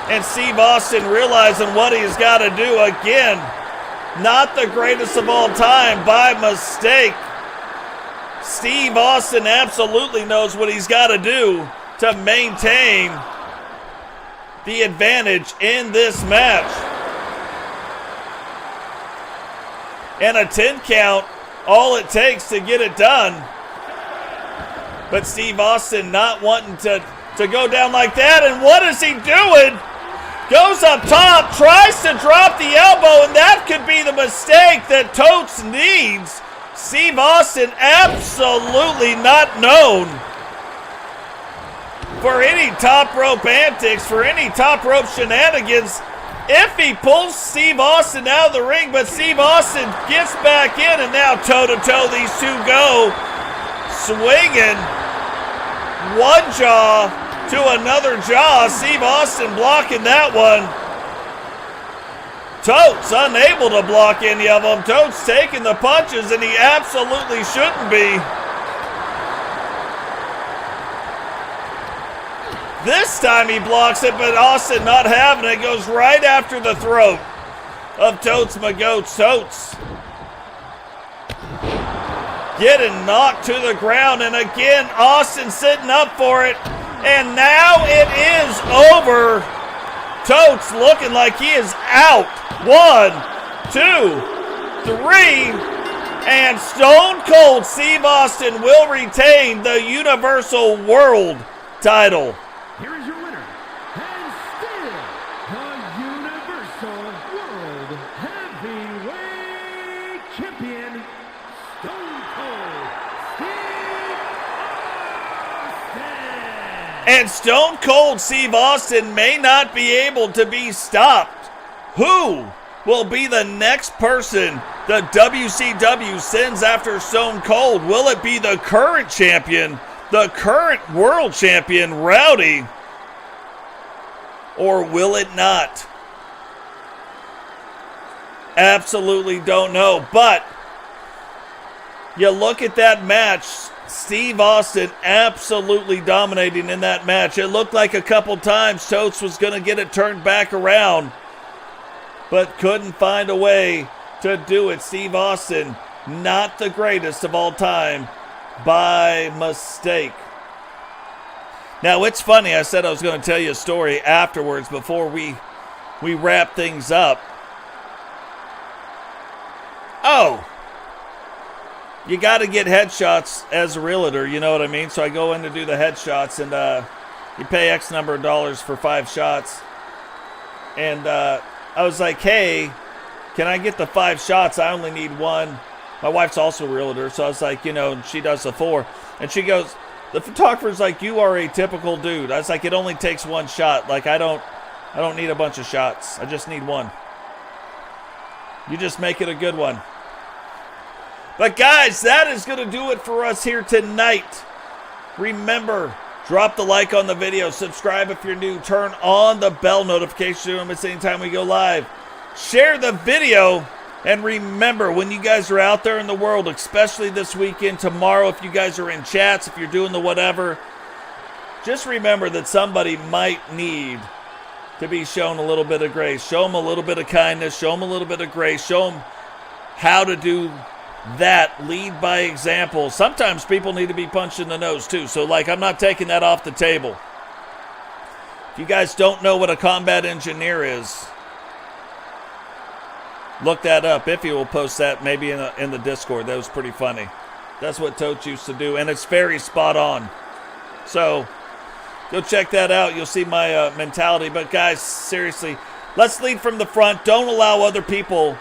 And Steve Austin realizing what he's got to do again. Not the greatest of all time by mistake. Steve Austin absolutely knows what he's got to do to maintain the advantage in this match. And a 10 count, all it takes to get it done. But Steve Austin not wanting to go down like that. And what is he doing? Goes up top, tries to drop the elbow, and that could be the mistake that Totes needs. Steve Austin absolutely not known for any top rope antics, for any top rope shenanigans. If he pulls Steve Austin out of the ring, but Steve Austin gets back in, and now toe-to-toe these two go. Swinging one jaw to another jaw. Steve Austin blocking that one. Totes unable to block any of them. Totes taking the punches, and he absolutely shouldn't be. This time he blocks it, but Austin not having it. Goes right after the throat of Totes McGoats. Totes getting knocked to the ground, and again Austin sitting up for it. And now it is over. Totes looking like he is out. 1, 2, 3. And Stone Cold Steve Austin will retain the Universal World title. Here is your winner, and still the Universal World Heavyweight Champion, Stone Cold Steve And Stone Cold Steve Austin may not be able to be stopped. Who will be the next person the WCW sends after Stone Cold? Will it be the current champion, the current world champion, Rowdy? Or will it not? Absolutely don't know. But you look at that match, Steve Austin absolutely dominating in that match. It looked like a couple times Totes was going to get it turned back around, but couldn't find a way to do it. Steve Austin, not the greatest of all time, by mistake. Now, it's funny, I said I was going to tell you a story afterwards before we wrap things up. Oh, you got to get headshots as a realtor, you know what I mean? So I go in to do the headshots, and you pay X number of dollars for 5 shots. And I was like, hey, can I get the 5 shots? I only need 1. My wife's also a realtor, so I was like, she does the 4. And she goes, the photographer's like, you are a typical dude. I was like, it only takes 1 shot. Like, I don't need a bunch of shots. I just need 1. You just make it a good one. But guys, that is going to do it for us here tonight. Remember, drop the like on the video. Subscribe if you're new. Turn on the bell notification so you don't miss any time we go live. Share the video. And remember, when you guys are out there in the world, especially this weekend, tomorrow, if you guys are in chats, if you're doing the whatever, just remember that somebody might need to be shown a little bit of grace. Show them a little bit of kindness. Show them a little bit of grace. Show them how to do that. Lead by example. Sometimes people need to be punched in the nose too. So, I'm not taking that off the table. If you guys don't know what a combat engineer is, look that up. Iffy will post that maybe in the Discord. That was pretty funny. That's what Totes used to do, and it's very spot on. So, go check that out. You'll see my mentality. But guys, seriously, let's lead from the front. Don't allow other people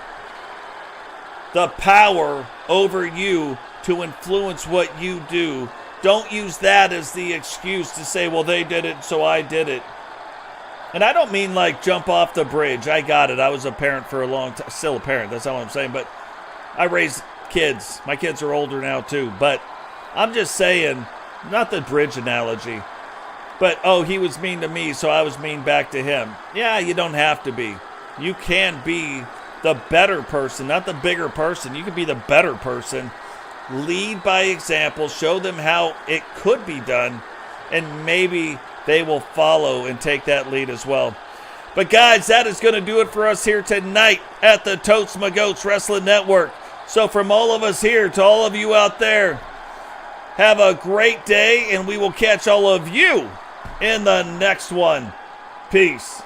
the power over you to influence what you do. Don't use that as the excuse to say, well, they did it, so I did it. And I don't mean jump off the bridge. I got it. I was a parent for a long time. Still a parent. That's not what I'm saying. But I raised kids. My kids are older now too. But I'm just saying, not the bridge analogy. But, he was mean to me, so I was mean back to him. Yeah, you don't have to be. You can be the better person, not the bigger person. You can be the better person. Lead by example. Show them how it could be done. And maybe they will follow and take that lead as well. But guys, that is going to do it for us here tonight at the Totes My Goats Wrestling Network. So from all of us here to all of you out there, have a great day, and we will catch all of you in the next one. Peace.